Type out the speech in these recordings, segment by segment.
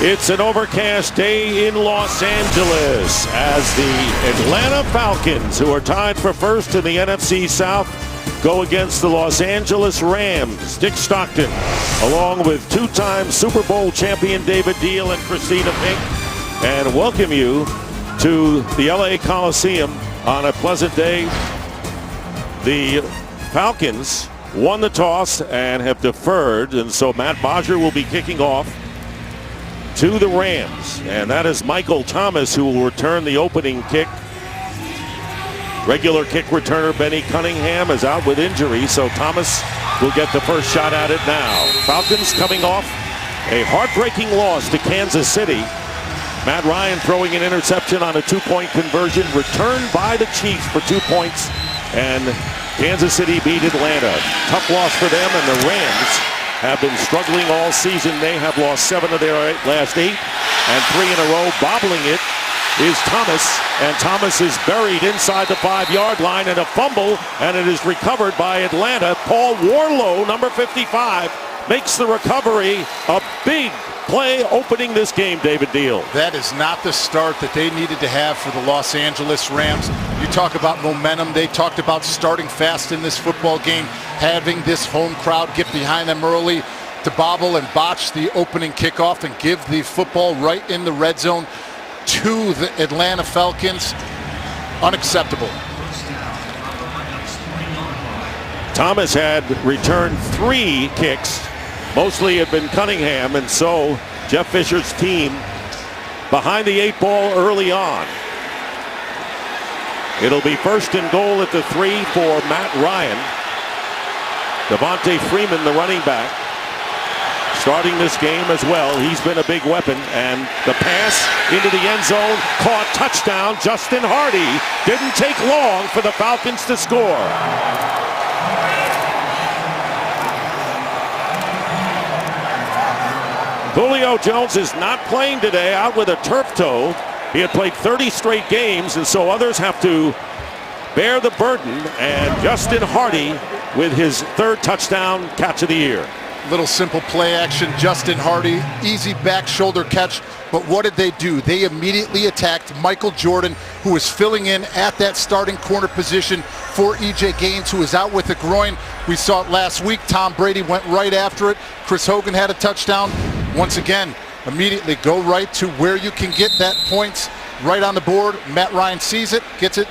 It's an overcast day in Los Angeles as the Atlanta Falcons, who are tied for first in the NFC South, go against the Los Angeles Rams. Dick Stockton, along with two-time Super Bowl champion David Deal and Christina Pink, and welcome you to the LA Coliseum on a pleasant day. The Falcons won the toss and have deferred, and so Matt Bodger will be kicking off to the Rams, and that is Michael Thomas who will return the opening kick. Regular kick returner Benny Cunningham is out with injury, so Thomas will get the first shot at it now. Falcons coming off a heartbreaking loss to Kansas City. Matt Ryan throwing an interception on a two-point conversion, returned by the Chiefs for 2 points, and Kansas City beat Atlanta. Tough loss for them, and the Rams have been struggling all season. They have lost 7 of their last 8, and 3 in a row. Bobbling it is Thomas, and Thomas is buried inside the 5-yard line, and a fumble, and it is recovered by Atlanta. Paul Warlow, number 55, makes the recovery. A big play opening this game, David Deal. That is not the start that they needed to have for the Los Angeles Rams. You talk about momentum. They talked about starting fast in this football game, having this home crowd get behind them early to bobble and botch the opening kickoff and give the football right in the red zone to the Atlanta Falcons. Unacceptable. Thomas had returned 3 kicks. Mostly had been Cunningham, and so Jeff Fisher's team behind the 8 ball early on. It'll be first and goal at the 3 for Matt Ryan. Devontae Freeman, the running back, starting this game as well. He's been a big weapon, and the pass into the end zone, caught, touchdown. Justin Hardy. Didn't take long for the Falcons to score. Julio Jones is not playing today, out with a turf toe. He had played 30 straight games, and so others have to bear the burden. And Justin Hardy with his 3rd touchdown catch of the year. Little simple play action. Justin Hardy, easy back shoulder catch. But what did they do? They immediately attacked Michael Jordan, who was filling in at that starting corner position for E.J. Gaines, who is out with a groin. We saw it last week. Tom Brady went right after it. Chris Hogan had a touchdown. Once again, immediately go right to where you can get that points right on the board. Matt Ryan sees it, gets it.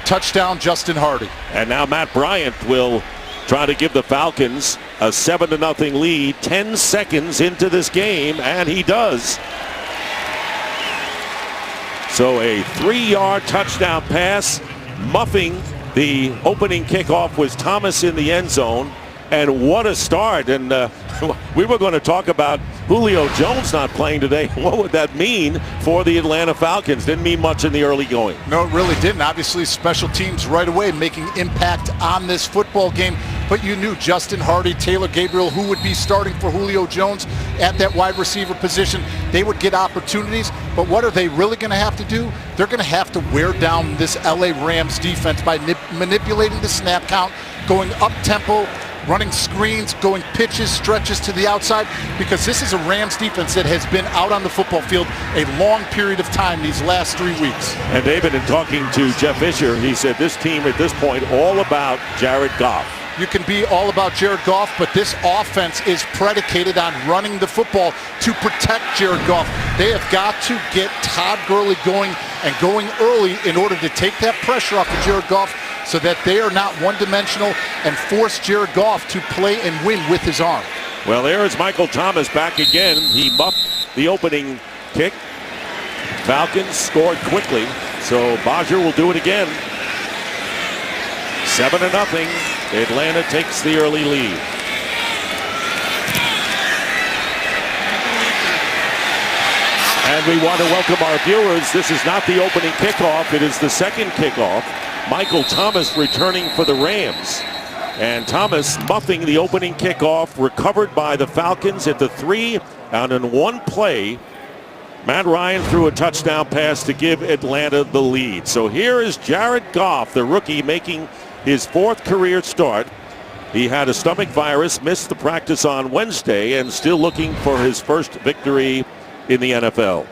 Touchdown, Justin Hardy. And now Matt Bryant will try to give the Falcons a 7-0 lead 10 seconds into this game, and he does. So a 3-yard touchdown pass, muffing the opening kickoff was Thomas in the end zone. And what a start. And we were going to talk about Julio Jones not playing today. What would that mean for the Atlanta Falcons? Didn't mean much in the early going. No, it really didn't. Obviously, special teams right away making impact on this football game. But you knew Justin Hardy, Taylor Gabriel, who would be starting for Julio Jones at that wide receiver position. They would get opportunities. But what are they really going to have to do? They're going to have to wear down this LA Rams defense by manipulating the snap count, going up-tempo, running screens, going pitches, stretches to the outside, because this is a Rams defense that has been out on the football field a long period of time these last 3 weeks. And David, in talking to Jeff Fisher, he said this team at this point all about Jared Goff. You can be all about Jared Goff, but this offense is predicated on running the football to protect Jared Goff. They have got to get Todd Gurley going, and going early, in order to take that pressure off of Jared Goff so that they are not one-dimensional and force Jared Goff to play and win with his arm. Well, there is Michael Thomas back again. He muffed the opening kick. Falcons scored quickly, so Bodger will do it again. 7-0. Atlanta takes the early lead. And we want to welcome our viewers. This is not the opening kickoff. It is the second kickoff. Michael Thomas returning for the Rams. And Thomas muffing the opening kickoff, recovered by the Falcons at the 3. And in one play, Matt Ryan threw a touchdown pass to give Atlanta the lead. So here is Jared Goff, the rookie, making his 4th career start. He had a stomach virus, missed the practice on Wednesday, and still looking for his first victory in the NFL.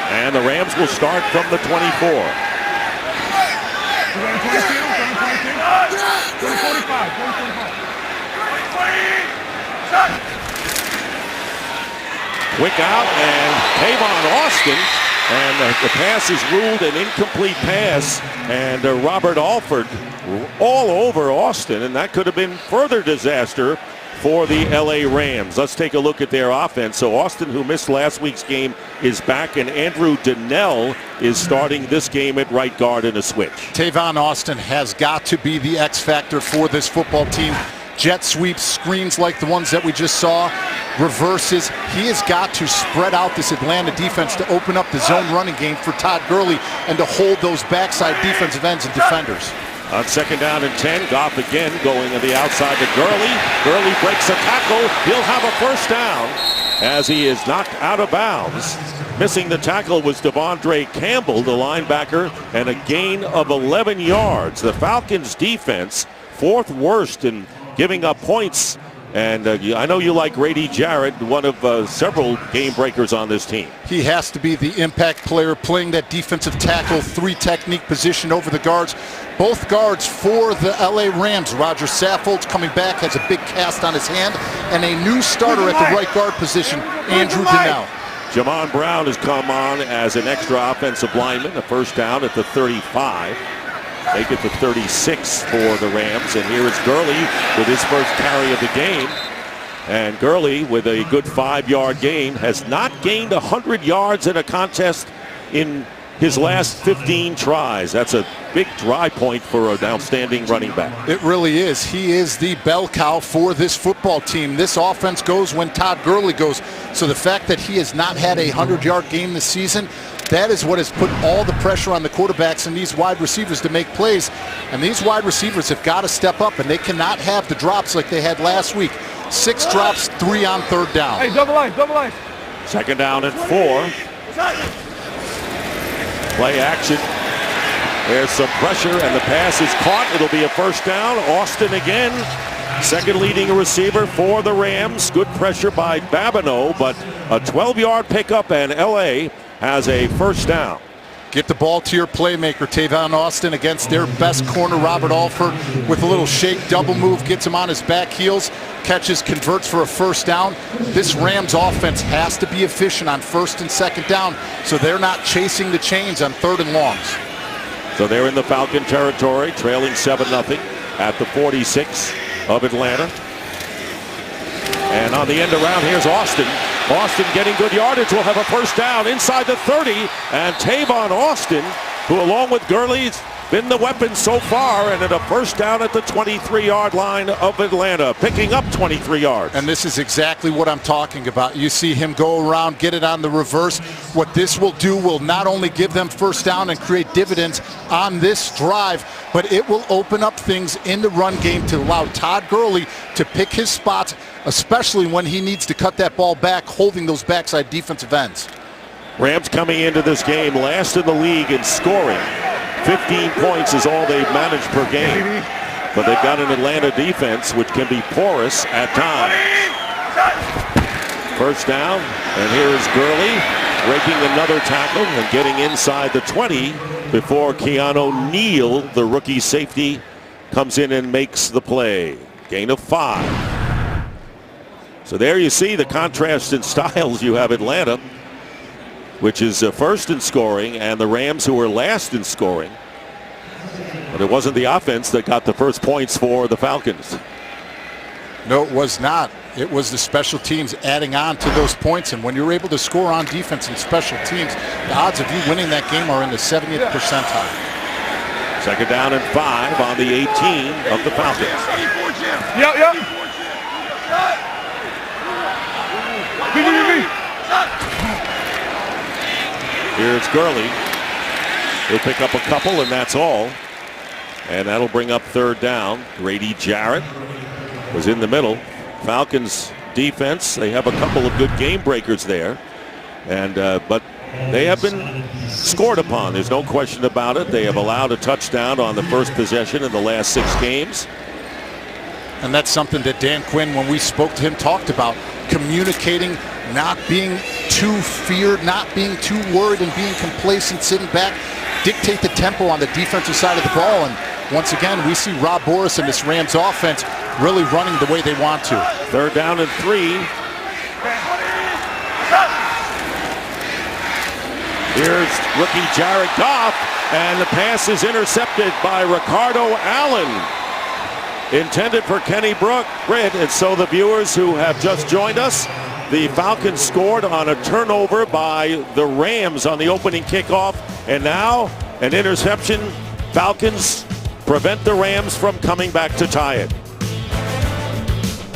And the Rams will start from the 24. Quick out, and Tavon Austin, and the pass is ruled an incomplete pass, and Robert Alford all over Austin, and that could have been further disaster for the LA Rams. Let's take a look at their offense. So Austin, who missed last week's game, is back, and Andrew Donnell is starting this game at right guard in a switch. Tavon Austin has got to be the X factor for this football team. Jet sweeps, screens like the ones that we just saw, reverses. He has got to spread out this Atlanta defense to open up the zone running game for Todd Gurley and to hold those backside defensive ends and defenders. On second down and 10, Goff again going to the outside to Gurley. Gurley breaks a tackle. He'll have a first down as he is knocked out of bounds. Missing the tackle was Devondre Campbell, the linebacker, and a gain of 11 yards. The Falcons defense, fourth worst in giving up points. And I know you like Grady Jarrett, one of several game breakers on this team. He has to be the impact player, playing that defensive tackle, three technique position over the guards. Both guards for the LA Rams. Roger Saffold's coming back, has a big cast on his hand, and a new starter at the right guard position, Andrew Donnell. Jamon Brown has come on as an extra offensive lineman, a first down at the 35. Make it the 36 for the Rams. And here is Gurley with his first carry of the game. And Gurley, with a good 5-yard gain, has not gained 100 yards in a contest in his last 15 tries. That's a big dry point for an outstanding running back. It really is. He is the bell cow for this football team. This offense goes when Todd Gurley goes. So the fact that he has not had a 100-yard game this season, that is what has put all the pressure on the quarterbacks and these wide receivers to make plays. And these wide receivers have got to step up, and they cannot have the drops like they had last week. 6 drops, 3 on third down. Hey, double line. Second down and 4. Play action. There's some pressure, and the pass is caught. It'll be a first down. Austin again, second leading receiver for the Rams. Good pressure by Babineau, but a 12-yard pickup, and LA has a first down. Get the ball to your playmaker, Tavon Austin, against their best corner, Robert Alford, with a little shake, double move, gets him on his back heels, catches, converts for a first down. This Rams offense has to be efficient on first and second down, so they're not chasing the chains on third and longs. So they're in the Falcon territory, trailing 7-0 at the 46 of Atlanta. And on the end around, here's Austin. Austin getting good yardage, will have a first down inside the 30, and Tavon Austin, who along with Gurley's been the weapon so far, and at a first down at the 23-yard line of Atlanta, picking up 23 yards. And this is exactly what I'm talking about. You see him go around, get it on the reverse. What this will do will not only give them first down and create dividends on this drive, but it will open up things in the run game to allow Todd Gurley to pick his spots, especially when he needs to cut that ball back, holding those backside defensive ends. Rams coming into this game last in the league in scoring. 15 points is all they've managed per game. But they've got an Atlanta defense which can be porous at times. First down, and here is Gurley breaking another tackle and getting inside the 20 before Keanu Neal, the rookie safety, comes in and makes the play. Gain of 5. So there you see the contrast in styles. You have Atlanta, which is first in scoring, and the Rams, who are last in scoring. But it wasn't the offense that got the first points for the Falcons. No, it was not. It was the special teams adding on to those points, and when you're able to score on defense and special teams, the odds of you winning that game are in the 70th percentile. Second down and 5 on the 18 of the Falcons. Yep. Here's Gurley. He'll pick up a couple, and that's all. And that'll bring up third down. Grady Jarrett was in the middle. Falcons defense, they have a couple of good game breakers there. And but they have been scored upon. There's no question about it. They have allowed a touchdown on the first possession in the last 6 games. And that's something that Dan Quinn, when we spoke to him, talked about. Communicating, not being too feared, not being too worried and being complacent, sitting back. Dictate the tempo on the defensive side of the ball. And once again, we see Rob Boris and this Rams offense really running the way they want to. 3rd down and 3. Here's rookie Jared Goff, and the pass is intercepted by Ricardo Allen. Intended for Kenny Britt. And so the viewers who have just joined us, the Falcons scored on a turnover by the Rams on the opening kickoff. And now an interception. Falcons prevent the Rams from coming back to tie it.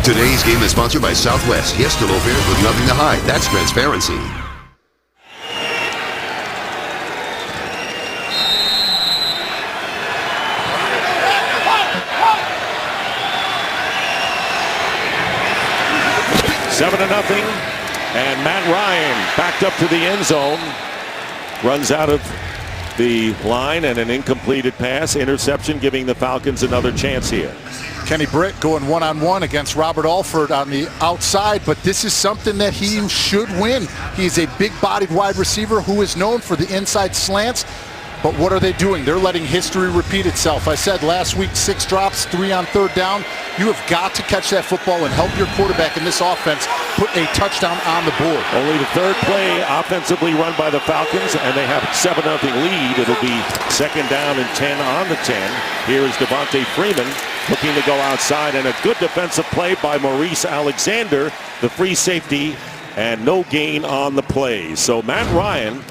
Today's game is sponsored by Southwest. Yes to low fares with nothing to hide. That's transparency. Seven to nothing, and Matt Ryan backed up to the end zone, runs out of the line, and an incompleted pass, interception, giving the Falcons another chance here. Kenny Britt going one-on-one against Robert Alford on the outside, but this is something that he should win. He's a big-bodied wide receiver who is known for the inside slants. But what are they doing? They're letting history repeat itself. I said last week, 6 drops, 3 on 3rd down. You have got to catch that football and help your quarterback in this offense put a touchdown on the board. Only the 3rd play offensively run by the Falcons, and they have a 7-0 lead. It'll be 2nd down and 10 on the 10. Here is Devontae Freeman looking to go outside, and a good defensive play by Maurice Alexander, the free safety, and no gain on the play. So Matt Ryan,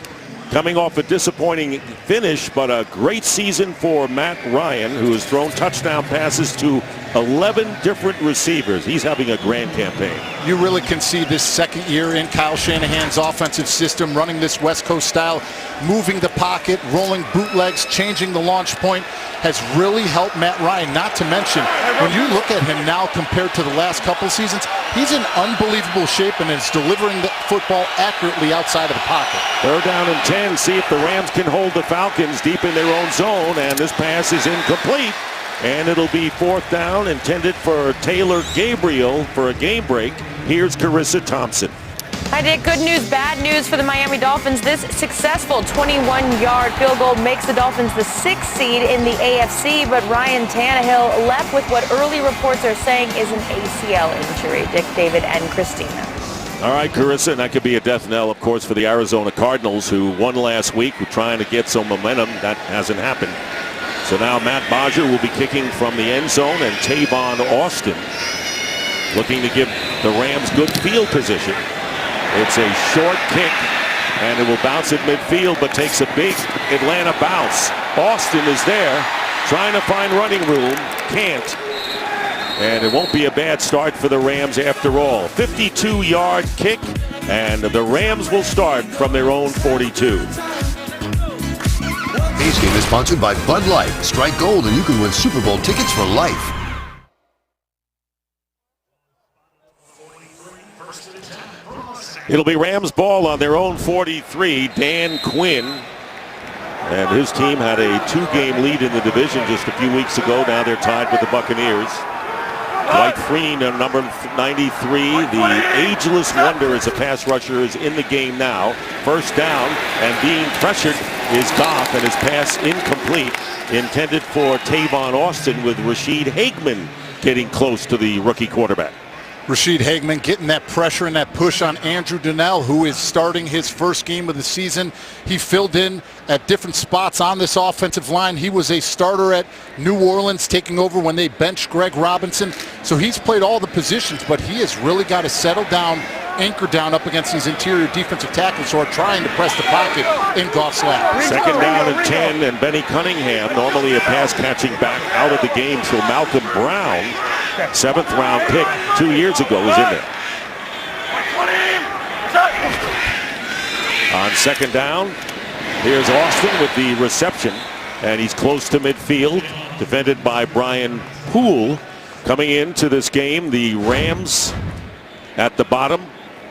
coming off a disappointing finish, but a great season for Matt Ryan, who has thrown touchdown passes to 11 different receivers. He's having a grand campaign. You really can see this second year in Kyle Shanahan's offensive system, running this West Coast style, moving the pocket, rolling bootlegs, changing the launch point, has really helped Matt Ryan. Not to mention, when you look at him now compared to the last couple seasons, he's in unbelievable shape and is delivering the football accurately outside of the pocket. 3rd down and 10. See if the Rams can hold the Falcons deep in their own zone, and this pass is incomplete. And it'll be 4th down, intended for Taylor Gabriel for a game break. Here's Carissa Thompson. Hi, Dick. Good news, bad news for the Miami Dolphins. This successful 21-yard field goal makes the Dolphins the 6th seed in the AFC, but Ryan Tannehill left with what early reports are saying is an ACL injury. Dick, David, and Christina. All right, Carissa, and that could be a death knell, of course, for the Arizona Cardinals, who won last week. We're trying to get some momentum. That hasn't happened. So now Matt Bodger will be kicking from the end zone, and Tavon Austin looking to give the Rams good field position. It's a short kick, and it will bounce at midfield, but takes a big Atlanta bounce. Austin is there, trying to find running room, can't. And it won't be a bad start for the Rams after all. 52-yard kick, and the Rams will start from their own 42. Today's game is sponsored by Bud Light. Strike gold and you can win Super Bowl tickets for life. It'll be Rams ball on their own 43. Dan Quinn and his team had a 2-game lead in the division just a few weeks ago. Now they're tied with the Buccaneers. Dwight Freen, number 93, the ageless wonder as a pass rusher, is in the game now. 1st down, and being pressured is Goff, and his pass incomplete, intended for Tavon Austin, with Rashid Hageman getting close to the rookie quarterback. Rashid Hageman getting that pressure and that push on Andrew Donnell, who is starting his 1st game of the season. He filled in at different spots on this offensive line. He was a starter at New Orleans, taking over when they benched Greg Robinson. So he's played all the positions, but he has really got to settle down, anchor down up against these interior defensive tackles who are trying to press the pocket in Goff's lap. 2nd down and 10, and Benny Cunningham, normally a pass-catching back, out of the game. So Malcolm Brown, 7th-round pick 2 years ago, was in there. On 2nd down, here's Austin with the reception, and he's close to midfield, defended by Brian Poole. Coming into this game, the Rams at the bottom,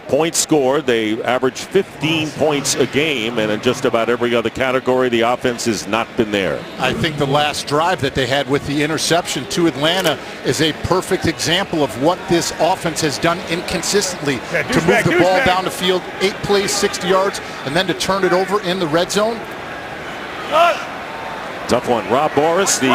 points scored. They average 15 points a game, and in just about every other category, the offense has not been there. I think the last drive that they had with the interception to Atlanta is a perfect example of what this offense has done inconsistently. To move the ball down the field, 8 plays, 60 yards, and then to turn it over in the red zone. Tough one. Rob Morris, the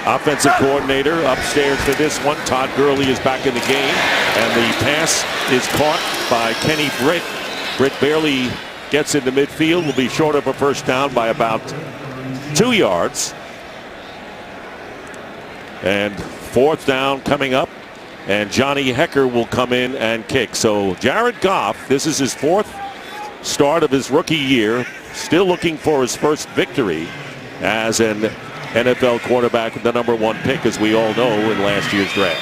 offensive coordinator, upstairs for this one. Todd Gurley is back in the game, and the pass is caught by Kenny Britt. Britt barely gets into midfield, will be short of a first down by about 2 yards. And 4th down coming up, and Johnny Hecker will come in and kick. So Jared Goff, this is his 4th start of his rookie year, still looking for his first victory as an NFL quarterback with the #1 pick, as we all know, in last year's draft.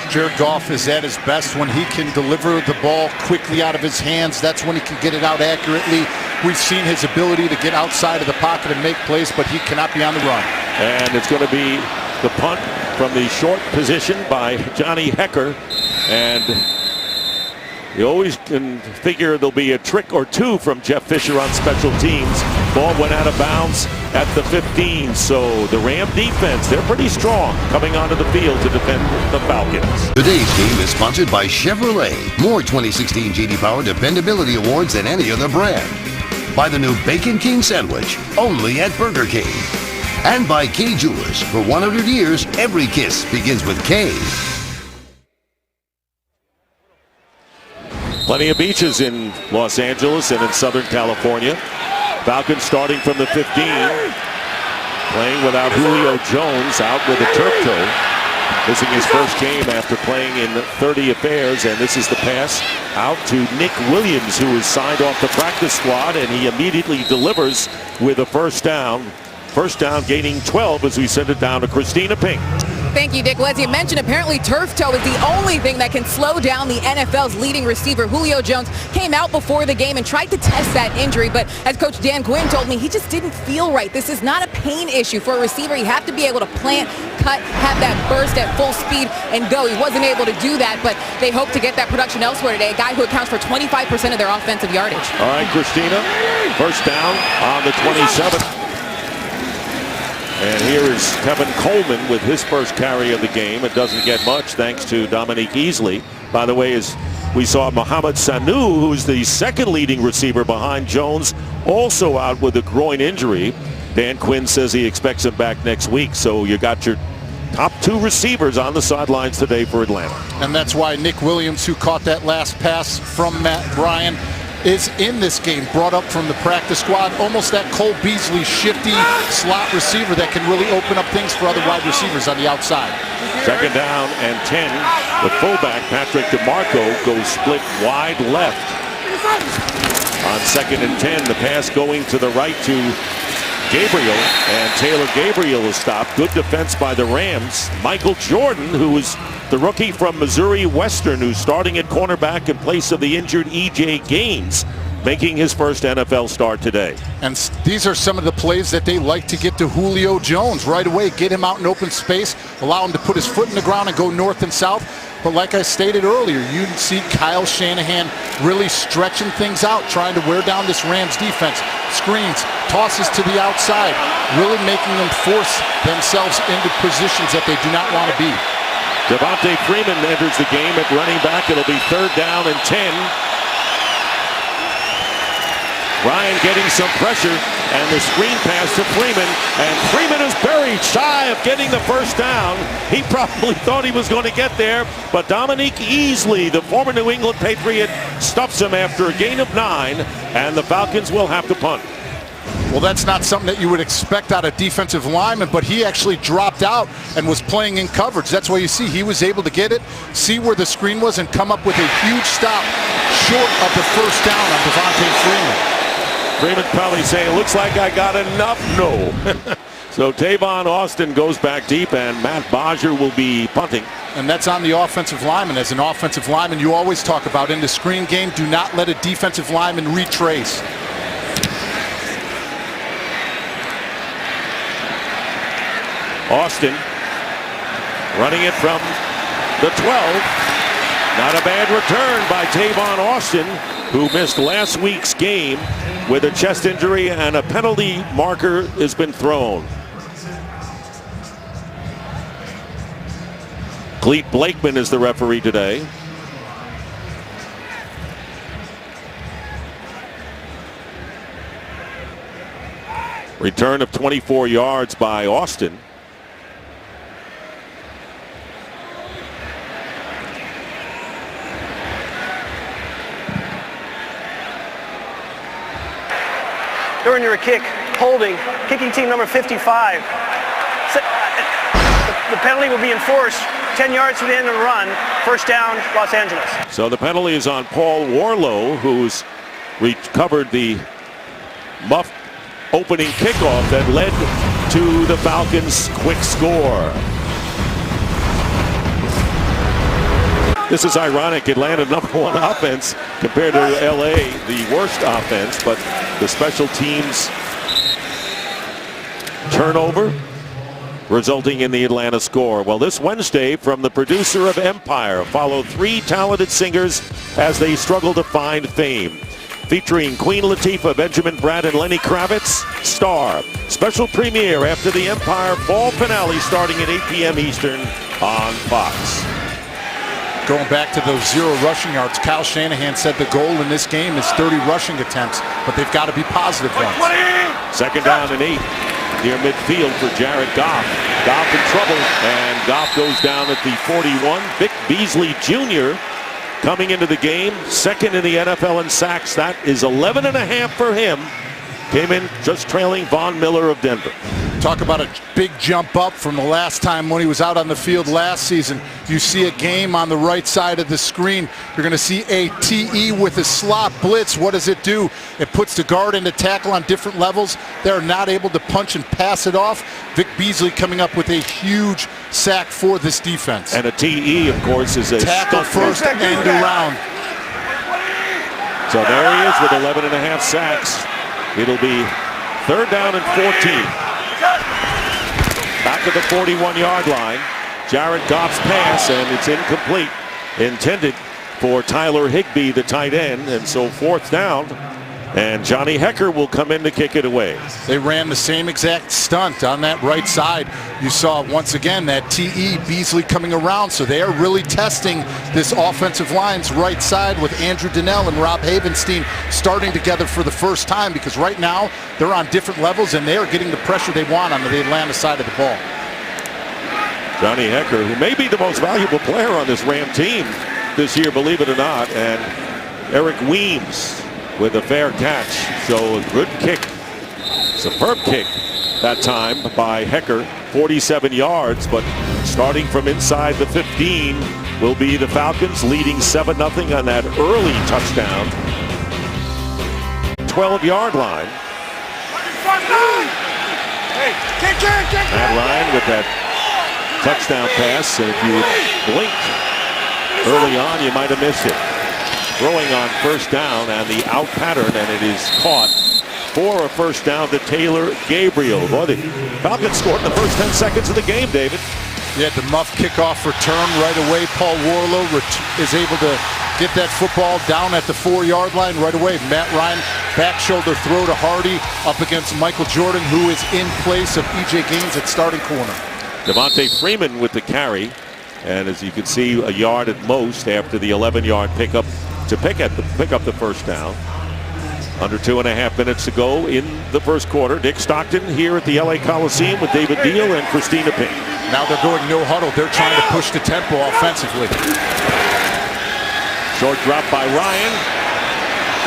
Jared Goff is at his best when he can deliver the ball quickly out of his hands. That's when he can get it out accurately. We've seen his ability to get outside of the pocket and make plays, but he cannot be on the run. And it's going to be the punt from the short position by Johnny Hecker. And you always can figure there'll be a trick or two from Jeff Fisher on special teams. Ball went out of bounds at the 15. So the Ram defense, they're pretty strong coming onto the field to defend the Falcons. Today's game is sponsored by Chevrolet. More 2016 J.D. Power Dependability Awards than any other brand. By the new Bacon King sandwich, only at Burger King. And by K Jewelers. For 100 years, every kiss begins with K. Plenty of beaches in Los Angeles and in Southern California. Falcons starting from the 15. Playing without Julio Jones, out with a turf toe. Missing his first game after playing in 30 affairs. And this is the pass out to Nick Williams, who is signed off the practice squad. And he immediately delivers with a first down. First down gaining 12 as we send it down to Christina Pink. Thank you, Dick. Well, as you mentioned, apparently turf toe is the only thing that can slow down the NFL's leading receiver. Julio Jones came out before the game and tried to test that injury, but as Coach Dan Quinn told me, he just didn't feel right. This is not a pain issue for a receiver. You have to be able to plant, cut, have that burst at full speed and go. He wasn't able to do that, but they hope to get that production elsewhere today. A guy who accounts for 25% of their offensive yardage. All right, Christina, first down on the 27th. And here is Kevin Coleman with his first carry of the game. It doesn't get much thanks to Dominique Easley. By the way, as we saw Mohamed Sanu, who's the second leading receiver behind Jones, also out with a groin injury. Dan Quinn says he expects him back next week. So you got your top 2 receivers on the sidelines today for Atlanta. And that's why Nick Williams, who caught that last pass from Matt Ryan, is in this game, brought up from the practice squad. Almost that Cole Beasley shifty slot receiver that can really open up things for other wide receivers on the outside. Second down and 10. The fullback, Patrick DeMarco, goes split wide left. On 2nd and 10, the pass going to the right to Gabriel, and Taylor Gabriel is stopped. Good defense by the Rams. Michael Jordan, who is the rookie from Missouri Western, who's starting at cornerback in place of the injured E.J. Gaines, making his first NFL start today. And these are some of the plays that they like to get to Julio Jones right away. Get him out in open space, allow him to put his foot in the ground and go north and south. But like I stated earlier, you see Kyle Shanahan really stretching things out, trying to wear down this Rams defense. Screens, tosses to the outside, really making them force themselves into positions that they do not want to be. Devontae Freeman enters the game at running back. It'll be 3rd down and 10. Ryan getting some pressure, and the screen pass to Freeman, and Freeman is buried shy of getting the first down. He probably thought he was going to get there, but Dominique Easley, the former New England Patriot, stuffs him after a gain of 9, and the Falcons will have to punt. Well, that's not something that you would expect out of defensive lineman, but he actually dropped out and was playing in coverage. That's why you see he was able to get it, see where the screen was, and come up with a huge stop short of the first down on Devontae Freeman. Freeman's probably saying, looks like I got enough. No. So Tavon Austin goes back deep, and Matt Bodger will be punting. And that's on the offensive lineman. As an offensive lineman, you always talk about in the screen game, do not let a defensive lineman retrace. Austin running it from the 12. Not a bad return by Tavon Austin, who missed last week's game with a chest injury, and a penalty marker has been thrown. Cleet Blakeman is the referee today. Return of 24 yards by Austin. During your kick, holding, kicking team number 55. The penalty will be enforced 10 yards to the end of the run. First down, Los Angeles. So the penalty is on Paul Warlow, who's recovered the muffed opening kickoff that led to the Falcons' quick score. This is ironic. Atlanta #1 offense compared to LA, the worst offense, but the special teams turnover resulting in the Atlanta score. Well, this Wednesday, from the producer of Empire, follow 3 talented singers as they struggle to find fame. Featuring Queen Latifah, Benjamin Bratt, and Lenny Kravitz, Star. Special premiere after the Empire fall finale starting at 8 p.m. Eastern on Fox. Going back to those 0 rushing yards, Kyle Shanahan said the goal in this game is 30 rushing attempts, but they've got to be positive ones. Second down and 8 near midfield for Jared Goff. Goff in trouble, and Goff goes down at the 41. Vic Beasley Jr. coming into the game, second in the NFL in sacks. That is 11.5 for him. Came in just trailing Von Miller of Denver. Talk about a big jump up from the last time when he was out on the field last season. You see a game on the right side of the screen. You're going to see a TE with a slot blitz. What does it do? It puts the guard into tackle on different levels. They're not able to punch and pass it off. Vic Beasley coming up with a huge sack for this defense. And a TE, of course, is a tackle first end around. So there he is with 11.5 sacks. It'll be 3rd down and 14. Back at the 41-yard line. Jared Goff's pass, and it's incomplete. Intended for Tyler Higbee, the tight end, and so 4th down. And Johnny Hekker will come in to kick it away. They ran the same exact stunt on that right side. You saw once again that TE Beasley coming around, so they are really testing this offensive line's right side with Andrew Donnell and Rob Havenstein starting together for the first time, because right now they're on different levels and they are getting the pressure they want on the Atlanta side of the ball. Johnny Hekker, who may be the most valuable player on this Ram team this year, believe it or not, and Eric Weems with a fair catch. So a good kick, superb kick that time by Hekker, 47 yards, but starting from inside the 15 will be the Falcons, leading 7-0 on that early touchdown. 12-yard line. Matt Ryan with that touchdown pass, and if you blinked early on, you might have missed it. Throwing on 1st down, and the out pattern, and it is caught for a 1st down to Taylor Gabriel. Boy, the Falcons scored in the first 10 seconds of the game, David. Yeah, the muff kickoff return right away. Paul Warlow is able to get that football down at the 4-yard line right away. Matt Ryan, back shoulder throw to Hardy up against Michael Jordan, who is in place of E.J. Gaines at starting corner. Devontae Freeman with the carry, and as you can see, a yard at most after the 11-yard pickup to pick up the 1st down. Under 2.5 minutes to go in the first quarter. Dick Stockton here at the LA Coliseum with David Deal and Christina Pink. Now they're going no huddle. They're trying to push the tempo offensively. Short drop by Ryan.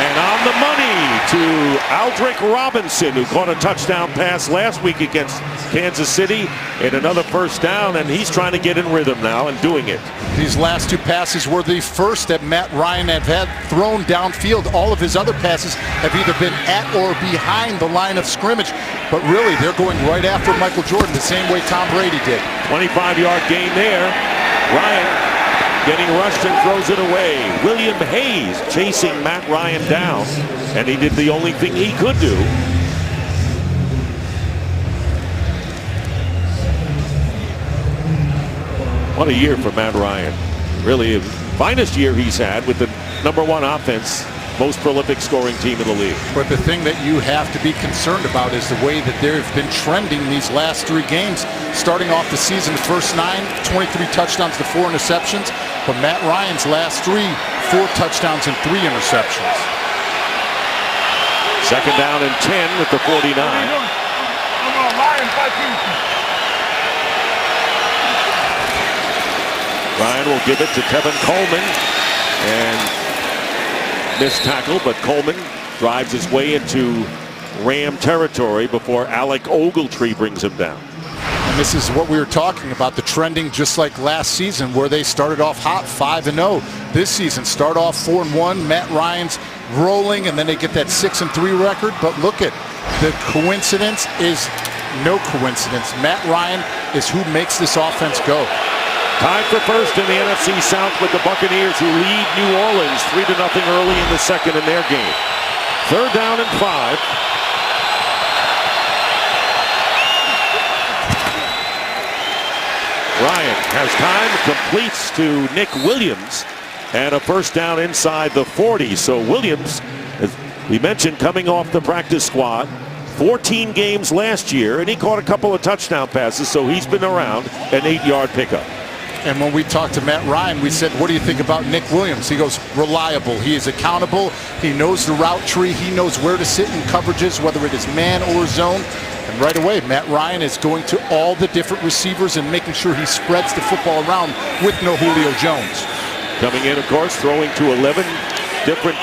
And on the money to Aldrick Robinson, who caught a touchdown pass last week against Kansas City in another 1st down, and he's trying to get in rhythm now and doing it. These last 2 passes were the first that Matt Ryan have had thrown downfield. All of his other passes have either been at or behind the line of scrimmage, but really they're going right after Michael Jordan the same way Tom Brady did. 25-yard gain there. Ryan getting rushed and throws it away. William Hayes chasing Matt Ryan down, and he did the only thing he could do. What a year for Matt Ryan. Really finest year he's had with the #1 offense, most prolific scoring team in the league. But the thing that you have to be concerned about is the way that they've been trending these last 3 games. Starting off the season, the first 9, 23 touchdowns to 4 interceptions. But Matt Ryan's last 3, 4 touchdowns and 3 interceptions. Second down and 10 at the 49. Ryan will give it to Tevin Coleman, and missed tackle, but Coleman drives his way into Ram territory before Alec Ogletree brings him down. And this is what we were talking about, the trending just like last season where they started off hot 5-0. This season start off 4-1. Matt Ryan's rolling, and then they get that 6-3 record. But look at the coincidence is no coincidence. Matt Ryan is who makes this offense go. Tied for first in the NFC South with the Buccaneers, who lead New Orleans 3-0 early in the second in their game. Third down and 5. Ryan has time, completes to Nick Williams, and a first down inside the 40. So Williams, as we mentioned, coming off the practice squad, 14 games last year, and he caught a couple of touchdown passes, so he's been around, an 8-yard pickup. And when we talked to Matt Ryan, we said, what do you think about Nick Williams? He goes, reliable. He is accountable. He knows the route tree. He knows where to sit in coverages, whether it is man or zone. And right away, Matt Ryan is going to all the different receivers and making sure he spreads the football around with no Julio Jones. Coming in, of course, throwing to 11 different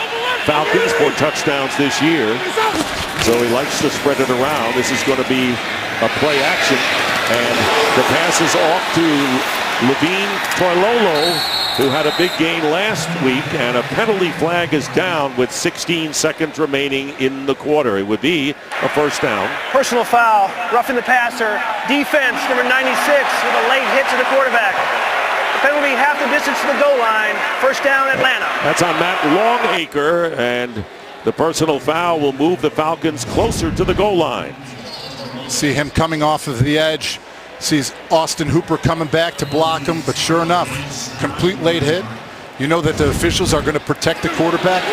Falcons for touchdowns this year. So he likes to spread it around. This is going to be a play action. And the pass is off to Levine Toilolo, who had a big gain last week, and a penalty flag is down with 16 seconds remaining in the quarter. It would be a first down. Personal foul, roughing the passer. Defense, number 96, with a late hit to the quarterback. The penalty half the distance to the goal line. First down, Atlanta. That's on Matt Longacre, and the personal foul will move the Falcons closer to the goal line. See him coming off of the edge. Sees Austin Hooper coming back to block him, but sure enough, complete late hit. You know that the officials are going to protect the quarterback.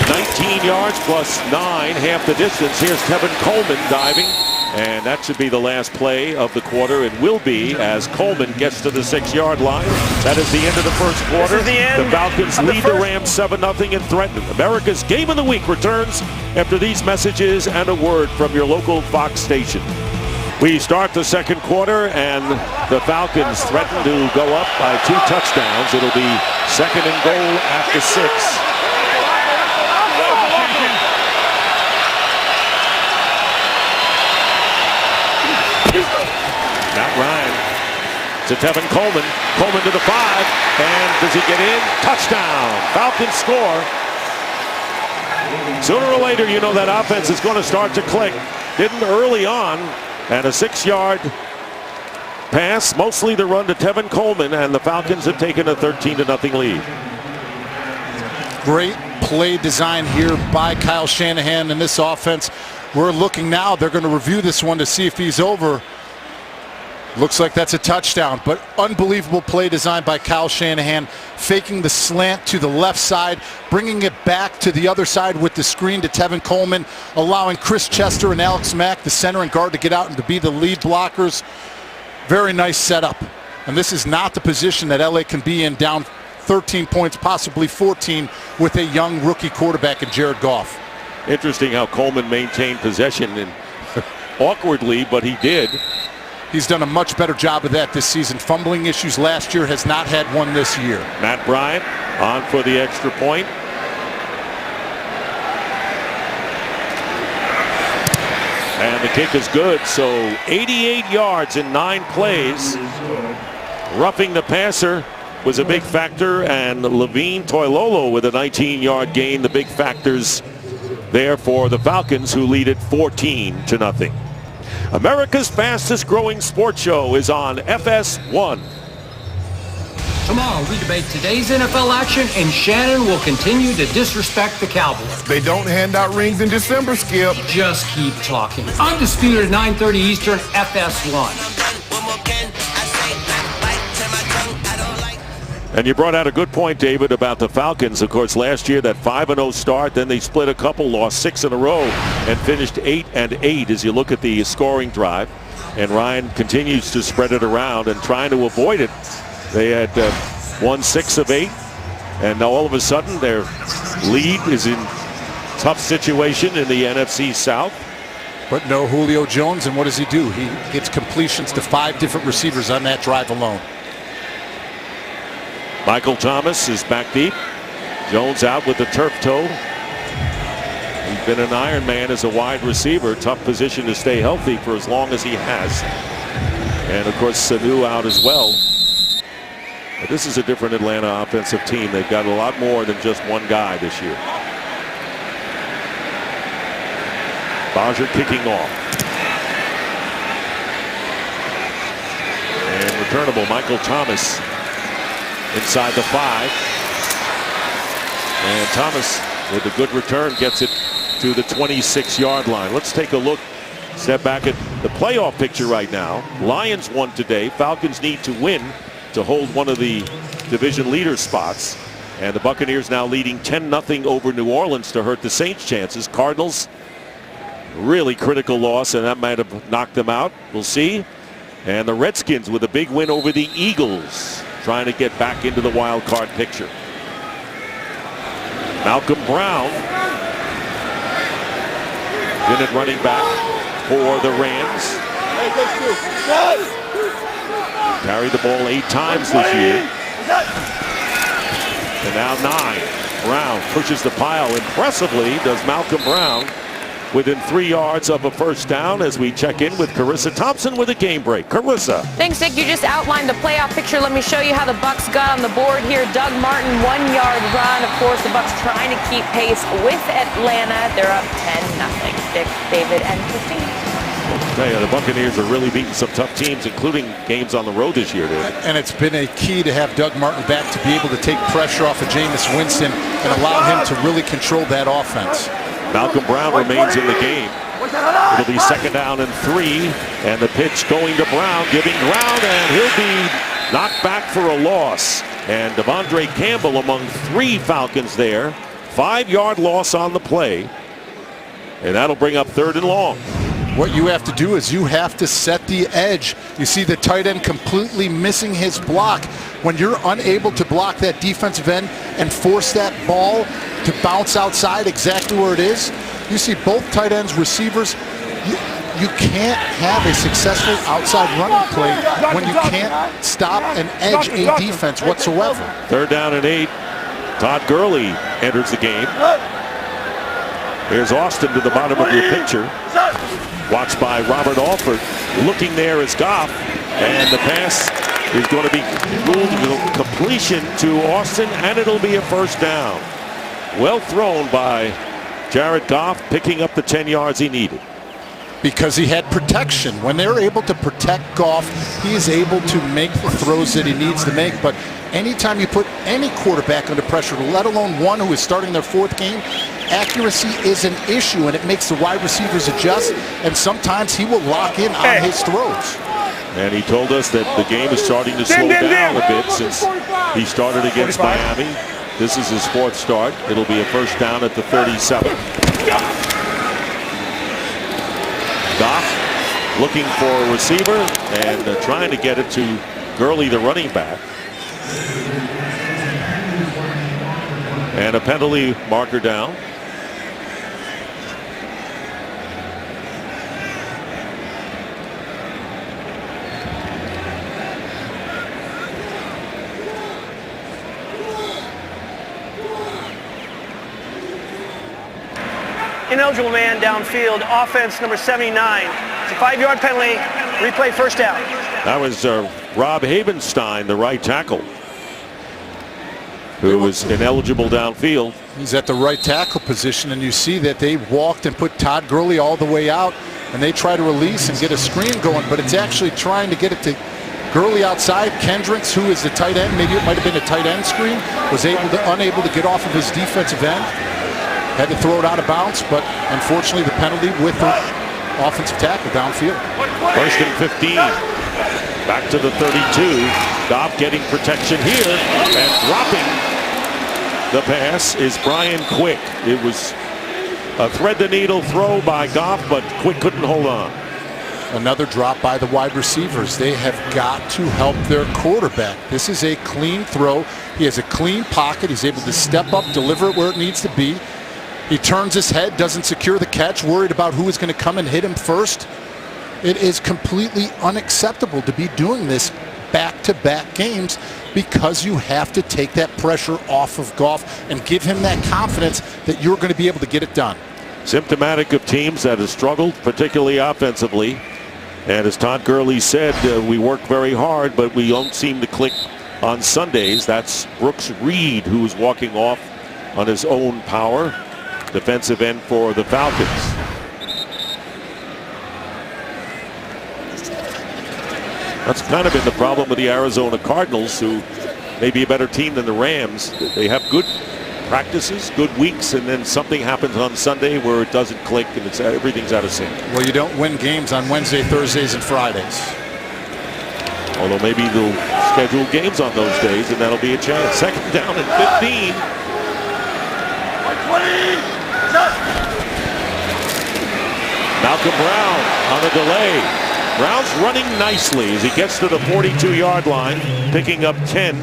19 yards plus 9, half the distance. Here's Tevin Coleman diving, and that should be the last play of the quarter. It will be as Coleman gets to the 6-yard line. That is the end of the first quarter. The Falcons lead the Rams 7-0 and threaten. America's Game of the Week returns after these messages and a word from your local Fox station. We start the second quarter, and the Falcons threaten to go up by 2 touchdowns. It'll be second and goal at the 6. Matt Ryan to Tevin Coleman. Coleman to the 5, and does he get in? Touchdown! Falcons score. Sooner or later, you know that offense is going to start to click. Didn't early on. And a 6-yard pass, mostly the run to Tevin Coleman, and the Falcons have taken a 13-0 lead. Great play design here by Kyle Shanahan in this offense. We're looking now, they're going to review this one to see if he's over. Looks like that's a touchdown, but unbelievable play design by Kyle Shanahan, faking the slant to the left side, bringing it back to the other side with the screen to Tevin Coleman, allowing Chris Chester and Alex Mack, the center and guard, to get out and to be the lead blockers. Very nice setup. And this is not the position that LA can be in, down 13 points, possibly 14, with a young rookie quarterback in Jared Goff. Interesting how Coleman maintained possession, and awkwardly, but he did. He's done a much better job of that this season. Fumbling issues last year, has not had one this year. Matt Bryant on for the extra point. And the kick is good, so 88 yards in 9 plays. Roughing the passer was a big factor, and Levine Toilolo with a 19-yard gain, the big factors there for the Falcons, who lead it 14-0. America's fastest growing sports show is on FS1. Tomorrow we debate today's NFL action, and Shannon will continue to disrespect the Cowboys. They don't hand out rings in December, Skip. Just keep talking. Undisputed at 9:30 Eastern, FS1. And you brought out a good point, David, about the Falcons. Of course, last year, that 5-0 start, then they split a couple, lost 6 in a row, and finished 8-8 as you look at the scoring drive. And Ryan continues to spread it around and trying to avoid it. They had won 6 of 8, and now all of a sudden their lead is in tough situation in the NFC South. But no Julio Jones, and what does he do? He gets completions to 5 different receivers on that drive alone. Michael Thomas is back deep. Jones out with the turf toe. He's been an Iron Man as a wide receiver. Tough position to stay healthy for as long as he has. And of course Sanu out as well. But this is a different Atlanta offensive team. They've got a lot more than just one guy this year. Bodger kicking off. And returnable Michael Thomas inside the 5. And Thomas with a good return gets it to the 26-yard line. Let's take a look, step back at the playoff picture right now. Lions won today. Falcons need to win to hold one of the division leader spots. And the Buccaneers now leading 10-0 over New Orleans to hurt the Saints' chances. Cardinals, really critical loss, and that might have knocked them out. We'll see. And the Redskins with a big win over the Eagles, trying to get back into the wild card picture. Malcolm Brown in at running back for the Rams. Carried the ball 8 times this year. And now 9. Brown pushes the pile impressively, does Malcolm Brown, within 3 yards of a first down as we check in with Carissa Thompson with a game break. Carissa. Thanks, Nick. You just outlined the playoff picture. Let me show you how the Bucs got on the board here. Doug Martin, 1-yard run. Of course, the Bucs trying to keep pace with Atlanta. They're up 10-0. Dick, David, and Christine. Yeah, the Buccaneers are really beating some tough teams, including games on the road this year, David. And it's been a key to have Doug Martin back to be able to take pressure off of Jameis Winston and allow him to really control that offense. Malcolm Brown remains in the game. It'll be 2nd down and 3, and the pitch going to Brown, giving ground, and he'll be knocked back for a loss. And Devondre Campbell among 3 Falcons there. 5-yard loss on the play, and that'll bring up 3rd and long. What you have to do is you have to set the edge. You see the tight end completely missing his block. When you're unable to block that defensive end and force that ball to bounce outside exactly where it is, you see both tight ends, receivers, you can't have a successful outside running play when you can't stop and edge a defense whatsoever. 3rd down and 8. Todd Gurley enters the game. Here's Austin to the bottom of your picture. Watched by Robert Alford. Looking there is Goff. And the pass is going to be ruled completion to Austin, and it'll be a first down. Well thrown by Jared Goff, picking up the 10 yards he needed. Because he had protection. When they're able to protect Goff, he is able to make the throws that he needs to make. But anytime you put any quarterback under pressure, let alone one who is starting their 4th game, accuracy is an issue, and it makes the wide receivers adjust, and sometimes he will lock in on his throws. And he told us that the game is starting to slow down a bit since he started against Miami. This is his 4th start. It'll be a first down at the 37. Goff looking for a receiver and trying to get it to Gurley, the running back. And a penalty marker down. Ineligible man downfield, offense number 79. It's a 5-yard penalty, replay first down. That was Rob Havenstein, the right tackle, who was ineligible downfield. He's at the right tackle position, and you see that they walked and put Todd Gurley all the way out, and they try to release and get a screen going, but it's actually trying to get it to Gurley outside. Kendricks, who is the tight end, maybe it might have been a tight end screen, was unable to get off of his defensive end. Had to throw it out of bounds, but unfortunately the penalty with the offensive tackle downfield. 1st and 15. Back to the 32. Goff getting protection here and dropping the pass is Brian Quick. It was a thread-the-needle throw by Goff, but Quick couldn't hold on. Another drop by the wide receivers. They have got to help their quarterback. This is a clean throw. He has a clean pocket. He's able to step up, deliver it where it needs to be. He turns his head, doesn't secure the catch, worried about who is going to come and hit him first. It is completely unacceptable to be doing this back-to-back games because you have to take that pressure off of Goff and give him that confidence that you're going to be able to get it done. Symptomatic of teams that have struggled, particularly offensively. And as Todd Gurley said, we work very hard, but we don't seem to click on Sundays. That's Brooks Reed, who's walking off on his own power. Defensive end for the Falcons. That's kind of been the problem with the Arizona Cardinals, who may be a better team than the Rams. They have good practices, good weeks, and then something happens on Sunday where it doesn't click and everything's out of sync. Well, you don't win games on Wednesday, Thursdays, and Fridays. Although maybe they'll schedule games on those days, and that'll be a chance. Second down and 15. Malcolm Brown on a delay. Brown's running nicely as he gets to the 42-yard line, picking up 10.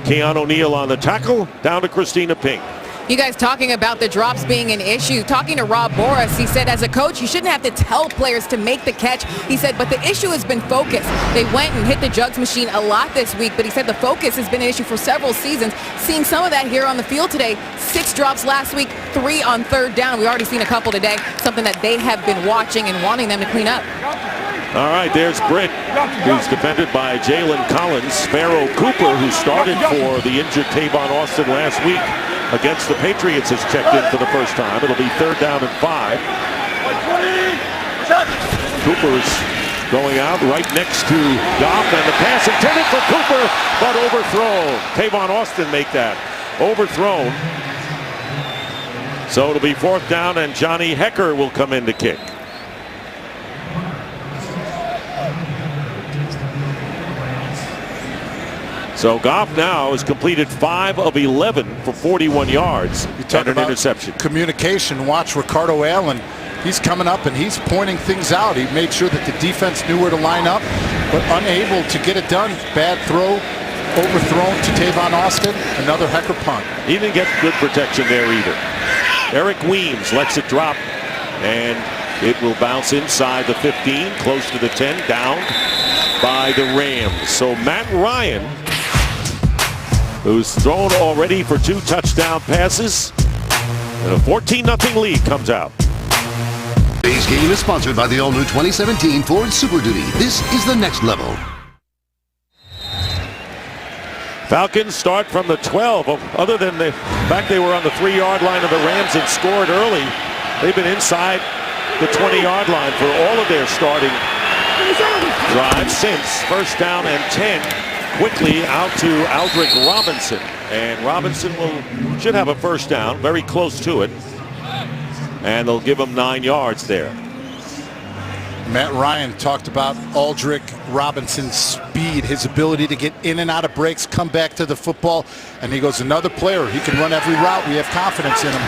Keanu Neal on the tackle, down to Christina Pink. You guys talking about the drops being an issue. Talking to Rob Boras, he said, as a coach, you shouldn't have to tell players to make the catch. He said, but the issue has been focus. They went and hit the jugs machine a lot this week, but he said the focus has been an issue for several seasons. Seeing some of that here on the field today. 6 drops last week, 3 on third down. We already seen a couple today, something that they have been watching and wanting them to clean up. All right, there's Britt, who's defended by Jalen Collins. Sparrow Cooper, who started for the injured Tavon Austin last week against the Patriots, has checked in for the first time. It'll be 3rd down and 5. Cooper is going out right next to Goff, and the pass intended for Cooper, but overthrown. Tavon Austin make that. Overthrown. So it'll be 4th down, and Johnny Hecker will come in to kick. So Goff now has completed 5 of 11 for 41 yards and an interception. Communication. Watch Ricardo Allen. He's coming up and he's pointing things out. He made sure that the defense knew where to line up, but unable to get it done. Bad throw, overthrown to Tavon Austin. Another Hecker punt. He didn't get good protection there either. Eric Weems lets it drop, and it will bounce inside the 15, close to the 10, down by the Rams. So Matt Ryan, who's thrown already for 2 touchdown passes, and a 14-0 lead comes out. Today's game is sponsored by the all-new 2017 Ford Super Duty. This is the next level. Falcons start from the 12. Other than the fact they were on the 3-yard line of the Rams and scored early, they've been inside the 20-yard line for all of their starting drives since. 1st down and 10. Quickly out to Aldrick Robinson, and Robinson should have a 1st down, very close to it, and they'll give him 9 yards there. Matt Ryan talked about Aldrick Robinson's speed, his ability to get in and out of breaks, come back to the football, and he goes, another player, he can run every route, we have confidence in him.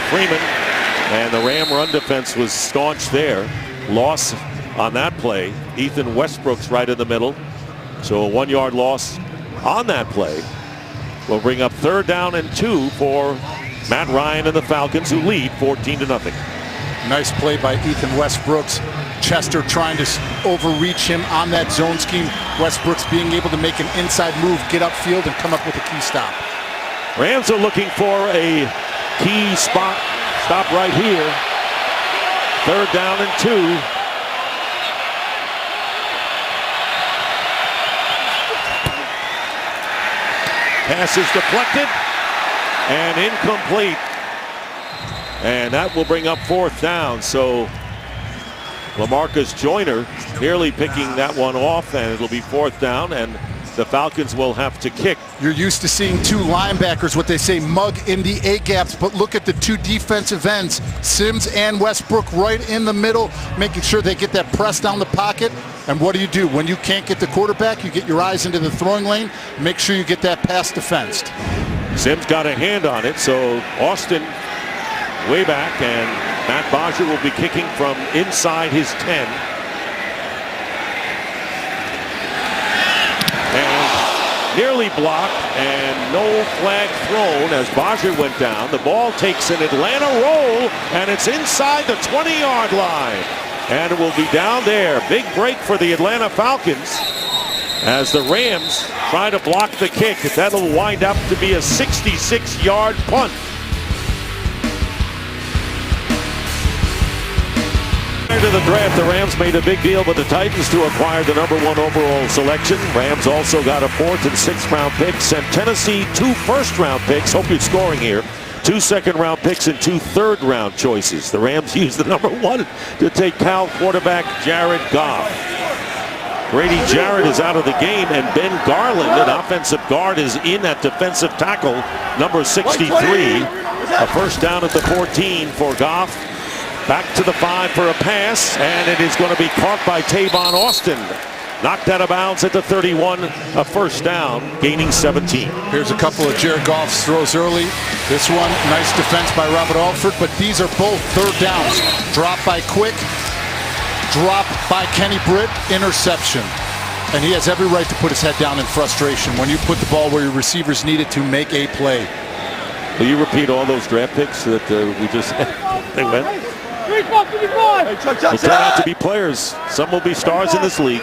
Freeman, and the Ram run defense was staunch there. Loss on that play. Ethan Westbrook's right in the middle. So a 1-yard loss on that play will bring up 3rd down and 2 for Matt Ryan and the Falcons, who lead 14-0. Nice play by Ethan Westbrooks. Chester trying to overreach him on that zone scheme. Westbrooks being able to make an inside move, get upfield, and come up with a key stop. Rams are looking for a key stop right here. 3rd down and 2. Pass is deflected and incomplete. And that will bring up 4th down. So LaMarcus Joyner nearly picking that one off, and it'll be 4th down. And the Falcons will have to kick. You're used to seeing two linebackers, what they say, mug in the A-gaps, but look at the two defensive ends, Sims and Westbrook right in the middle, making sure they get that press down the pocket. And what do? When you can't get the quarterback, you get your eyes into the throwing lane, make sure you get that pass defensed. Sims got a hand on it, so Austin way back, and Matt Baja will be kicking from inside his 10. And nearly blocked, and no flag thrown as Baja went down. The ball takes an Atlanta roll, and it's inside the 20-yard line. And it will be down there. Big break for the Atlanta Falcons as the Rams try to block the kick. That'll wind up to be a 66-yard punt. Prior to the draft, the Rams made a big deal with the Titans to acquire the #1 overall selection. Rams also got a 4th and 6th round picks, and Tennessee 2 first-round picks. Hope you're scoring here. 2 second-round picks and 2 third-round choices. The Rams used the #1 to take Cal quarterback Jared Goff. Grady Jarrett is out of the game, and Ben Garland, an offensive guard, is in at defensive tackle, number 63. A first down at the 14 for Goff. Back to the 5 for a pass, and it is going to be caught by Tavon Austin. Knocked out of bounds at the 31, a first down, gaining 17. Here's a couple of Jared Goff's throws early. This one, nice defense by Robert Alford, but these are both third downs. Drop by Quick, drop by Kenny Britt, interception. And he has every right to put his head down in frustration when you put the ball where your receivers need it to make a play. Will you repeat all those draft picks that we just they went? Will turn out to be players. Some will be stars in this league.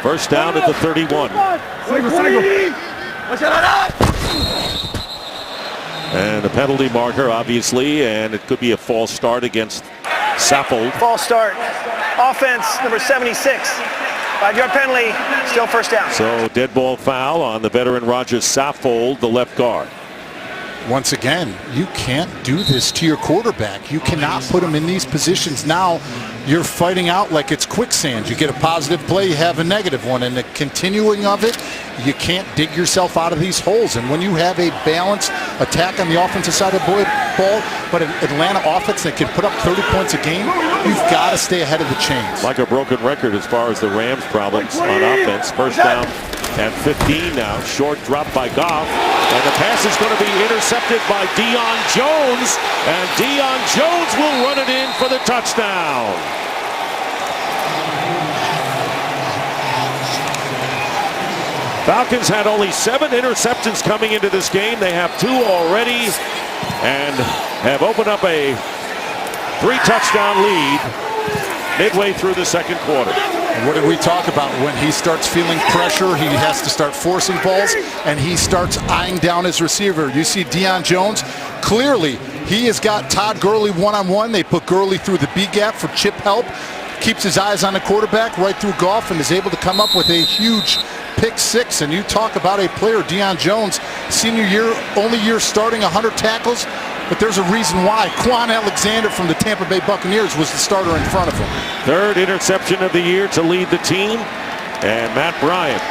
First down at the 31. And a penalty marker, obviously, and it could be a false start against Saffold. False start. Offense, number 76. 5-yard penalty, still first down. So dead ball foul on the veteran Roger Saffold, the left guard. Once again, you can't do this to your quarterback. You cannot put him in these positions. Now you're fighting out like it's quicksand. You get a positive play, you have a negative one. And the continuing of it, you can't dig yourself out of these holes. And when you have a balanced attack on the offensive side of the ball, but an Atlanta offense that can put up 30 points a game, you've got to stay ahead of the chains. Like a broken record as far as the Rams' problems on offense. First down at 15 now. Short drop by Goff. And the pass is going to be intercepted by Deion Jones. And Deion Jones will run it in for the touchdown. Falcons had only 7 interceptions coming into this game. They have 2 already and have opened up a 3-touchdown lead midway through the second quarter. What did we talk about? When he starts feeling pressure, he has to start forcing balls, and he starts eyeing down his receiver. You see Deion Jones, clearly he has got Todd Gurley one-on-one. They put Gurley through the B-gap for chip help, keeps his eyes on the quarterback right through Goff, and is able to come up with a huge pick 6. And you talk about a player, Deion Jones, senior year, only year starting 100 tackles. But there's a reason why. Quan Alexander from the Tampa Bay Buccaneers was the starter in front of him. 3rd interception of the year to lead the team. And Matt Bryant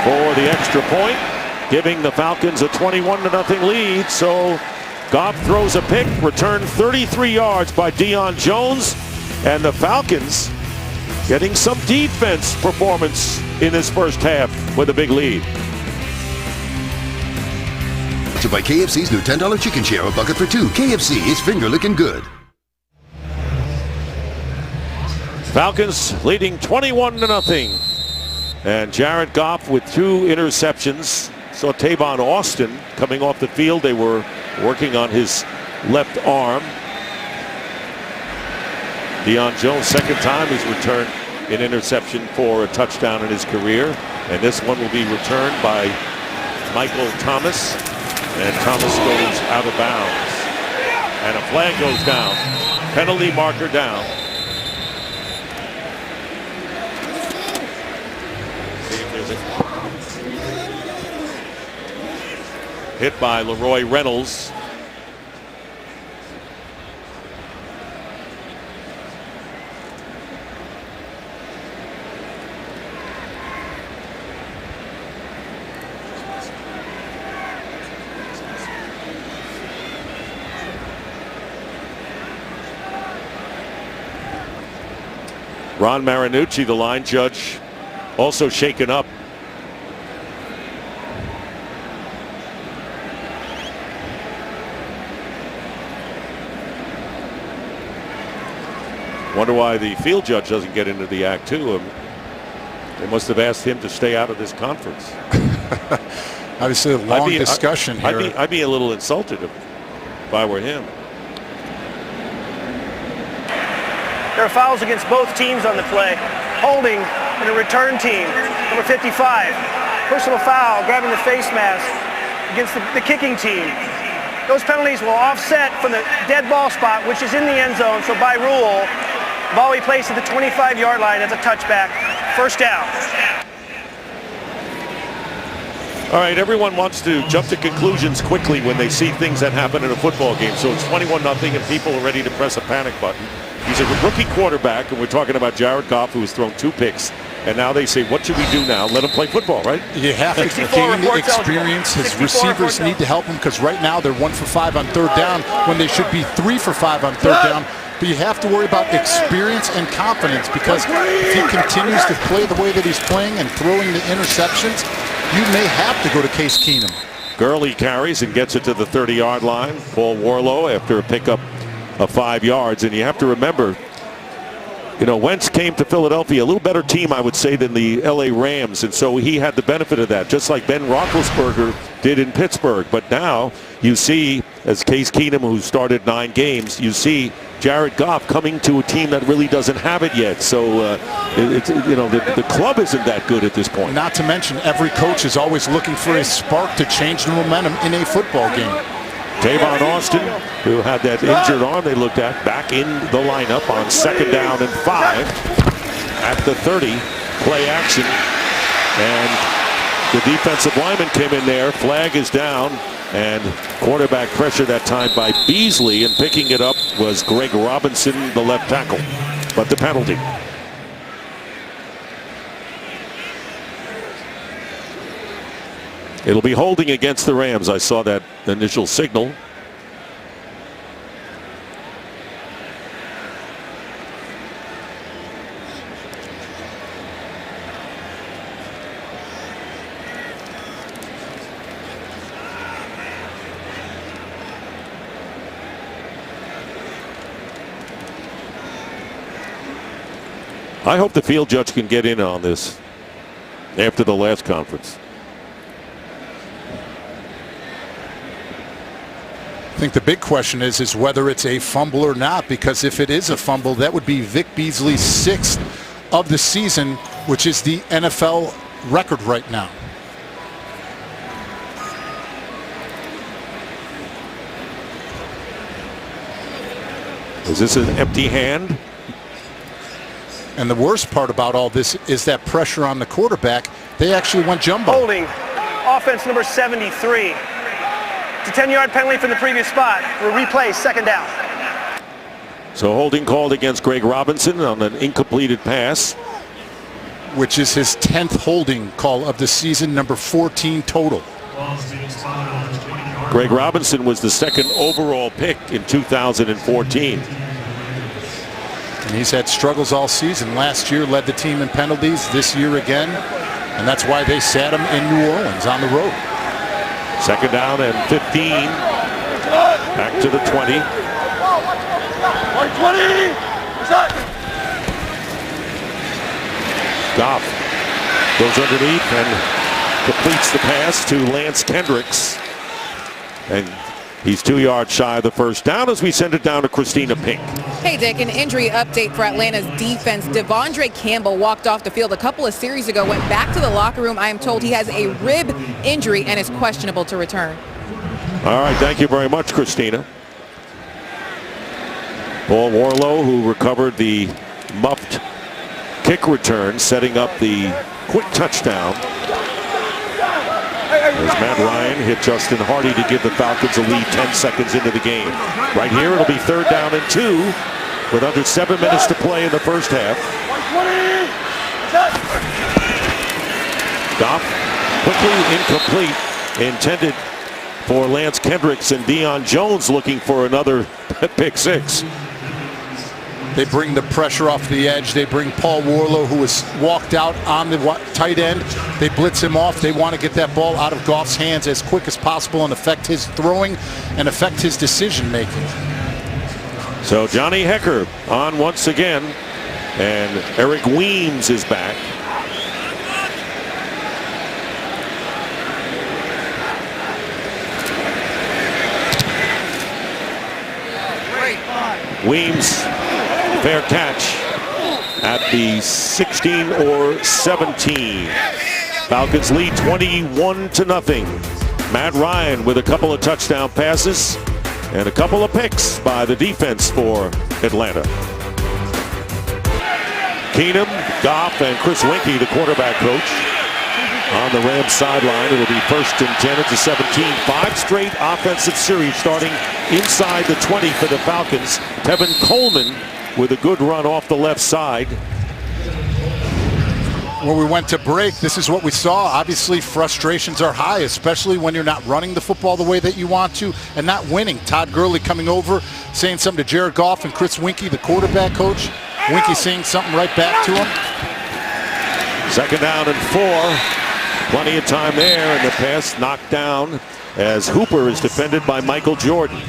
for the extra point, giving the Falcons a 21-0 lead. So Goff throws a pick, returned 33 yards by Deion Jones. And the Falcons getting some defense performance in this first half with a big lead. To buy KFC's new $10 chicken share, a bucket for 2. KFC is finger licking good. Falcons leading 21-0. And Jared Goff with 2 interceptions. Saw Tavon Austin coming off the field. They were working on his left arm. Deion Jones, second time he's returned an interception for a touchdown in his career. And this one will be returned by Michael Thomas. And Thomas goes out of bounds. And a flag goes down. Penalty marker down. See if there's a hit by Leroy Reynolds. Ron Marinucci, the line judge, also shaken up. Wonder why the field judge doesn't get into the act too. They must have asked him to stay out of this conference. Obviously a long discussion here. I'd be a little insulted if I were him. There are fouls against both teams on the play. Holding in a return team, number 55. Personal foul, grabbing the face mask against the kicking team. Those penalties will offset from the dead ball spot, which is in the end zone. So by rule, ball we placed at the 25-yard line as a touchback. First down. All right, everyone wants to jump to conclusions quickly when they see things that happen in a football game. So it's 21-0 and people are ready to press a panic button. He's a rookie quarterback, and we're talking about Jared Goff, who has thrown 2 picks. And now they say, what should we do now? Let him play football, right? You have to gain the experience. His receivers need to help him because right now they're 1 for 5 on third down when they should be 3 for 5 on third down. But you have to worry about experience and confidence because if he continues to play the way that he's playing and throwing the interceptions, you may have to go to Case Keenum. Gurley carries and gets it to the 30-yard line. Paul Warlow after a pickup of 5 yards. And you have to remember, Wentz came to Philadelphia, a little better team, I would say, than the L.A. Rams. And so he had the benefit of that, just like Ben Roethlisberger did in Pittsburgh. But now you see, as Case Keenum, who started 9 games, you see Jared Goff coming to a team that really doesn't have it yet. So, the club isn't that good at this point. Not to mention, every coach is always looking for a spark to change the momentum in a football game. Tavon Austin, who had that injured arm they looked at, back in the lineup on 2nd down and 5 at the 30. Play action. And the defensive lineman came in there. Flag is down. And quarterback pressure that time by Beasley. And picking it up was Greg Robinson, the left tackle. But the penalty. It'll be holding against the Rams. I saw that initial signal. I hope the field judge can get in on this after the last conference. I think the big question is whether it's a fumble or not, because if it is a fumble, that would be Vic Beasley's 6th of the season, which is the NFL record right now. Is this an empty hand? And the worst part about all this is that pressure on the quarterback. They actually went jumbo. Holding, offense number 73. It's a 10-yard penalty from the previous spot. We'll replay 2nd down. So holding called against Greg Robinson on an incompleted pass. Which is his 10th holding call of the season, number 14 total. Greg Robinson was the 2nd overall pick in 2014. And he's had struggles all season. Last year led the team in penalties, this year again. And that's why they sat him in New Orleans on the road. 2nd down and 15. Back to the 20. Goff goes underneath and completes the pass to Lance Kendricks. And he's 2 yards shy of the first down as we send it down to Christina Pink. Hey, Dick, an injury update for Atlanta's defense. Devondre Campbell walked off the field a couple of series ago, went back to the locker room. I am told he has a rib injury and is questionable to return. All right, thank you very much, Christina. Paul Warlow, who recovered the muffed kick return, setting up the quick touchdown. As Matt Ryan hit Justin Hardy to give the Falcons a lead 10 seconds into the game. Right here, it'll be 3rd down and 2 with under 7 minutes to play in the first half. Goff quickly incomplete, intended for Lance Kendricks, and Deion Jones looking for another pick 6. They bring the pressure off the edge. They bring Paul Warlow, who has walked out on the tight end. They blitz him off. They want to get that ball out of Goff's hands as quick as possible and affect his throwing and affect his decision making. So Johnny Hecker on once again, and Eric Weems is back. Weems, fair catch at the 16 or 17. Falcons lead 21-0. Matt Ryan with a couple of touchdown passes and a couple of picks by the defense for Atlanta. Keenum, Goff, and Chris Winkie, the quarterback coach, on the Rams sideline. It'll be 1st and 10 at the 17. 5 straight offensive series starting inside the 20 for the Falcons. Tevin Coleman with a good run off the left side. When we went to break, this is what we saw. Obviously, frustrations are high, especially when you're not running the football the way that you want to and not winning. Todd Gurley coming over, saying something to Jared Goff and Chris Winkie, the quarterback coach. Winkie saying something right back to him. 2nd down and 4. Plenty of time there, and the pass knocked down as Hooper is defended by Michael Jordan.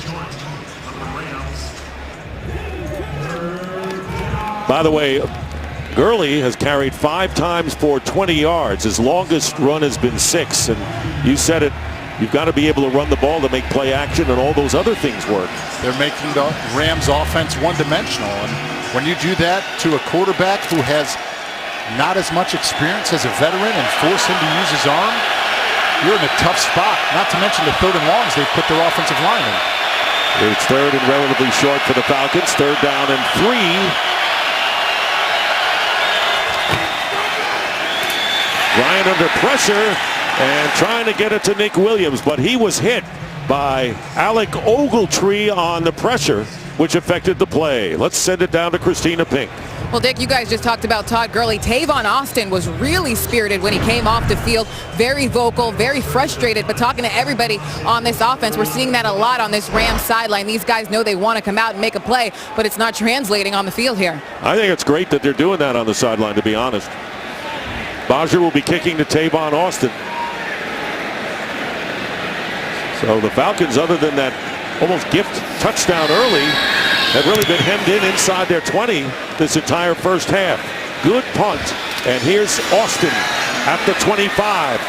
By the way, Gurley has carried 5 times for 20 yards. His longest run has been 6, and you said it, you've got to be able to run the ball to make play action and all those other things work. They're making the Rams offense one-dimensional, and when you do that to a quarterback who has not as much experience as a veteran and force him to use his arm, you're in a tough spot. Not to mention the 3rd and longs they put their offensive line in. It's 3rd and relatively short for the Falcons. 3rd down and 3. Ryan under pressure and trying to get it to Nick Williams, but he was hit by Alec Ogletree on the pressure, which affected the play. Let's send it down to Christina Pink. Well, Dick, you guys just talked about Todd Gurley. Tavon Austin was really spirited when he came off the field. Very vocal, very frustrated, but talking to everybody on this offense. We're seeing that a lot on this Rams sideline. These guys know they want to come out and make a play, but it's not translating on the field here. I think it's great that they're doing that on the sideline, to be honest. Bodger will be kicking to Tavon Austin. So the Falcons, other than that almost gift touchdown early, have really been hemmed in inside their 20 this entire first half. Good punt. And here's Austin at the 25,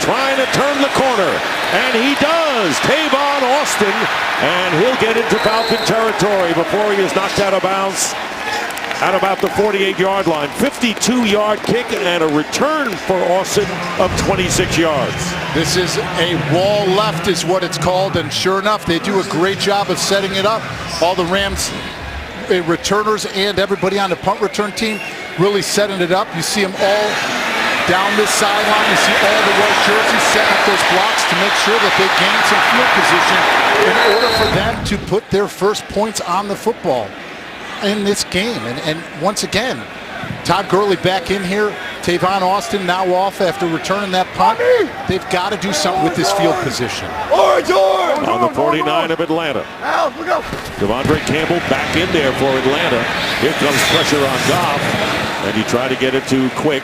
trying to turn the corner. And he does. Tavon Austin. And he'll get into Falcon territory before he is knocked out of bounds at about the 48-yard line. 52-yard kick and a return for Austin of 26 yards. This is a wall left is what it's called, and sure enough, they do a great job of setting it up. All the Rams returners and everybody on the punt return team really setting it up. You see them all down this sideline. You see all the white jerseys setting up those blocks to make sure that they gain some field position in order for them to put their first points on the football in this game. And once again, Todd Gurley back in here. Tavon Austin now off after returning that punt. They've got to do something with this field position. On the 49 of Atlanta. Devondre Campbell back in there for Atlanta. Here comes pressure on Goff, and he tried to get it too quick.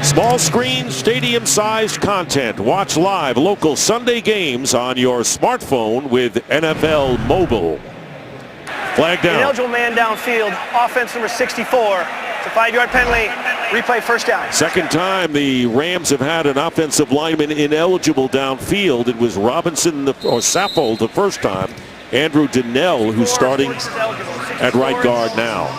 Small screen, stadium-sized content. Watch live local Sunday games on your smartphone with NFL Mobile. Flag down. Ineligible man downfield. Offense number 64. It's a 5-yard penalty. Replay, first down. Second time the Rams have had an offensive lineman ineligible downfield. It was Robinson or Saffold the first time. Andrew Donnell, who's starting at right guard now.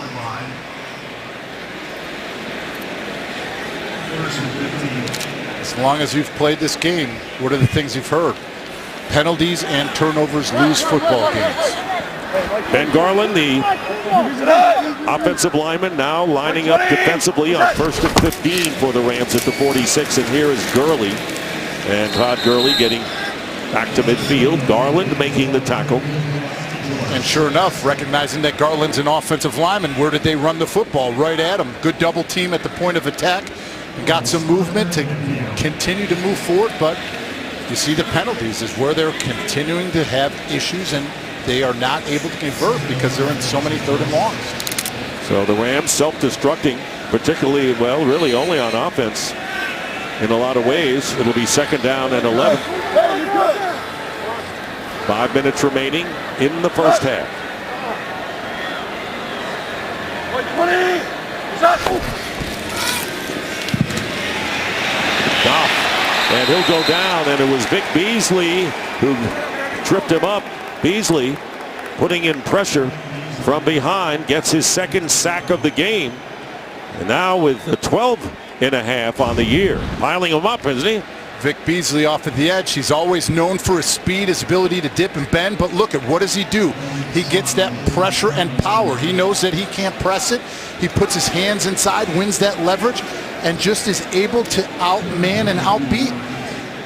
As long as you've played this game, what are the things you've heard? Penalties and turnovers lose football games. Ben Garland, the offensive lineman, now lining up defensively on 1st and 15 for the Rams at the 46. And here is Gurley. And Todd Gurley getting back to midfield. Garland making the tackle. And sure enough, recognizing that Garland's an offensive lineman, where did they run the football? Right at him. Good double team at the point of attack. And got some movement to continue to move forward. But you see the penalties is where they're continuing to have issues, and they are not able to convert because they're in so many third and longs. So the Rams self-destructing, particularly, well, really only on offense in a lot of ways. It'll be 2nd down and 11. 5 minutes remaining in the first half. Goff, and he'll go down, and it was Vic Beasley who tripped him up. Beasley putting in pressure from behind, gets his 2nd sack of the game, and now with a 12.5 on the year, piling him up, isn't he? Vic Beasley off at the edge. He's always known for his speed, his ability to dip and bend, but look at what does he do? He gets that pressure and power. He knows that he can't press it. He puts his hands inside, wins that leverage, and just is able to outman and outbeat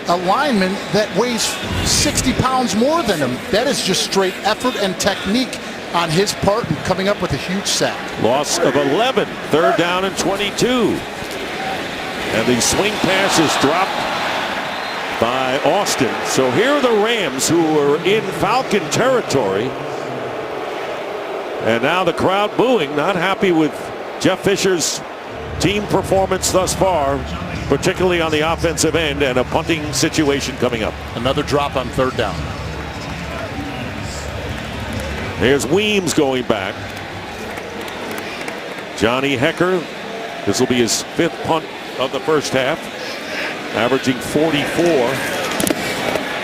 a lineman that weighs 60 pounds more than him. That is just straight effort and technique on his part, and coming up with a huge sack. Loss of 11, 3rd down and 22. And the swing pass is dropped by Austin. So here are the Rams, who are in Falcon territory. And now the crowd booing, not happy with Jeff Fisher's team performance thus far, particularly on the offensive end, and a punting situation coming up. Another drop on 3rd down. Here's Weems going back. Johnny Hecker, this will be his 5th punt of the first half, averaging 44.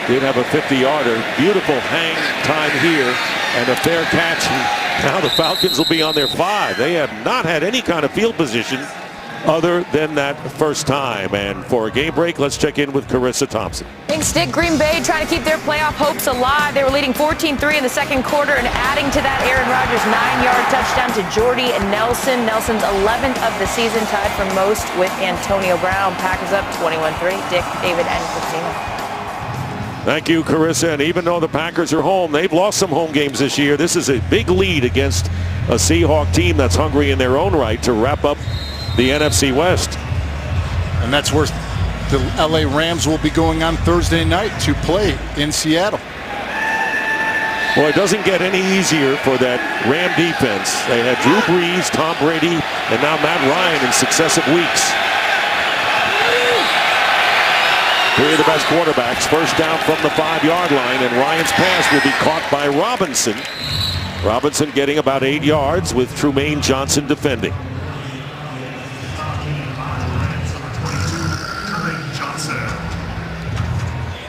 Did have a 50-yarder. Beautiful hang time here and a fair catch. Now the Falcons will be on their 5. They have not had any kind of field position other than that first time. And for a game break, let's check in with Carissa Thompson. Big stick, Green Bay trying to keep their playoff hopes alive. They were leading 14-3 in the 2nd quarter, and adding to that, Aaron Rodgers' 9-yard touchdown to Jordy Nelson. Nelson's 11th of the season, tied for most with Antonio Brown. Packers up 21-3. Dick, David, and Christina. Thank you, Carissa. And even though the Packers are home, they've lost some home games this year. This is a big lead against a Seahawk team that's hungry in their own right to wrap up the NFC West. And that's where the LA Rams will be going on Thursday night to play in Seattle. Well, it doesn't get any easier for that Ram defense. They had Drew Brees, Tom Brady, and now Matt Ryan in successive weeks. 3 of the best quarterbacks. First down from the 5-yard line, and Ryan's pass will be caught by Robinson. Robinson getting about 8 yards with Trumaine Johnson defending.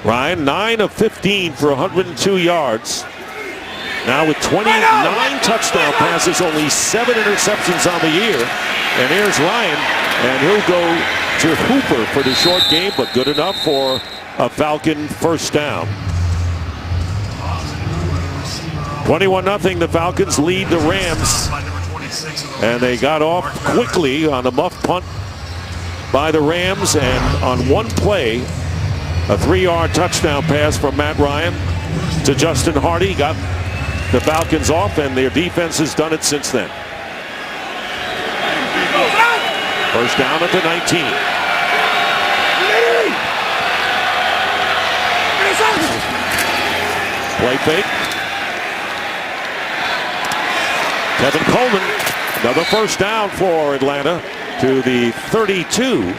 Ryan, 9 of 15 for 102 yards. Now with 29 touchdown passes, only 7 interceptions on the year. And here's Ryan, and he'll go to Hooper for the short game, but good enough for a Falcon first down. 21-0, the Falcons lead the Rams. And they got off quickly on a muff punt by the Rams, and on one play, a 3-yard touchdown pass from Matt Ryan to Justin Hardy got the Falcons off, and their defense has done it since then. First down at the 19. Play fake. Kevin Coleman, another first down for Atlanta to the 32.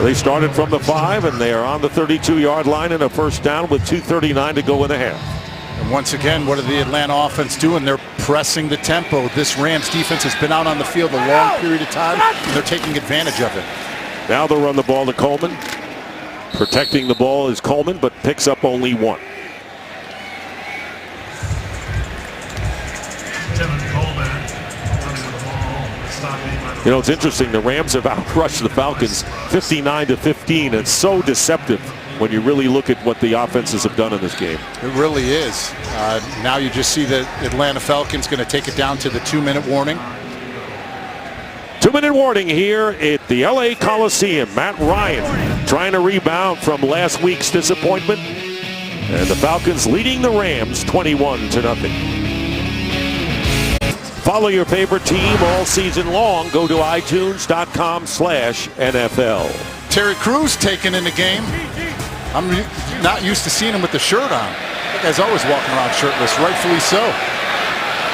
They started from the 5, and they are on the 32-yard line, and a first down with 2:39 to go in the half. And once again, what are the Atlanta offense doing? They're pressing the tempo. This Rams defense has been out on the field a long period of time, and they're taking advantage of it. Now they'll run the ball to Coleman. Protecting the ball is Coleman, but picks up only 1. You know, it's interesting. The Rams have outrushed the Falcons 59-15. It's so deceptive when you really look at what the offenses have done in this game. It really is. Now you just see the Atlanta Falcons going to take it down to the 2-minute warning. 2-minute warning here at the LA Coliseum. Matt Ryan trying to rebound from last week's disappointment. And the Falcons leading the Rams 21-0. Follow your favorite team all season long. Go to iTunes.com/NFL. Terry Crews taken in the game. I'm not used to seeing him with the shirt on. That guy's always walking around shirtless, rightfully so.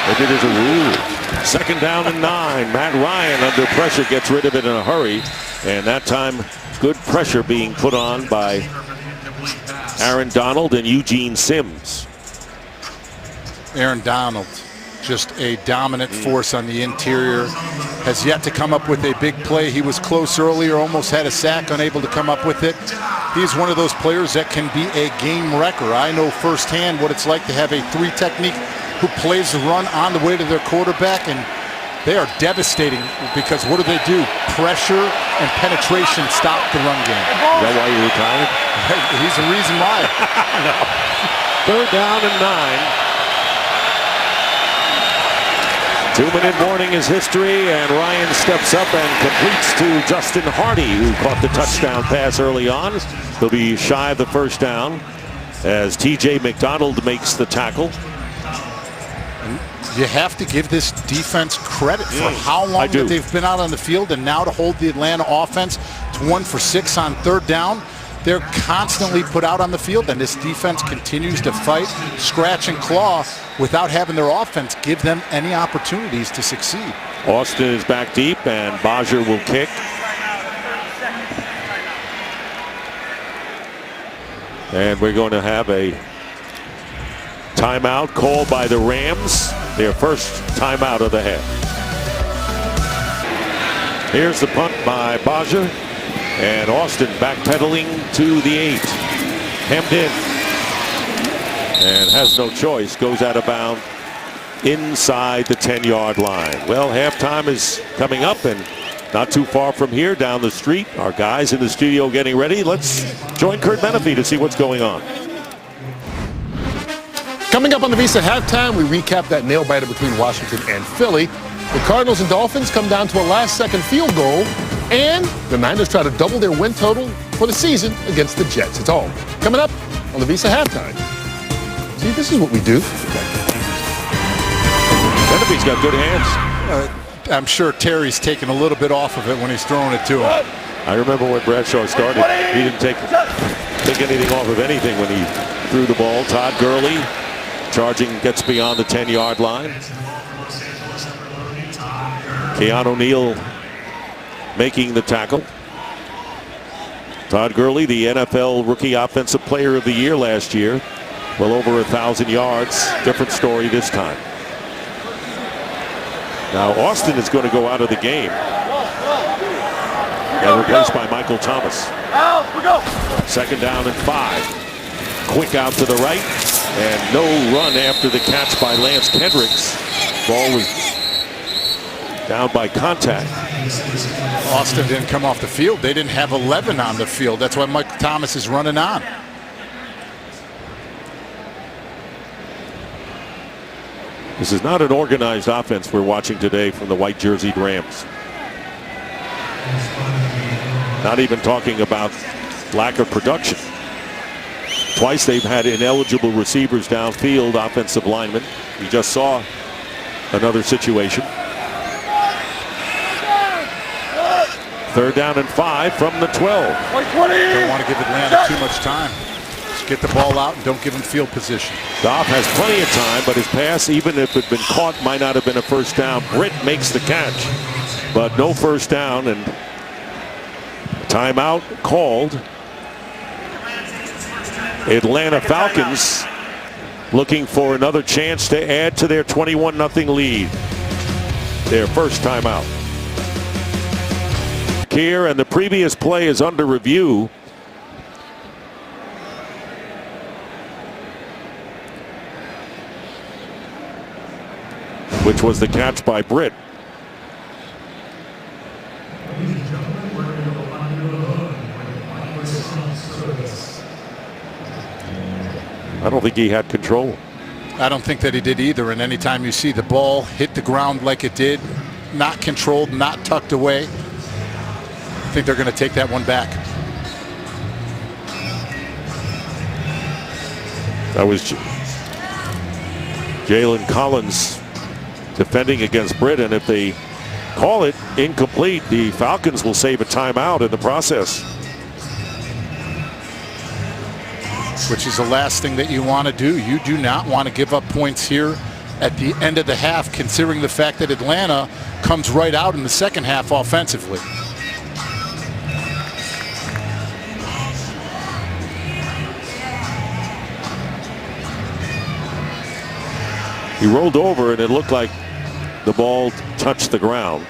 They did as a rule. Second down and 9. Matt Ryan under pressure gets rid of it in a hurry. And that time, good pressure being put on by Aaron Donald and Eugene Sims. Aaron Donald, just a dominant force on the interior, has yet to come up with a big play. He was close earlier, almost had a sack, unable to come up with it. He's one of those players that can be a game wrecker. I know firsthand what it's like to have a 3 technique who plays the run on the way to their quarterback, and they are devastating because what do? Pressure and penetration stop the run game. Is that why you retired? He's the reason why. No. Third down and 9. 2-minute warning is history, and Ryan steps up and completes to Justin Hardy, who caught the touchdown pass early on. He'll be shy of the first down as T.J. McDonald makes the tackle. You have to give this defense credit for how long that they've been out on the field, and now to hold the Atlanta offense to 1 for 6 on third down. They're constantly put out on the field, and this defense continues to fight, scratch, and claw without having their offense give them any opportunities to succeed. Austin is back deep, and Bajer will kick. And we're going to have a timeout called by the Rams, their first timeout of the half. Here's the punt by Bajer. And Austin backpedaling to the 8. Hemmed in. And has no choice. Goes out of bounds inside the 10-yard line. Well, halftime is coming up, and not too far from here down the street. Our guys in the studio getting ready. Let's join Kurt Menefee to see what's going on. Coming up on the Visa halftime, we recap that nail-biter between Washington and Philly. The Cardinals and Dolphins come down to a last-second field goal. And the Niners try to double their win total for the season against the Jets. It's all coming up on the Visa halftime. See, this is what we do. Menefee's got good hands. I'm sure Terry's taking a little bit off of it when he's throwing it to him. I remember when Bradshaw started, he didn't take anything off of anything when he threw the ball. Todd Gurley charging, gets beyond the 10-yard line. Keanu Neal making the tackle. Todd Gurley, the NFL Rookie Offensive Player of the Year last year. Well over 1,000 yards. Different story this time. Now Austin is going to go out of the game. And replaced by Michael Thomas. Second down and 5. Quick out to the right. And no run after the catch by Lance Kendricks. Ball was down by contact. Austin didn't come off the field. They didn't have 11 on the field. That's why Michael Thomas is running on. This is not an organized offense we're watching today from the white jerseyed Rams. Not even talking about lack of production. Twice they've had ineligible receivers downfield, offensive linemen. We just saw another situation. Third down and 5 from the 12. Don't want to give Atlanta too much time. Just get the ball out and don't give them field position. Goff has plenty of time, but his pass, even if it had been caught, might not have been a first down. Britt makes the catch, but no first down, and timeout called. Atlanta Falcons looking for another chance to add to their 21-0 lead. Their first timeout. Here, and the previous play is under review. Which was the catch by Britt. I don't think he had control. I don't think that he did either. And anytime you see the ball hit the ground like it did, not controlled, not tucked away, I think they're going to take that one back. That was Jalen Collins defending against Britt, and if they call it incomplete, the Falcons will save a timeout in the process. which is the last thing that you want to do. You do not want to give up points here at the end of the half, considering the fact that Atlanta comes right out in the second half offensively. He rolled over and it looked like the ball touched the ground.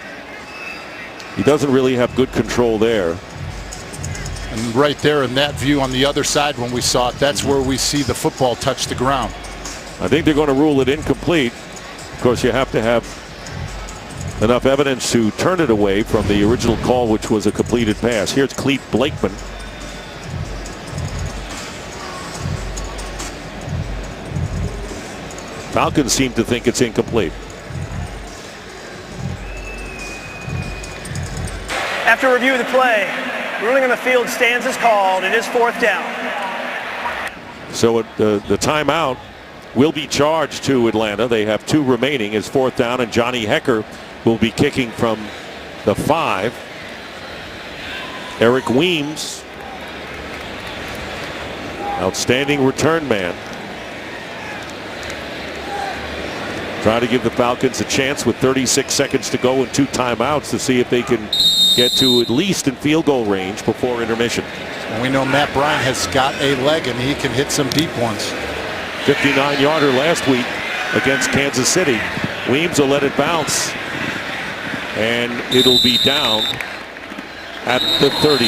He doesn't really have good control there. And right there in that view on the other side when we saw it, that's where we see the football touch the ground. I think they're going to rule it incomplete. Of course, you have to have enough evidence to turn it away from the original call, which was a completed pass. Here's Clete Blakeman. Falcons seem to think it's incomplete. After review of the play, ruling on the field stands as called. It is 4th down. So the timeout will be charged to Atlanta. They have 2 remaining as 4th down, and Johnny Hecker will be kicking from the 5. Eric Weems, outstanding return man. Try to give the Falcons a chance with 36 seconds to go and 2 timeouts to see if they can get to at least in field goal range before intermission. And we know Matt Bryant has got a leg and he can hit some deep ones. 59-yarder last week against Kansas City. Weems will let it bounce, and it'll be down at the 30.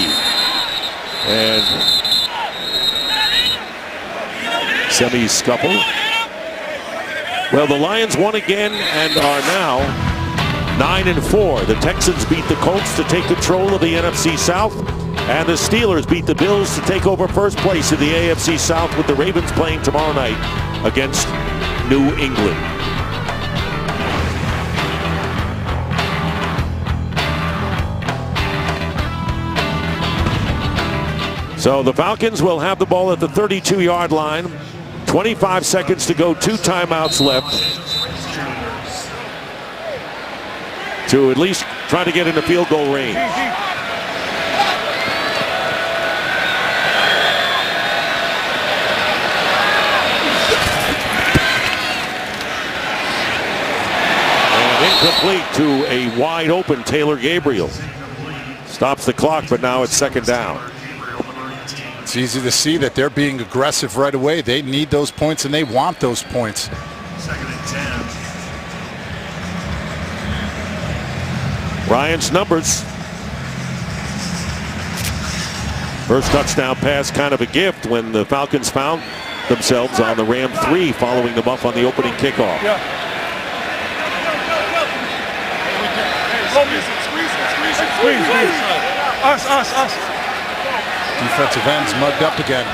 And semi-scuffle. Well, the Lions won again and are now 9-4. The Texans beat the Colts to take control of the NFC South, and the Steelers beat the Bills to take over first place in the AFC South, with the Ravens playing tomorrow night against New England. So the Falcons will have the ball at the 32-yard line. 25 seconds to go, 2 timeouts left to at least try to get into field goal range. And incomplete to a wide open Taylor Gabriel. Stops the clock, but now it's 2nd down. It's easy to see that they're being aggressive right away. They need those points and they want those points. 2nd and 10. Ryan's numbers. First touchdown pass, kind of a gift when the Falcons found themselves on the Ram 3 following them up on the opening kickoff. Squeeze. Us. Defensive ends mugged up again.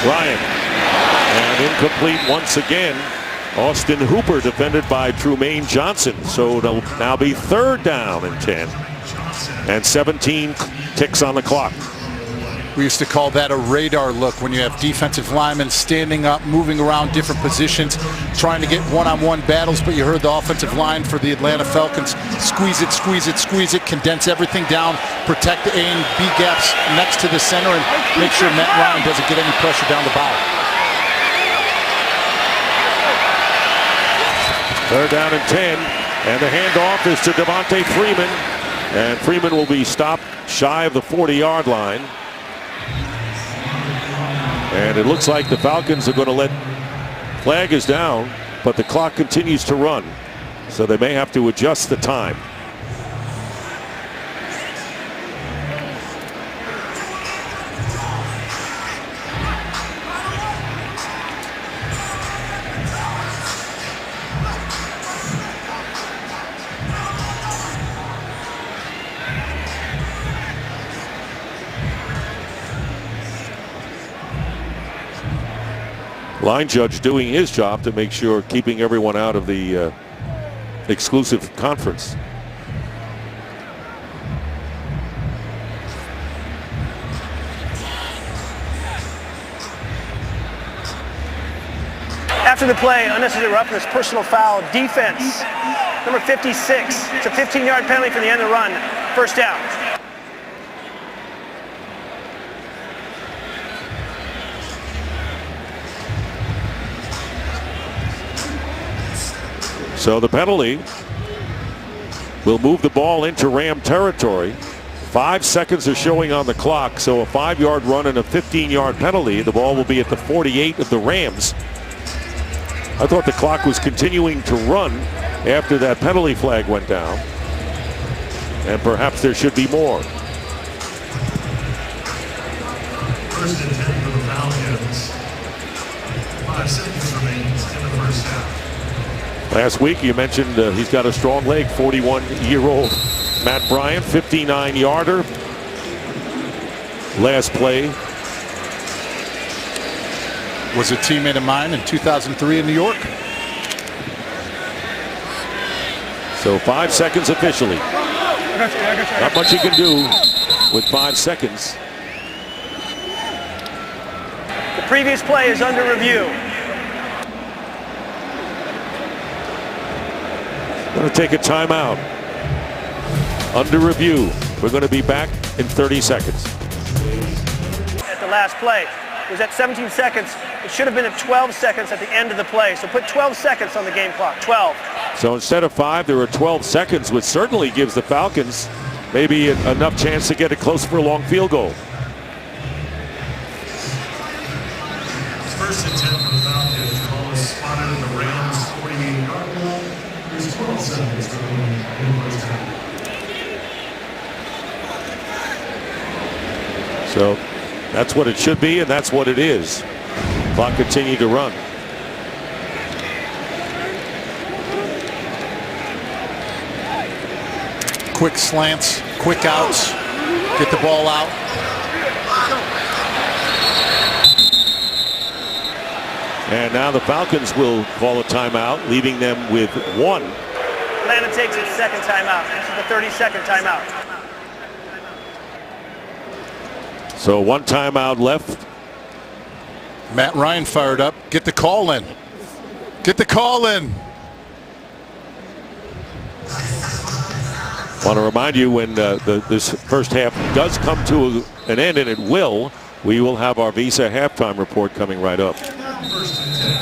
Ryan. And incomplete once again. Austin Hooper defended by Trumaine Johnson. So it'll now be 3rd down and 10. And 17 ticks on the clock. We used to call that a radar look, when you have defensive linemen standing up, moving around different positions, trying to get one-on-one battles, but you heard the offensive line for the Atlanta Falcons squeeze it, condense everything down, protect the A and B gaps next to the center, and make sure Matt Ryan doesn't get any pressure down the bottom. 3rd down and 10, and the handoff is to Devontae Freeman, and Freeman will be stopped shy of the 40-yard line. And it looks like the Falcons are going to let flag is down, but the clock continues to run, so they may have to adjust the time. Line judge doing his job to make sure, keeping everyone out of the exclusive conference. After the play, unnecessary roughness, personal foul, defense. Number 56. It's a 15-yard penalty for the end of the run. 1st down. So the penalty will move the ball into Ram territory. 5 seconds are showing on the clock, so a 5-yard run and a 15-yard penalty. The ball will be at the 48 of the Rams. I thought the clock was continuing to run after that penalty flag went down. And perhaps there should be more. First and 10 for the Falcons. 5 seconds remaining in the first half. Last week you mentioned he's got a strong leg, 41-year-old Matt Bryant, 59-yarder. Last play was a teammate of mine in 2003 in New York. So 5 seconds officially. Not much you can do with 5 seconds. The previous play is under review. Going to take a timeout. Under review. We're going to be back in 30 seconds. At the last play, it was at 17 seconds. It should have been at 12 seconds at the end of the play. So put 12 seconds on the game clock. 12. So instead of 5, there are 12 seconds, which certainly gives the Falcons maybe enough chance to get it close for a long field goal. First and 10 for the Falcons. The ball is spotted in the Rams' 48-yard line. There's 12 seconds remaining in the first half. So that's what it should be, and that's what it is. Clock continued to run. Quick slants, quick outs, get the ball out. And now the Falcons will call a timeout, leaving them with 1. Atlanta takes its second timeout. This is the 32nd timeout. So 1 timeout left. Matt Ryan fired up. Get the call in. Get the call in. Want to remind you, when this first half does come to an end, and it will, we will have our Visa halftime report coming right up. First and 10.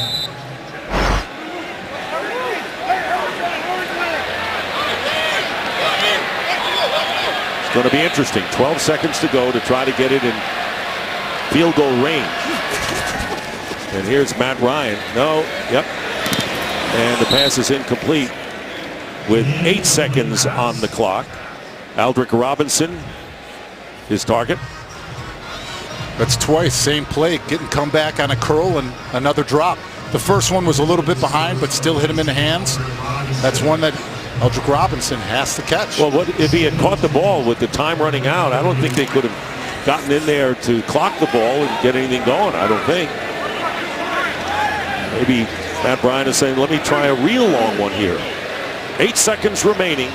It's going to be interesting. 12 seconds to go to try to get it in field goal range. And here's Matt Ryan. No, yep. And the pass is incomplete with 8 seconds on the clock. Aldrick Robinson, his target. That's twice, same play, getting come back on a curl and another drop. The first one was a little bit behind, but still hit him in the hands. That's one that Aldrick Robinson has to catch. Well, if he had caught the ball with the time running out, I don't think they could have gotten in there to clock the ball and get anything going, I don't think. Maybe Matt Bryant is saying, let me try a real long one here. 8 seconds remaining.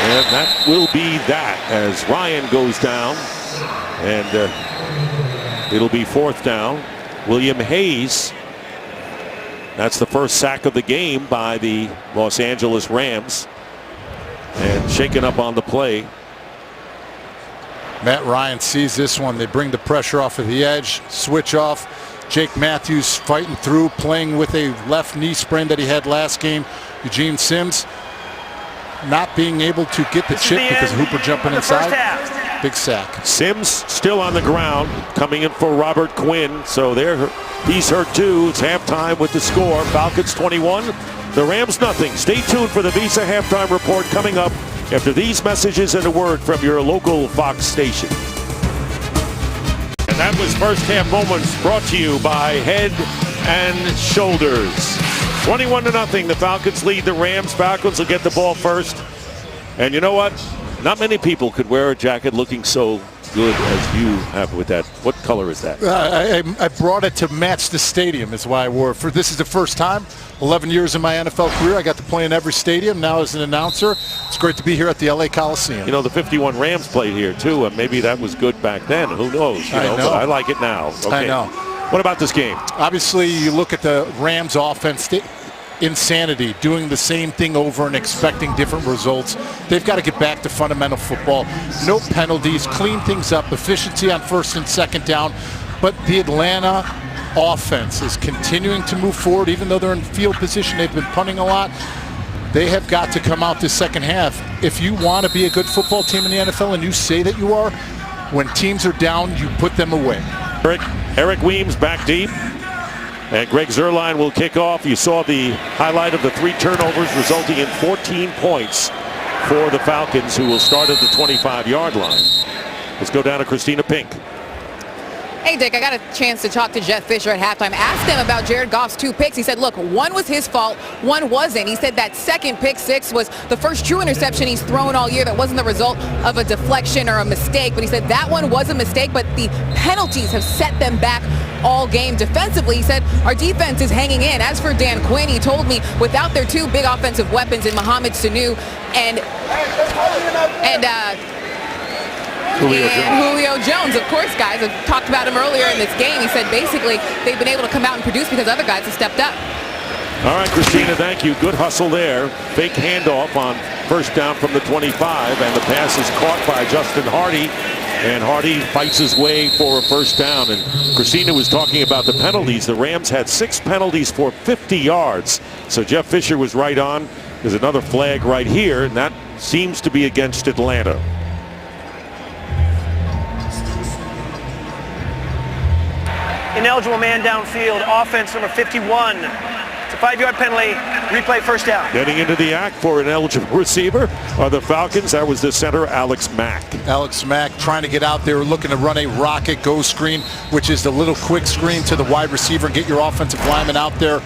And that will be that as Ryan goes down. And it'll be 4th down. William Hayes. That's the first sack of the game by the Los Angeles Rams. And shaken up on the play. Matt Ryan sees this one. They bring the pressure off of the edge, switch off. Jake Matthews fighting through, playing with a left knee sprain that he had last game. Eugene Sims not being able to get the chip because Hooper jumping inside. Big sack. Sims still on the ground, coming in for Robert Quinn. So he's hurt too. It's halftime with the score. Falcons 21, the Rams nothing. Stay tuned for the Visa halftime report coming up after these messages and a word from your local Fox station. And that was first half moments brought to you by Head and Shoulders. 21-0, the Falcons lead the Rams. Falcons will get the ball first. And you know what? Not many people could wear a jacket looking so good as you have with that. What color is that? I brought it to match the stadium is why I wore it. This is the first time, 11 years in my NFL career, I got to play in every stadium. Now as an announcer, it's great to be here at the LA Coliseum. You know, the 51 Rams played here too, and maybe that was good back then. Who knows? You know, but I like it now. Okay. I know. What about this game? Obviously, you look at the Rams offense, insanity, doing the same thing over and expecting different results. They've got to get back to fundamental football. No penalties, clean things up, efficiency on 1st and 2nd down. But the Atlanta offense is continuing to move forward, even though they're in field position. They've been punting a lot. They have got to come out this second half. If you want to be a good football team in the NFL, and you say that you are, when teams are down, you put them away. Eric Weems back deep. And Greg Zuerlein will kick off. You saw the highlight of the 3 turnovers resulting in 14 points for the Falcons, who will start at the 25-yard line. Let's go down to Christina Pink. Hey, Dick, I got a chance to talk to Jeff Fisher at halftime. Asked him about Jared Goff's 2 picks. He said, look, one was his fault, one wasn't. He said that second pick 6 was the first true interception he's thrown all year that wasn't the result of a deflection or a mistake. But he said that one was a mistake, but the penalties have set them back all game. Defensively, he said, our defense is hanging in. As for Dan Quinn, he told me without their 2 big offensive weapons in Mohamed Sanu and Julio Jones, of course, guys. I talked about him earlier in this game. He said basically they've been able to come out and produce because other guys have stepped up. All right, Christina, thank you. Good hustle there. Fake handoff on first down from the 25, and the pass is caught by Justin Hardy. And Hardy fights his way for a first down. And Christina was talking about the penalties. The Rams had 6 penalties for 50 yards. So Jeff Fisher was right on. There's another flag right here, and that seems to be against Atlanta. Ineligible man downfield, offense number 51. It's a 5-yard penalty, replay first down. Getting into the act for an eligible receiver are the Falcons. That was the center, Alex Mack. Alex Mack trying to get out there, looking to run a rocket go screen, which is the little quick screen to the wide receiver and get your offensive lineman out there.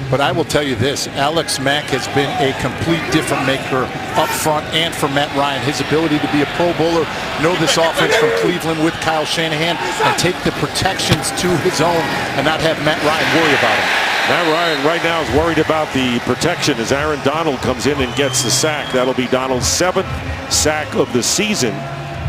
But I will tell you this, Alex Mack has been a complete difference maker up front and for Matt Ryan. His ability to be a Pro Bowler, know this offense from Cleveland with Kyle Shanahan, and take the protections to his own and not have Matt Ryan worry about him. Matt Ryan right now is worried about the protection as Aaron Donald comes in and gets the sack. That'll be Donald's 7th sack of the season,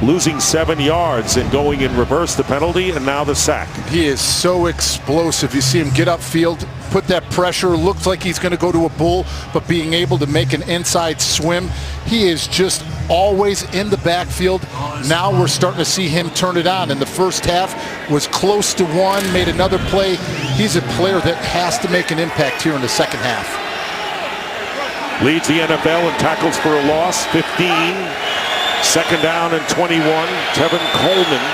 losing 7 yards and going in reverse, the penalty, and now the sack. He is so explosive. You see him get upfield, put that pressure, looks like he's going to go to a bull, but being able to make an inside swim. He is just always in the backfield. Now we're starting to see him turn it on. In the first half was close to 1, made another play. He's a player that has to make an impact here in the second half. Leads the NFL in tackles for a loss, 15. Second down and 21. Tevin Coleman,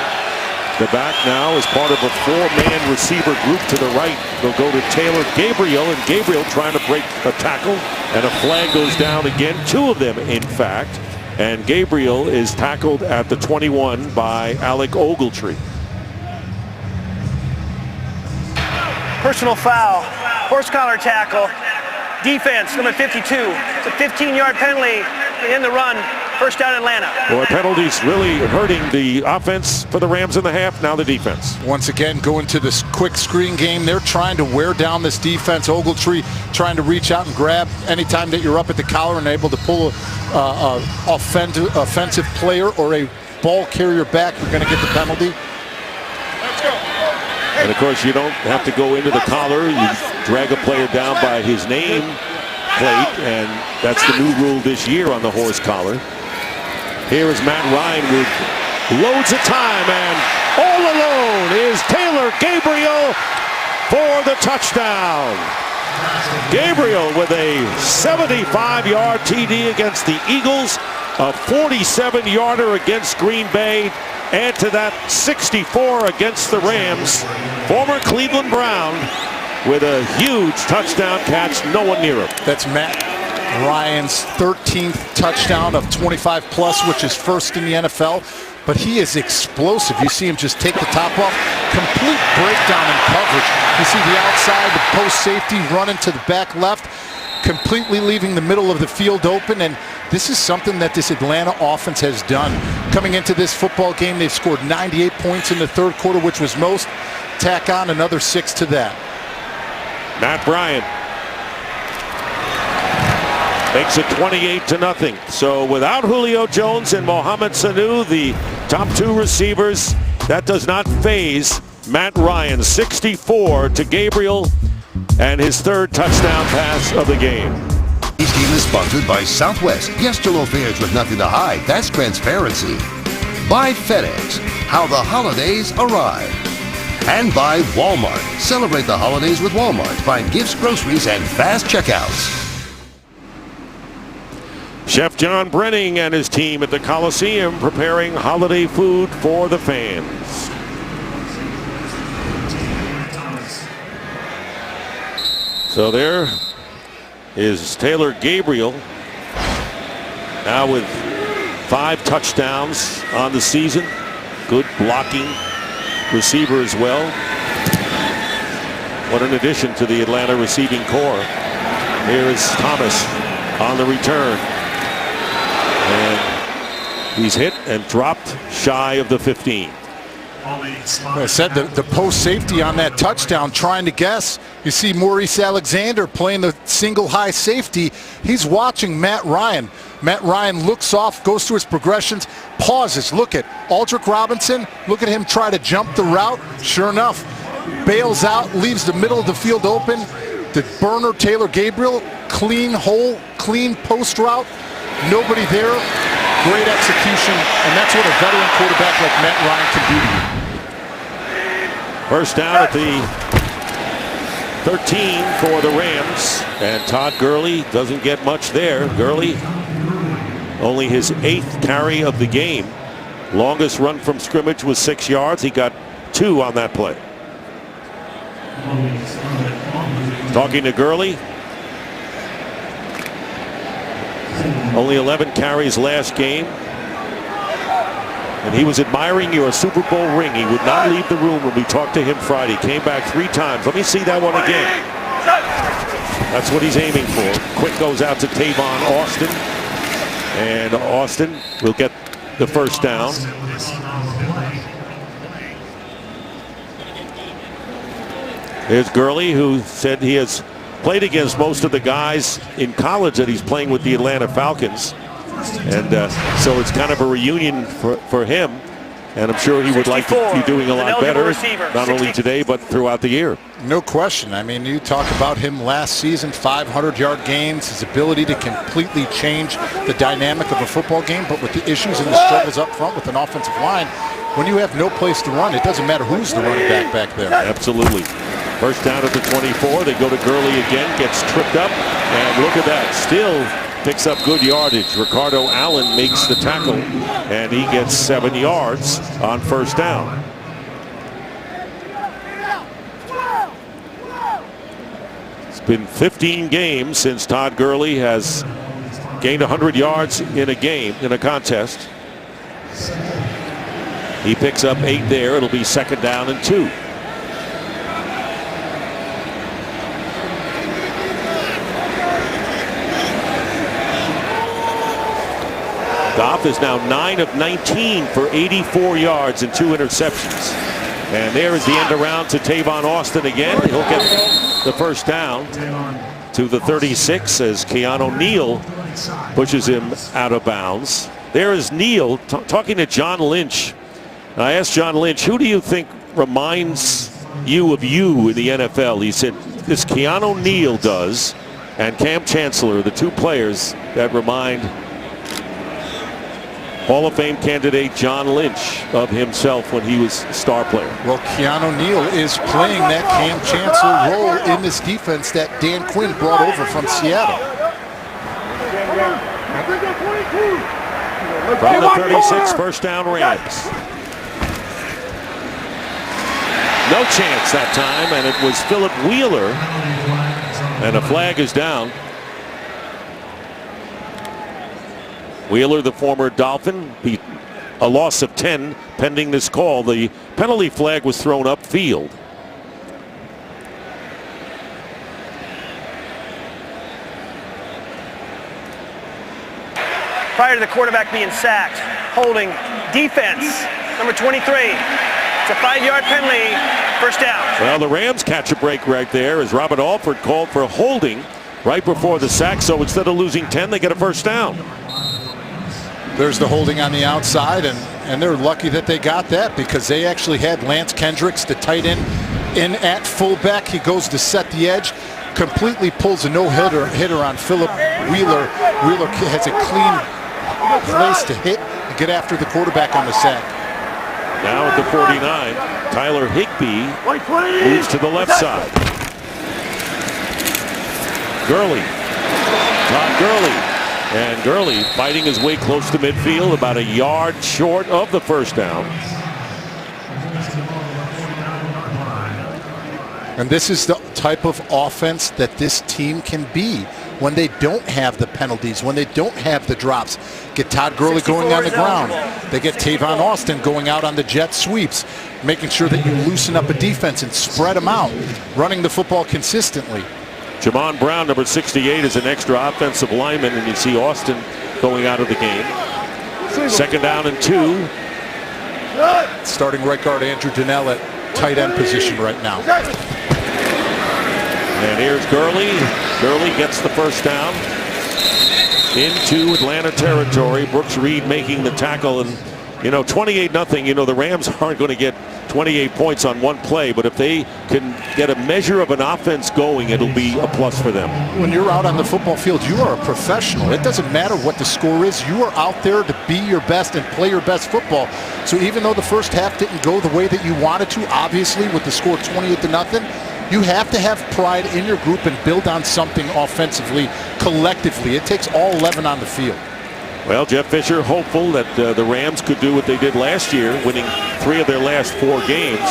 the back now, is part of a 4-man receiver group to the right. They'll go to Taylor Gabriel, and Gabriel trying to break a tackle, and a flag goes down again. 2 of them, in fact. And Gabriel is tackled at the 21 by Alec Ogletree. Personal foul, horse collar tackle, defense number 52. It's a 15-yard penalty in the run. First down, Atlanta. Boy, penalties really hurting the offense for the Rams in the half. Now the defense. Once again, going to this quick screen game. They're trying to wear down this defense. Ogletree trying to reach out and grab anytime that you're up at the collar and able to pull a offensive player or a ball carrier back. You're going to get the penalty. Let's go. And of course, you don't have to go into the collar. You drag a player down by his name plate, and that's the new rule this year on the horse collar. Here is Matt Ryan with loads of time, and all alone is Taylor Gabriel for the touchdown. Gabriel with a 75-yard TD against the Eagles, a 47-yarder against Green Bay, and to that 64 against the Rams. Former Cleveland Brown with a huge touchdown catch, no one near him. That's Matt Ryan's 13th touchdown of 25 plus, which is first in the NFL. But he is explosive. You see him just take the top off. Complete breakdown in coverage. You see the outside, the post safety running to the back left, completely leaving the middle of the field open. And this is something that this Atlanta offense has done. Coming into this football game, they've scored 98 points in the third quarter, which was most. Tack on another 6 to that. Matt Bryant makes it 28-0. So without Julio Jones and Mohamed Sanu, the top 2 receivers, that does not faze Matt Ryan. 64 to Gabriel, and his 3rd touchdown pass of the game. This game is sponsored by Southwest. Yes to low fares with nothing to hide. That's transparency. By FedEx. How the holidays arrive. And by Walmart. Celebrate the holidays with Walmart. Find gifts, groceries, and fast checkouts. Chef John Brenning and his team at the Coliseum preparing holiday food for the fans. So there is Taylor Gabriel, now with 5 touchdowns on the season. Good blocking receiver as well. What an addition to the Atlanta receiving corps. Here is Thomas on the return. And he's hit and dropped shy of the 15. I said the post safety on that touchdown trying to guess. You see Maurice Alexander playing the single high safety. He's watching Matt Ryan. Matt Ryan looks off, goes through his progressions, pauses. Look at Aldrick Robinson. Look at him try to jump the route. Sure enough, bails out, leaves the middle of the field open. The burner Taylor Gabriel, clean hole, clean post route. Nobody there. Great execution, and that's what a veteran quarterback like Matt Ryan can do to you. First down at the 13 for the Rams, and Todd Gurley doesn't get much there. Gurley, only his 8th carry of the game. Longest run from scrimmage was 6 yards. He got 2 on that play. Talking to Gurley. Only 11 carries last game. And he was admiring your Super Bowl ring. He would not leave the room when we talked to him Friday. Came back 3 times. Let me see that one again. That's what he's aiming for. Quick goes out to Tavon Austin. And Austin will get the first down. Here's Gurley, who said he has played against most of the guys in college that he's playing with the Atlanta Falcons. And so it's kind of a reunion for him. And I'm sure he would like to be doing a lot better, not only today, but throughout the year. No question. I mean, you talk about him last season, 500-yard games, his ability to completely change the dynamic of a football game, but with the issues and the struggles up front with an offensive line, when you have no place to run, it doesn't matter who's the running back there. Absolutely. First down at the 24. They go to Gurley again, gets tripped up, and look at that. Still picks up good yardage. Ricardo Allen makes the tackle, and he gets 7 yards on first down. It's been 15 games since Todd Gurley has gained 100 yards in a game, in a contest. He picks up 8 there. It'll be second down and 2. Goff is now 9 of 19 for 84 yards and 2 interceptions. And there is the end around to Tavon Austin again. He'll get the first down to the 36 as Keanu Neal pushes him out of bounds. There is Neal talking to John Lynch. I asked John Lynch, who do you think reminds you of you in the NFL? He said, this Keanu Neal does, and Cam Chancellor, the 2 players that remind Hall of Fame candidate John Lynch of himself when he was a star player. Well, Keanu Neal is playing that Cam Chancellor role in this defense that Dan Quinn brought over from Seattle. From the 36, first down Rams. No chance that time, and it was Philip Wheeler, and a flag is down. Wheeler, the former Dolphin, beat a loss of 10 pending this call. The penalty flag was thrown upfield. Prior to the quarterback being sacked, holding defense, number 23. It's a 5-yard penalty, first down. Well, the Rams catch a break right there as Robert Alford called for holding right before the sack. So instead of losing 10, they get a first down. There's the holding on the outside, and they're lucky that they got that because they actually had Lance Kendricks, the tight end, in at fullback. He goes to set the edge, completely pulls a no-hitter on Philip Wheeler. Wheeler has a clean place to hit and get after the quarterback on the sack. Now at the 49, Tyler Higbee moves to the left side. Gurley. Todd Gurley. And Gurley fighting his way close to midfield, about a yard short of the first down. And this is the type of offense that this team can be when they don't have the penalties, when they don't have the drops. Get Todd Gurley going on the ground. They get Tavon Austin going out on the jet sweeps, making sure that you loosen up a defense and spread them out, running the football consistently. Jamon Brown, number 68, is an extra offensive lineman, and you see Austin going out of the game. Second down and 2. Starting right guard Andrew Donnell at tight end position right now. And here's Gurley. Gurley gets the first down into Atlanta territory. Brooks Reed making the tackle, and 28-0. The Rams aren't going to get 28 points on one play, but if they can get a measure of an offense going, it'll be a plus for them. When you're out on the football field, you are a professional. It doesn't matter what the score is. You are out there to be your best and play your best football. So even though the first half didn't go the way that you wanted to, obviously with the score 28-0, you have to have pride in your group and build on something offensively, collectively. It takes all 11 on the field. Well, Jeff Fisher hopeful that the Rams could do what they did last year, winning 3 of their last 4 games.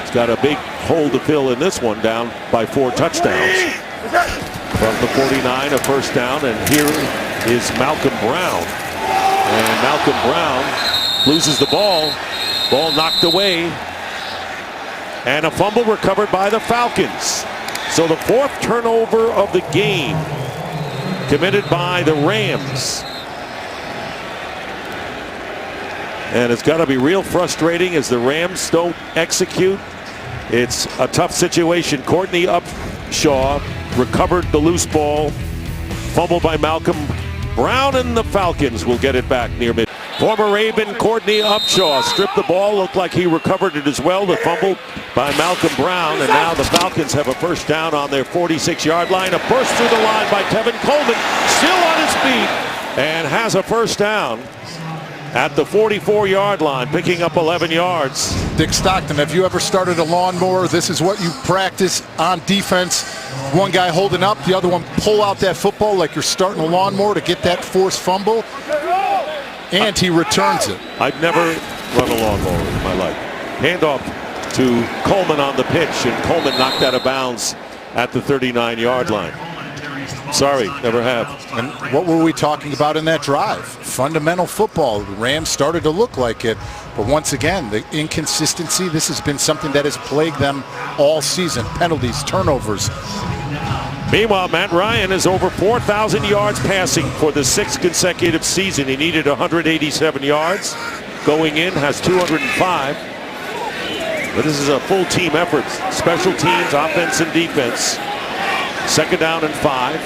He's got a big hole to fill in this one, down by 4 touchdowns. From the 49, a first down, and here is Malcolm Brown. And Malcolm Brown loses the ball. Ball knocked away. And a fumble recovered by the Falcons. So the 4th turnover of the game committed by the Rams. And it's got to be real frustrating as the Rams don't execute. It's a tough situation. Courtney Upshaw recovered the loose ball. Fumbled by Malcolm Brown, and the Falcons will get it back near mid. Former Raven Courtney Upshaw stripped the ball. Looked like he recovered it as well. The fumble by Malcolm Brown, and now the Falcons have a first down on their 46-yard line. A burst through the line by Tevin Coleman, still on his feet, and has a first down at the 44-yard line, picking up 11 yards. Dick Stockton, have you ever started a lawnmower? This is what you practice on defense. One guy holding up, the other one pull out that football like you're starting a lawnmower to get that forced fumble. And he returns it. I've never run a lawnmower in my life. Handoff to Coleman on the pitch, and Coleman knocked out of bounds at the 39-yard line. Sorry, never have. And what were we talking about in that drive? Fundamental football. The Rams started to look like it, but once again, the inconsistency, this has been something that has plagued them all season. Penalties, turnovers. Meanwhile, Matt Ryan is over 4,000 yards passing for the 6th consecutive season. He needed 187 yards. Going in, has 205. But this is a full team effort. Special teams, offense and defense. Second down and 5.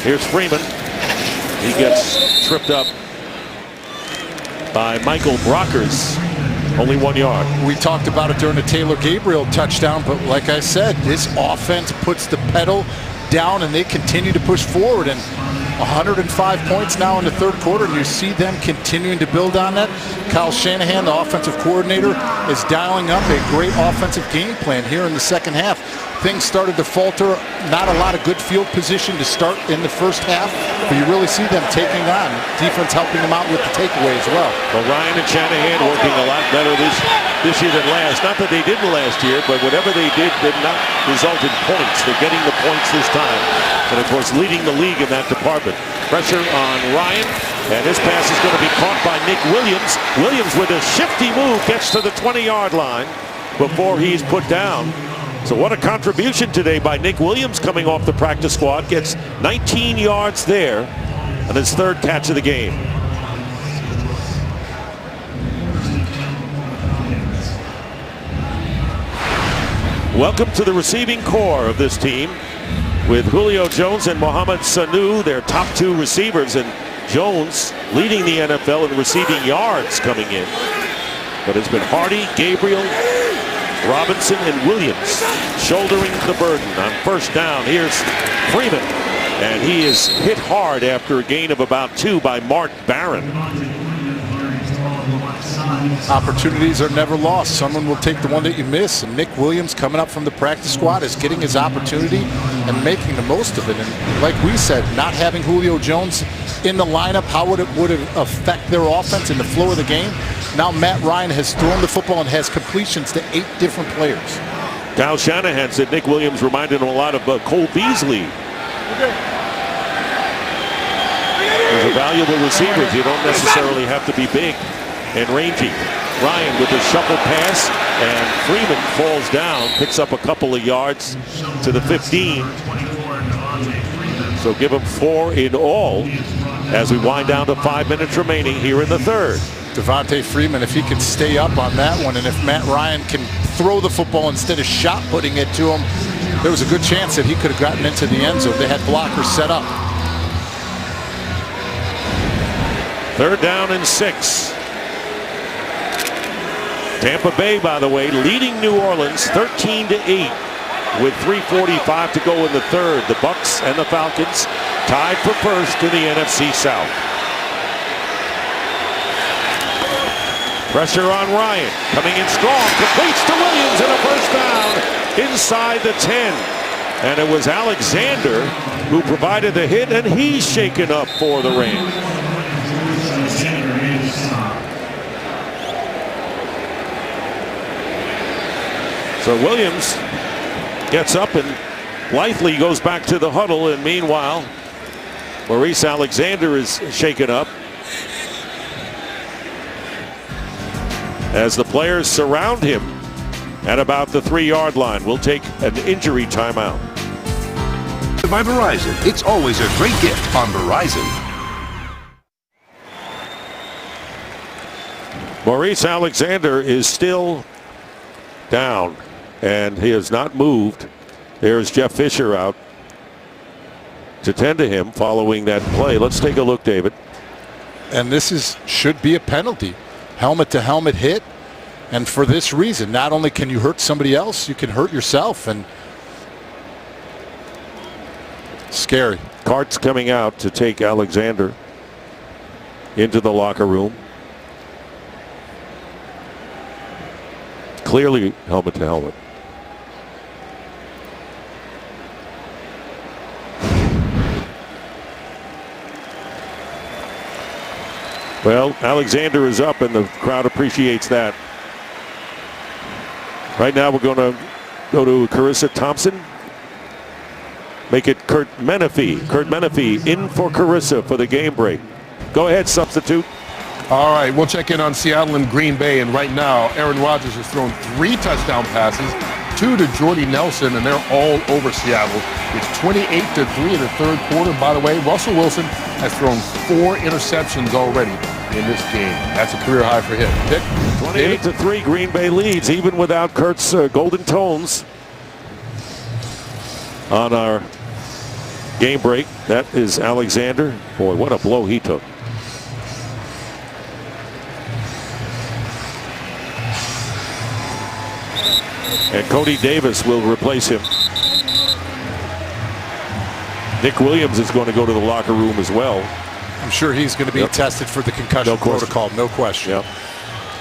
Here's Freeman. He gets tripped up by Michael Brockers. Only 1 yard. We talked about it during the Taylor Gabriel touchdown, but like I said, this offense puts the pedal down and they continue to push forward. And 105 points now in the 3rd quarter, and you see them continuing to build on that. Kyle Shanahan, the offensive coordinator, is dialing up a great offensive game plan here in the 2nd half. Things started to falter. Not a lot of good field position to start in the first half, but you really see them taking on. Defense helping them out with the takeaway as well. Well, Ryan and Shanahan working a lot better this year than last. Not that they didn't last year, but whatever they did not result in points. They're getting the points this time. And, of course, leading the league in that department. Pressure on Ryan, and his pass is going to be caught by Nick Williams. Williams, with a shifty move, gets to the 20-yard line before he's put down. So what a contribution today by Nick Williams, coming off the practice squad. Gets 19 yards there on his 3rd catch of the game. Welcome to the receiving core of this team, with Julio Jones and Mohamed Sanu, their top 2 receivers, and Jones leading the NFL in receiving yards coming in. But it's been Hardy, Gabriel, Robinson, and Williams shouldering the burden on first down. Here's Freeman, And he is hit hard after a gain of about 2 by Mark Barron. Opportunities are never lost. Someone will take the one that you miss. And Nick Williams, coming up from the practice squad, is getting his opportunity and making the most of it. And like we said, not having Julio Jones in the lineup, how would it affect their offense and the flow of the game? Now Matt Ryan has thrown the football and has completions to 8 different players. Kyle Shanahan said Nick Williams reminded him a lot of Cole Beasley. Those are valuable receivers. You don't necessarily have to be big and rangy. Ryan with the shuffle pass, and Freeman falls down, picks up a couple of yards to the 15. So give him 4 in all as we wind down to 5 minutes remaining here in the third. Devontae Freeman, if he can stay up on that one, and if Matt Ryan can throw the football instead of shot putting it to him, there was a good chance that he could have gotten into the end zone. They had blockers set up. 3rd down and 6. Tampa Bay, by the way, leading New Orleans 13-8 with 3:45 to go in the third. The Bucs and the Falcons tied for first in the NFC South. Pressure on Ryan, coming in strong, completes to Williams, and a first down inside the 10. And it was Alexander who provided the hit, and he's shaken up for the Rams. So Williams gets up and blithely goes back to the huddle, and meanwhile Maurice Alexander is shaken up as the players surround him at about the 3-yard line. We'll take an injury timeout. By Verizon, it's always a great gift on Verizon. Maurice Alexander is still down, and he has not moved. There's Jeff Fisher out to tend to him following that play. Let's take a look, David. And this should be a penalty. Helmet to helmet hit. And for this reason, not only can you hurt somebody else, you can hurt yourself. And scary. Cart's coming out to take Alexander into the locker room. Clearly helmet to helmet. Well, Alexander is up, and the crowd appreciates that. Right now we're going to go to Carissa Thompson. Make it Kurt Menefee. Kurt Menefee in for Carissa for the game break. Go ahead, substitute. All right, we'll check in on Seattle and Green Bay, and right now Aaron Rodgers has thrown 3 touchdown passes, 2 to Jordy Nelson, and they're all over Seattle. It's 28-3 in the third quarter. By the way, Russell Wilson has thrown 4 interceptions already in this game. That's a career high for him. 28-3, Green Bay leads, even without Kurt's golden tones on our game break. That is Alexander. Boy, what a blow he took. And Cody Davis will replace him. Nick Williams is going to go to the locker room as well. I'm sure he's going to be tested for the concussion protocol, no question. Yep.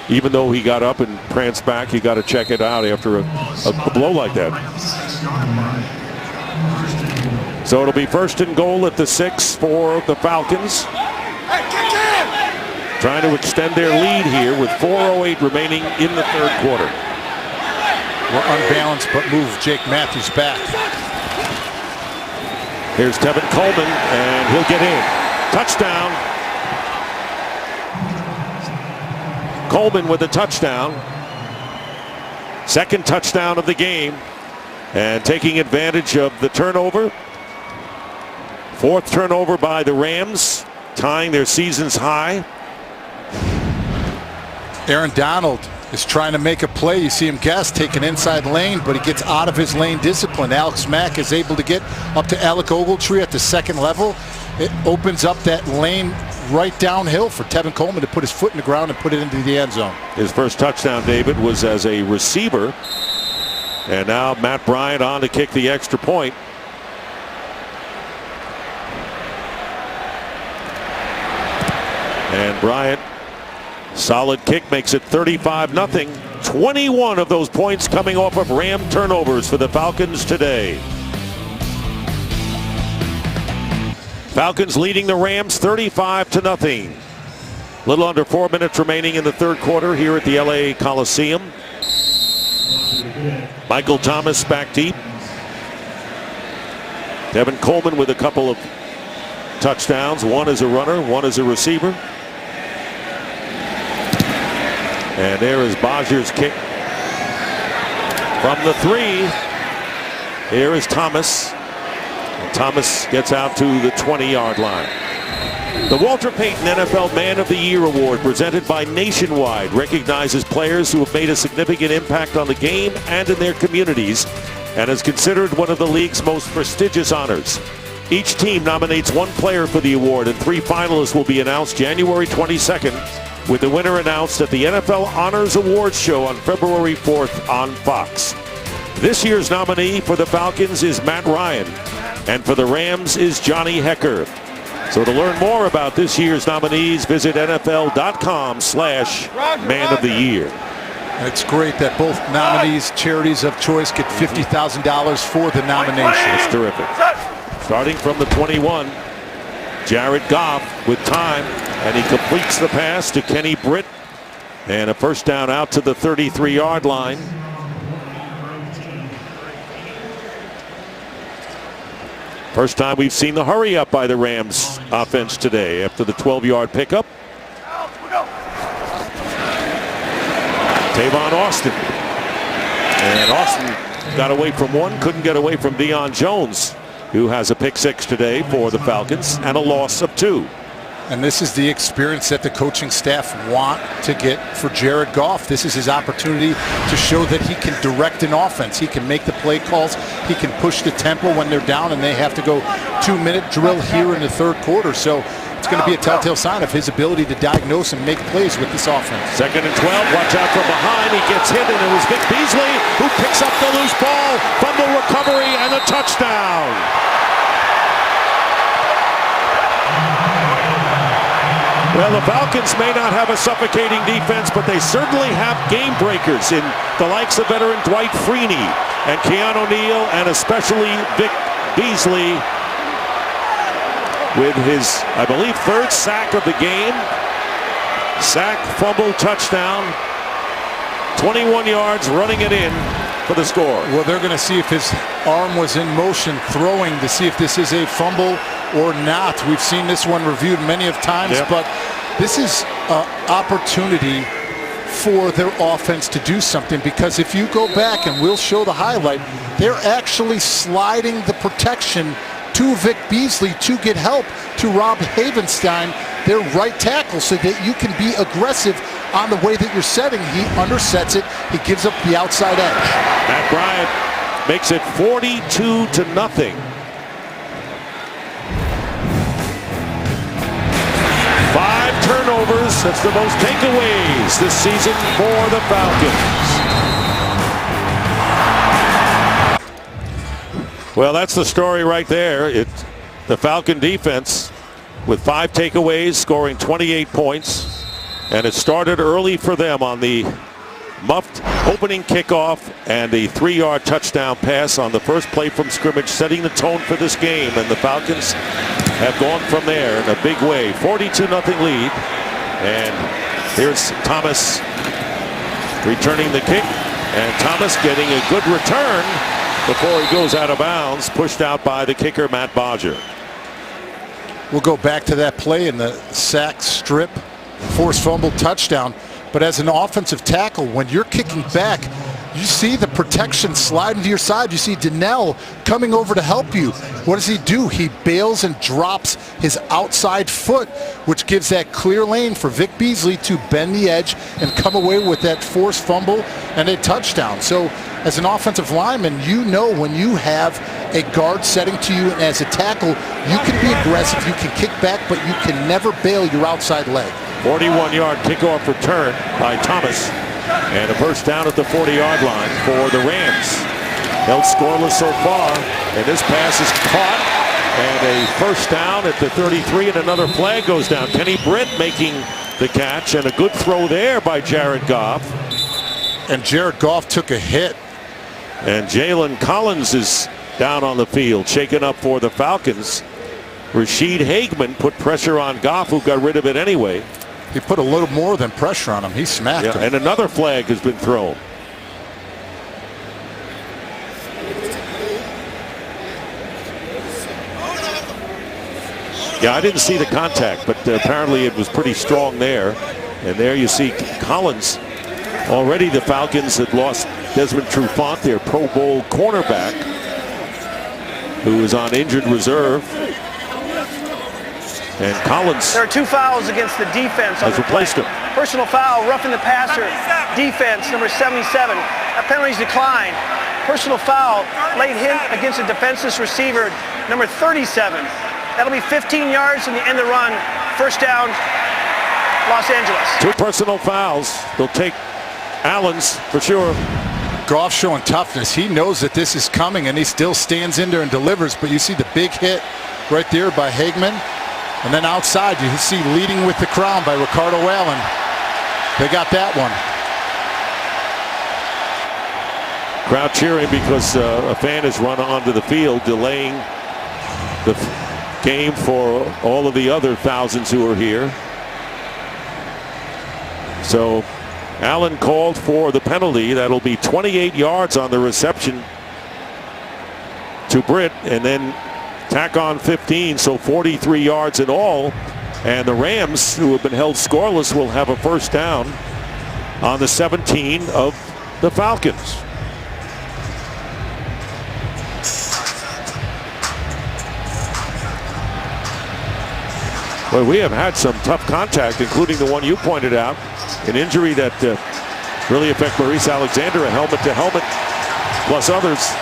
Even though he got up and pranced back, you got to check it out after a blow like that. So it'll be 1st and goal at the 6 for the Falcons. Trying to extend their lead here with 4:08 remaining in the third quarter. We're unbalanced, but move Jake Matthews back. Here's Tevin Coleman, and he'll get in. Touchdown. Coleman with a touchdown. 2nd touchdown of the game. And taking advantage of the turnover. 4th turnover by the Rams, tying their season's high. Aaron Donald is trying to make a play. You see him take an inside lane, but he gets out of his lane discipline. Alex Mack is able to get up to Alec Ogletree at the 2nd level. It opens up that lane right downhill for Tevin Coleman to put his foot in the ground and put it into the end zone. His first touchdown, David, was as a receiver. And now Matt Bryant on to kick the extra point. And Bryant, solid kick, makes it 35-0. 21 of those points coming off of Ram turnovers for the Falcons today. Falcons leading the Rams 35-0. Little under 4 minutes remaining in the third quarter here at the LA Coliseum. Michael Thomas back deep. Devin Coleman with a couple of touchdowns. One as a runner, one as a receiver. And there is Bodger's kick from the 3. Here is Thomas. And Thomas gets out to the 20-yard line. The Walter Payton NFL Man of the Year Award, presented by Nationwide, recognizes players who have made a significant impact on the game and in their communities, and is considered one of the league's most prestigious honors. Each team nominates one player for the award, and 3 finalists will be announced January 22nd, with the winner announced at the NFL Honors Awards show on February 4th on Fox. This year's nominee for the Falcons is Matt Ryan, and for the Rams is Johnny Hecker. So to learn more about this year's nominees, visit NFL.com/Man of the Year. It's great that both nominees, charities of choice, get $50,000 for the nomination. It's terrific. Starting from the 21, Jared Goff with time, and he completes the pass to Kenny Britt, and a first down out to the 33-yard line. First time we've seen the hurry up by the Rams offense today after the 12-yard pickup. Tavon Austin. And Austin got away from one, couldn't get away from Deion Jones, who has a pick 6 today for the Falcons and a loss of 2. And this is the experience that the coaching staff want to get for Jared Goff. This is his opportunity to show that he can direct an offense. He can make the play calls. He can push the tempo when they're down and they have to go 2-minute drill here in the third quarter. So it's going to be a telltale sign of his ability to diagnose and make plays with this offense. 2nd and 12. Watch out from behind. He gets hit, and it was Vic Beasley who picks up the loose ball, fumble recovery, and a touchdown. Well, the Falcons may not have a suffocating defense, but they certainly have game breakers in the likes of veteran Dwight Freeney and Keanu O'Neal, and especially Vic Beasley with his, I believe, 3rd sack of the game. Sack, fumble, touchdown. 21 yards, running it in for the score. Well, they're going to see if his arm was in motion throwing to see if this is a fumble or not. We've seen this one reviewed many of times, but this is an opportunity for their offense to do something, because if you go back, and we'll show the highlight, they're actually sliding the protection to Vic Beasley to get help to Rob Havenstein, their right tackle, so that you can be aggressive on the way that you're setting. He undersets it. He gives up the outside edge. Matt Bryant makes it 42-0. 5 turnovers. That's the most takeaways this season for the Falcons. Well, that's the story right there. It's the Falcon defense with 5 takeaways, scoring 28 points. And it started early for them on the muffed opening kickoff and the 3-yard touchdown pass on the first play from scrimmage, setting the tone for this game. And the Falcons have gone from there in a big way. 42-0 lead. And here's Thomas returning the kick. And Thomas getting a good return before he goes out of bounds, pushed out by the kicker, Matt Bodger. We'll go back to that play in the sack strip, forced fumble, touchdown. But as an offensive tackle, when you're kicking back, you see the protection sliding to your side. You see Donnell coming over to help you. What does he do? He bails and drops his outside foot, which gives that clear lane for Vic Beasley to bend the edge and come away with that forced fumble and a touchdown. So as an offensive lineman, you know when you have a guard setting to you, and as a tackle, you can be aggressive, you can kick back, but you can never bail your outside leg. 41-yard kickoff return by Thomas, and a first down at the 40-yard line for the Rams. Held scoreless so far, and this pass is caught And a first down at the 33, and another flag goes down. Kenny Britt making the catch, and a good throw there by Jared Goff. And Jared Goff took a hit. And Jalen Collins is down on the field, shaken up for the Falcons. Rashid Hageman put pressure on Goff, who got rid of it anyway. He put a little more than pressure on him. He smacked him. And another flag has been thrown. Yeah, I didn't see the contact, but apparently it was pretty strong there. And there you see Collins. Already the Falcons had lost Desmond Trufant, their Pro Bowl cornerback, who is on injured reserve. And Collins There are 2 fouls against the defense on has the play. replaced him. Personal foul, roughing the passer, defense, number 77. That penalty's declined. Personal foul, late hit against a defenseless receiver, number 37. That'll be 15 yards from the end of the run. First down, Los Angeles. 2 personal fouls. They'll take Allen's for sure. Goff showing toughness. He knows that this is coming, and he still stands in there and delivers. But you see the big hit right there by Hageman. And then outside, you see leading with the crown by Ricardo Allen. They got that one. Crowd cheering because a fan has run onto the field, delaying the game for all of the other thousands who are here. So Allen called for the penalty. That'll be 28 yards on the reception to Britt, and then tack on 15, so 43 yards in all. And the Rams, who have been held scoreless, will have a first down on the 17 of the Falcons. Well, we have had some tough contact, including the one you pointed out, an injury that really affected Maurice Alexander, a helmet to helmet, plus others.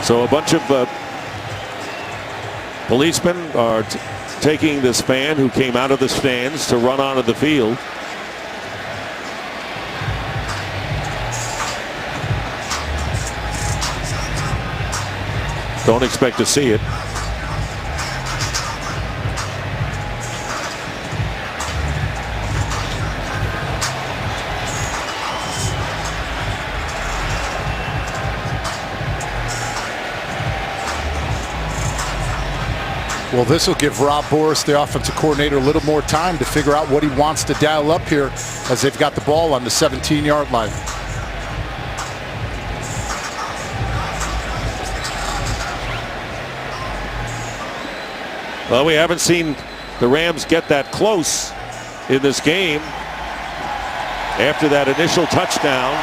So a bunch of policemen are taking this fan who came out of the stands to run onto the field. Don't expect to see it. Well, this will give Rob Boris, the offensive coordinator, a little more time to figure out what he wants to dial up here as they've got the ball on the 17-yard line. Well, we haven't seen the Rams get that close in this game after that initial touchdown.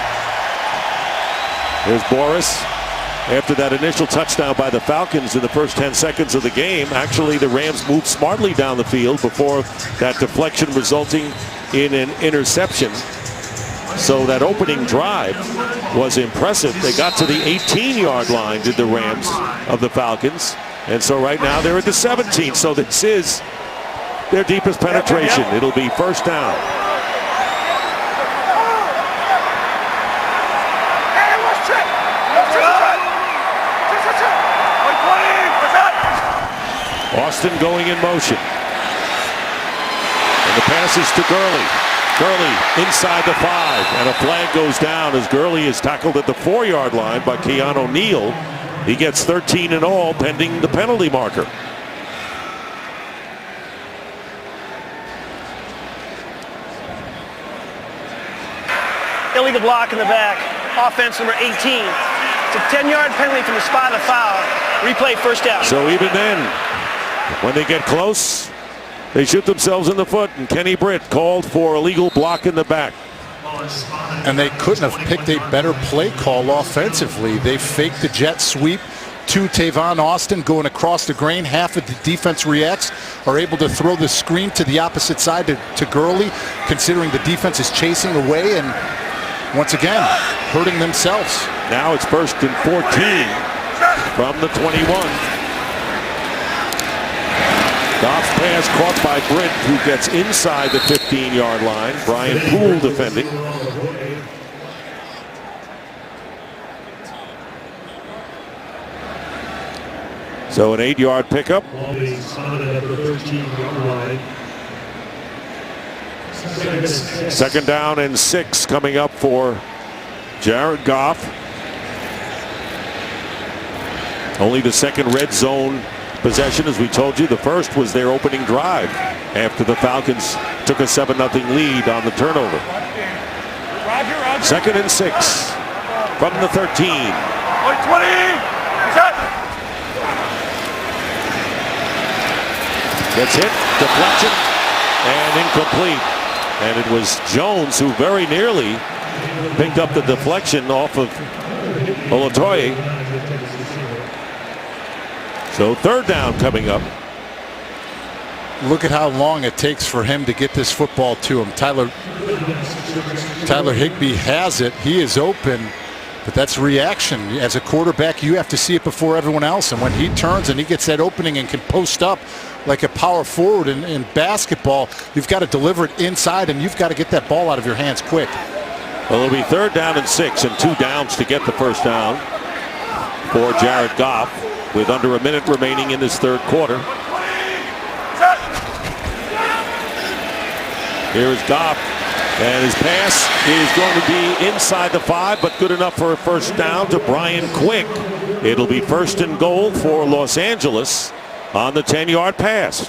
There's Boris. After that initial touchdown by the Falcons in the first 10 seconds of the game, actually the Rams moved smartly down the field before that deflection resulting in an interception. So that opening drive was impressive. They got to the 18-yard line, did the Rams of the Falcons. And so right now they're at the 17. So this is their deepest penetration. It'll be first down. Austin going in motion. And the pass is to Gurley. Gurley inside the 5, and a flag goes down as Gurley is tackled at the 4-yard line by Keanu Neal. He gets 13 in all, pending the penalty marker. Illegal block in the back. Offense number 18. It's a 10-yard penalty from the spot of the foul. Replay first down. So even then, when they get close, they shoot themselves in the foot, and Kenny Britt called for a legal block in the back. And they couldn't have picked a better play call offensively. They faked the jet sweep to Tavon Austin going across the grain. Half of the defense reacts, are able to throw the screen to the opposite side to Gurley, considering the defense is chasing away and once again hurting themselves. Now it's first and 14 from the 21. Goff's pass caught by Britt, who gets inside the 15-yard line. Brian Poole defending. So an 8-yard pickup. Ball being spotted at the 13-yard line. Second down and 6 coming up for Jared Goff. Only the second red zone possession, as we told you. The first was their opening drive after the Falcons took a 7-0 lead on the turnover. Second and 6 from the 13. 20. Gets hit, deflection, and incomplete. And it was Jones who very nearly picked up the deflection off of Olatoye. So third down coming up. Look at how long it takes for him to get this football to him. Tyler Higbee has it. He is open, but that's reaction. As a quarterback, you have to see it before everyone else. And when he turns and he gets that opening and can post up like a power forward in basketball, you've got to deliver it inside, and you've got to get that ball out of your hands quick. Well, it'll be third down and 6 and 2 downs to get the first down for Jared Goff with under a minute remaining in this third quarter. Here's Goff, and his pass is going to be inside the 5, but good enough for a first down to Brian Quick. It'll be first and goal for Los Angeles on the 10-yard pass.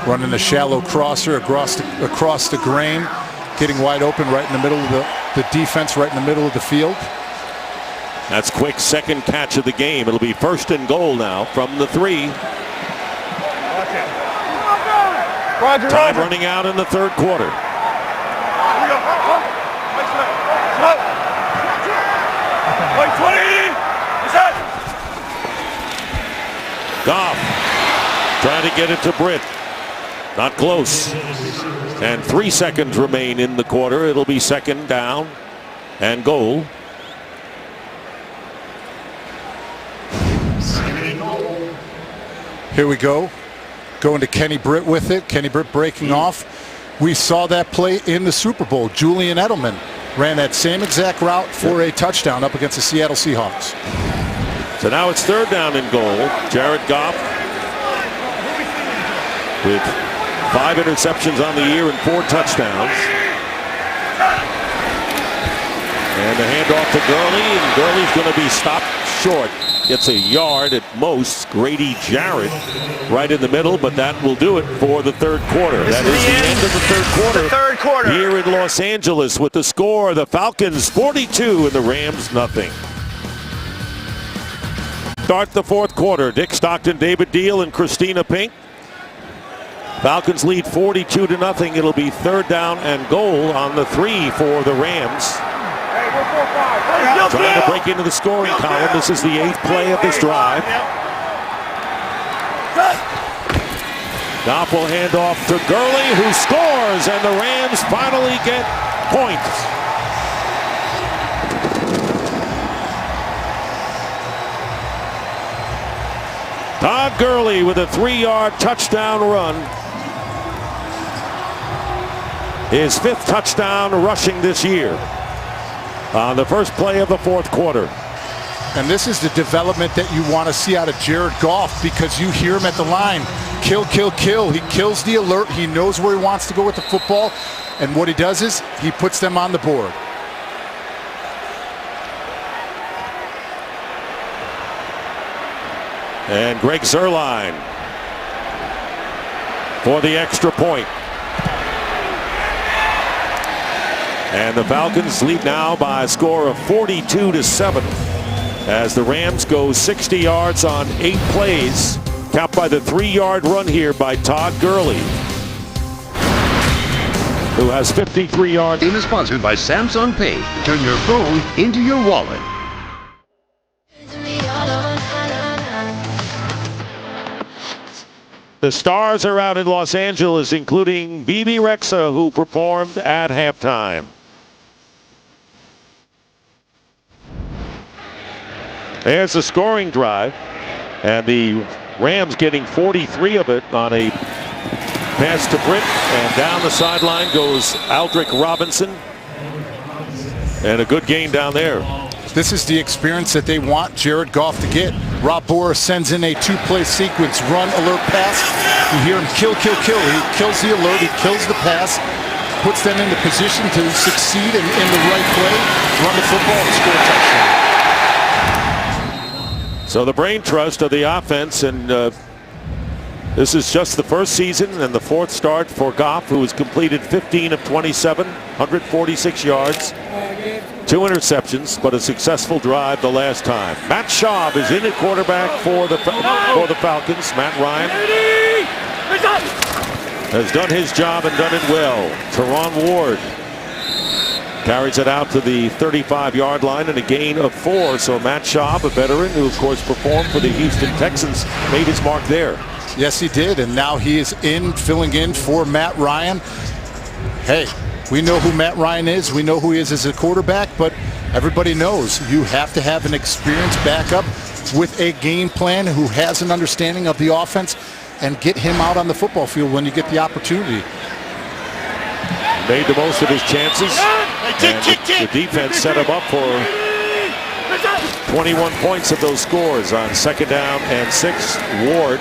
Running a shallow crosser across the grain, getting wide open right in the middle of the defense, right in the middle of the field. That's Quick's second catch of the game. It'll be first and goal now from the 3. Time running out in the third quarter. Goff trying to get it to Britt. Not close. And 3 seconds remain in the quarter. It'll be second down and goal. Here we go. Going to Kenny Britt with it. Kenny Britt breaking off. We saw that play in the Super Bowl. Julian Edelman ran that same exact route for a touchdown up against the Seattle Seahawks. So now it's third down and goal. Jared Goff with 5 interceptions on the year and 4 touchdowns. And the handoff to Gurley, and Gurley's going to be stopped short. Gets a yard at most. Grady Jarrett right in the middle, but that will do it for the third quarter. That is the end of the third quarter. The third quarter. Here in Los Angeles with the score, the Falcons 42 and the Rams nothing. Start the fourth quarter. Dick Stockton, David Deal, and Christina Pink. Falcons lead 42-0. It'll be third down and goal on the 3 for the Rams. Trying to break into the scoring column. This is the 8th play of this drive. Goff will hand off to Gurley, who scores, and the Rams finally get points. Todd Gurley with a 3-yard touchdown run. His 5th touchdown rushing this year on the first play of the fourth quarter. And this is the development that you want to see out of Jared Goff, because you hear him at the line. Kill, kill, kill. He kills the alert. He knows where he wants to go with the football. And what he does is he puts them on the board. And Greg Zuerlein for the extra point. And the Falcons lead now by a score of 42-7 as the Rams go 60 yards on 8 plays, capped by the 3-yard run here by Todd Gurley, who has 53 yards. Team is sponsored by Samsung Pay. Turn your phone into your wallet. The stars are out in Los Angeles, including Bebe Rexha, who performed at halftime. There's the scoring drive. And the Rams getting 43 of it on a pass to Britt, and down the sideline goes Aldrick Robinson. And a good gain down there. This is the experience that they want Jared Goff to get. Rob Borer sends in a two-play sequence, run, alert, pass. You hear him kill, kill, kill. He kills the alert, he kills the pass, puts them in the position to succeed in the right play, run the football, and score a touchdown. So the brain trust of the offense, and this is just the first season and the fourth start for Goff, who has completed 15 of 27, 146 yards, 2 interceptions, but a successful drive the last time. Matt Schaub is in at quarterback for the Falcons. Matt Ryan has done his job and done it well. Teron Ward carries it out to the 35-yard line and a gain of 4. So Matt Schaub, a veteran who of course performed for the Houston Texans, made his mark there. Yes, he did, and now he is filling in for Matt Ryan. Hey, we know who Matt Ryan is. We know who he is as a quarterback, but everybody knows you have to have an experienced backup with a game plan who has an understanding of the offense, and get him out on the football field when you get the opportunity. Made the most of his chances, and the defense set him up for 21 points of those scores on 2nd down and 6. Ward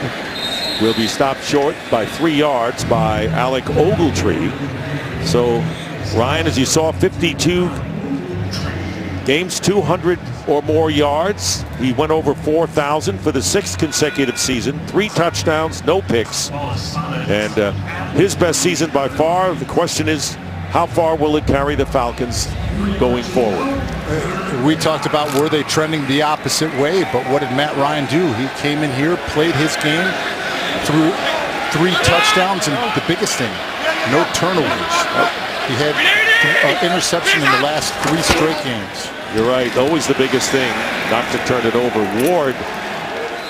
will be stopped short by 3 yards by Alec Ogletree. So Ryan, as you saw, 52 games, 200 or more yards. He went over 4,000 for the 6th consecutive season. 3 touchdowns, no picks, and his best season by far. The question is, how far will it carry the Falcons going forward? We talked about were they trending the opposite way, but what did Matt Ryan do? He came in here, played his game, threw 3 touchdowns, and the biggest thing, no turnovers. He had interception in the last 3 straight games. You're right. Always the biggest thing, not to turn it over. Ward,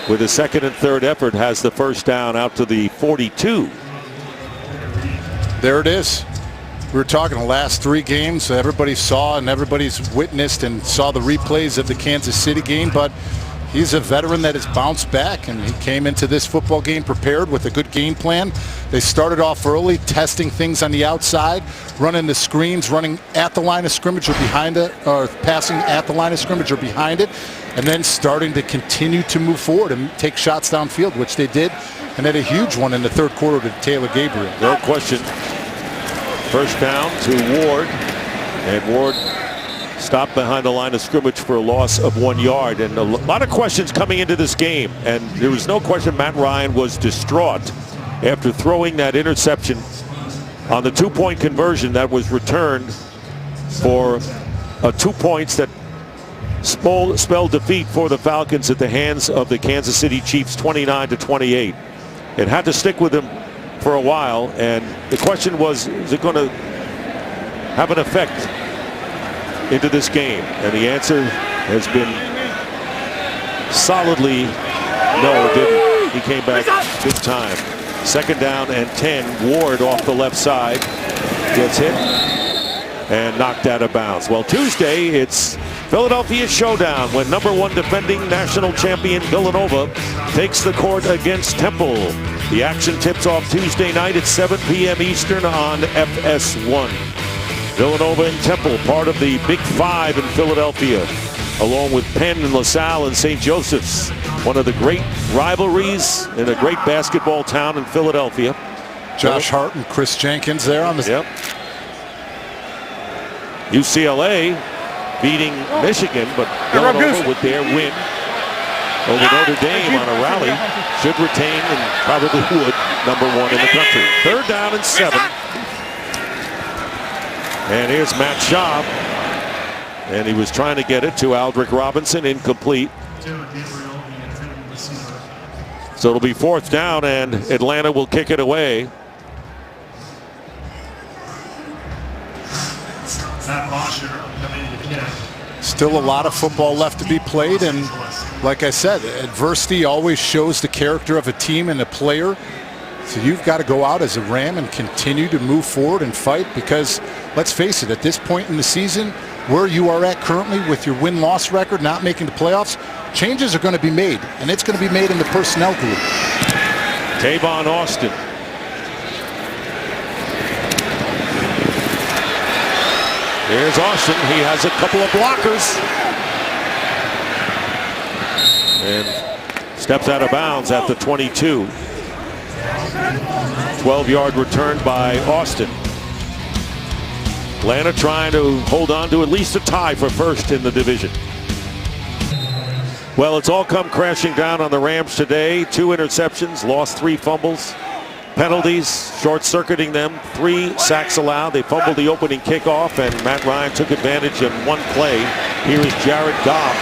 with his 2nd and 3rd effort, has the first down out to the 42. There it is. We were talking the last 3 games. Everybody saw and everybody's witnessed and saw the replays of the Kansas City game, but he's a veteran that has bounced back, and he came into this football game prepared with a good game plan. They started off early, testing things on the outside, running the screens, running at the line of scrimmage or behind it, or passing at the line of scrimmage or behind it, and then starting to continue to move forward and take shots downfield, which they did, and had a huge one in the 3rd quarter to Taylor Gabriel. No question. First down to Ward, and Ward stopped behind the line of scrimmage for a loss of 1 yard. And a lot of questions coming into this game, and there was no question Matt Ryan was distraught after throwing that interception on the 2-point conversion that was returned for 2 points that spelled defeat for the Falcons at the hands of the Kansas City Chiefs, 29-28. It had to stick with him for a while, and the question was, is it going to have an effect into this game? And the answer has been solidly no, it didn't. He came back big time. 2nd down and 10. Ward off the left side gets hit and knocked out of bounds. Well, Tuesday it's Philadelphia showdown when #1 defending national champion Villanova takes the court against Temple. The action tips off Tuesday night at 7 p.m. Eastern on FS1. Villanova and Temple, part of the Big 5 in Philadelphia, along with Penn and LaSalle and St. Joseph's. One of the great rivalries in a great basketball town in Philadelphia. Josh Hart and Chris Jenkins there on the... Yep. UCLA beating Michigan, but Villanova with their win over Notre Dame on a rally should retain, and probably would, #1 in the country. 3rd down and 7. And here's Matt Schaub, and he was trying to get it to Aldrick Robinson, incomplete. So it'll be 4th down, and Atlanta will kick it away. Still a lot of football left to be played, and like I said, adversity always shows the character of a team and a player. So you've got to go out as a Ram and continue to move forward and fight, because let's face it, at this point in the season, where you are at currently with your win-loss record, not making the playoffs, changes are going to be made, and it's going to be made in the personnel group. Tavon Austin. Here's Austin. He has a couple of blockers. And steps out of bounds at the 22. 12-yard return by Austin. Atlanta trying to hold on to at least a tie for first in the division. Well, it's all come crashing down on the Rams today. 2 interceptions, lost 3 fumbles, penalties, short-circuiting them, 3 sacks allowed. They fumbled the opening kickoff, and Matt Ryan took advantage in one play. Here is Jared Goff,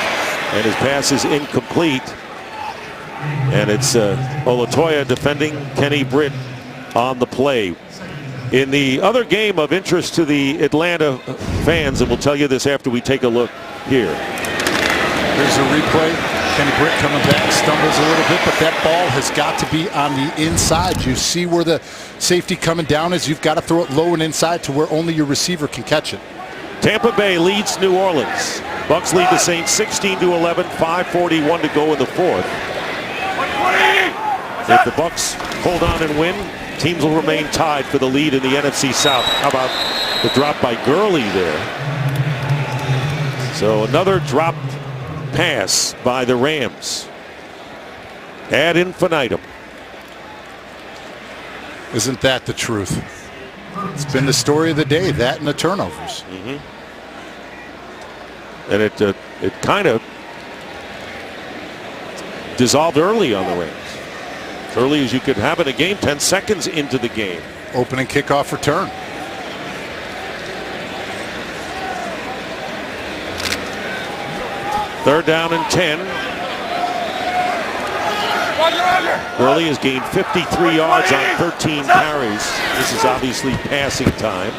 and his pass is incomplete. And it's Olatoya defending Kenny Britt on the play. In the other game of interest to the Atlanta fans, and we'll tell you this after we take a look here. Here's a replay. Kenny Britt coming back, stumbles a little bit, but that ball has got to be on the inside. You see where the safety coming down is. You've got to throw it low and inside to where only your receiver can catch it. Tampa Bay leads New Orleans. Bucks lead the Saints 16-11, 5:41 to go in the fourth. If the Bucks hold on and win, teams will remain tied for the lead in the NFC South. How about the drop by Gurley there? So another dropped pass by the Rams. Ad infinitum. Isn't that the truth? It's been the story of the day, that and the turnovers. And it kind of dissolved early on the Rams. As early as you could have in a game, 10 seconds into the game. Opening kickoff return. Third down and 10. Gurley has gained 53 yards on 13 carries. This is obviously passing time.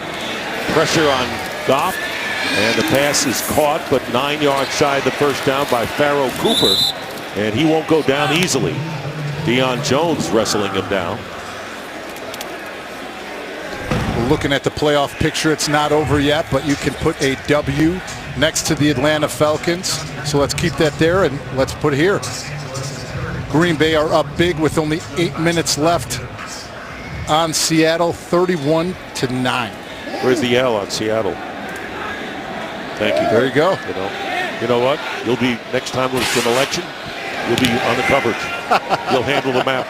Pressure on Goff, and the pass is caught, but 9 yards shy of the first down by Pharaoh Cooper, and he won't go down easily. Deion Jones wrestling him down. Looking at the playoff picture, it's not over yet, but you can put a W next to the Atlanta Falcons. So let's keep that there, and let's put it here. Green Bay are up big with only 8 minutes left on Seattle, 31-9. Where's the L on Seattle? Thank you. There you go. You know what? You'll be, next time there's an election, you'll be on the coverage. You'll handle the map.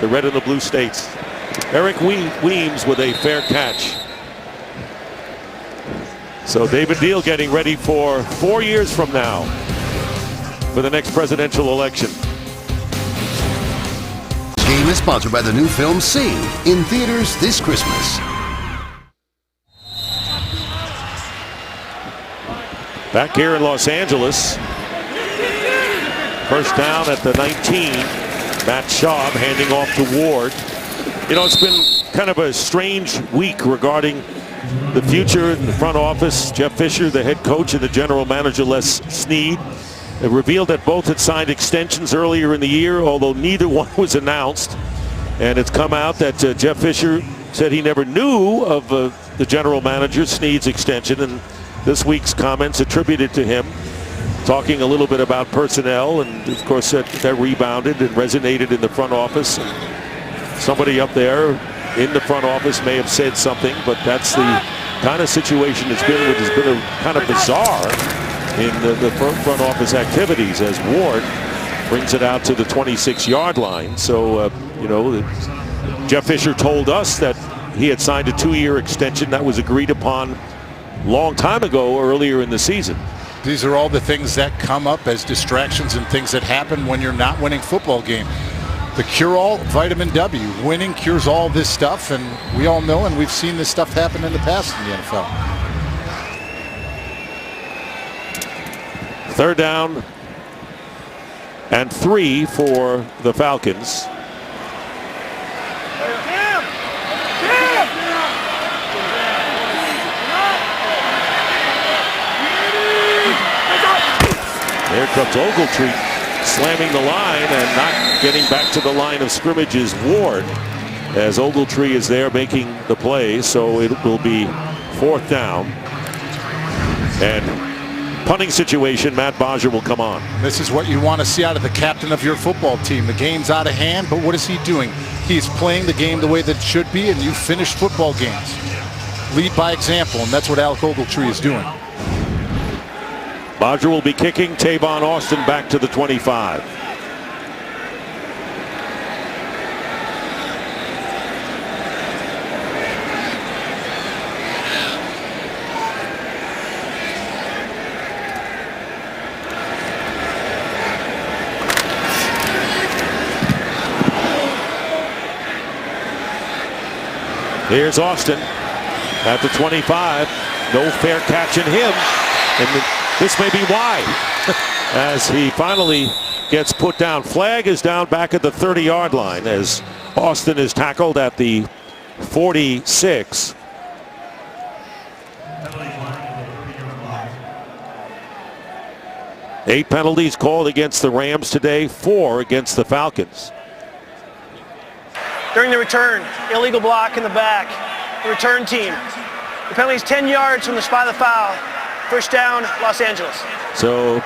The red and the blue states. Eric Weems with a fair catch. So David Deal getting ready for 4 years from now for the next presidential election. This game is sponsored by the new film Sing, in theaters this Christmas. Back here in Los Angeles. First down at the 19. Matt Schaub handing off to Ward. You know, it's been kind of a strange week regarding the future in the front office. Jeff Fisher, the head coach, and the general manager, Les Snead, have revealed that both had signed extensions earlier in the year, although neither one was announced. And it's come out that Jeff Fisher said he never knew of the general manager, Snead's extension, and this week's comments attributed to him, talking a little bit about personnel, and of course that rebounded and resonated in the front office. And somebody up there in the front office may have said something, but that's the kind of situation it's been with. It's been a kind of bizarre in the front office activities as Ward brings it out to the 26-yard line. So, you know, Jeff Fisher told us that he had signed a 2-year extension that was agreed upon long time ago, earlier in the season. These are all the things that come up as distractions and things that happen when you're not winning football game. The cure-all, vitamin W. Winning cures all this stuff, and we all know, and we've seen this stuff happen in the past in the NFL. Third down and 3 for the Falcons. There comes Ogletree slamming the line, and not getting back to the line of scrimmage is Ward, as Ogletree is there making the play. So it will be 4th down. And punting situation, Matt Baja will come on. This is what you want to see out of the captain of your football team. The game's out of hand, but what is he doing? He's playing the game the way that it should be, and you finish football games. Lead by example, and that's what Alec Ogletree is doing. Baja will be kicking. Tavon Austin back to the 25. Here's Austin at the 25. No fair catching him. And this may be why. As he finally gets put down. Flag is down back at the 30-yard line as Austin is tackled at the 46. Eight penalties called against the Rams today, 4 against the Falcons. During the return, illegal block in the back. The return team. The penalty is 10 yards from the spot of the foul. First down, Los Angeles. So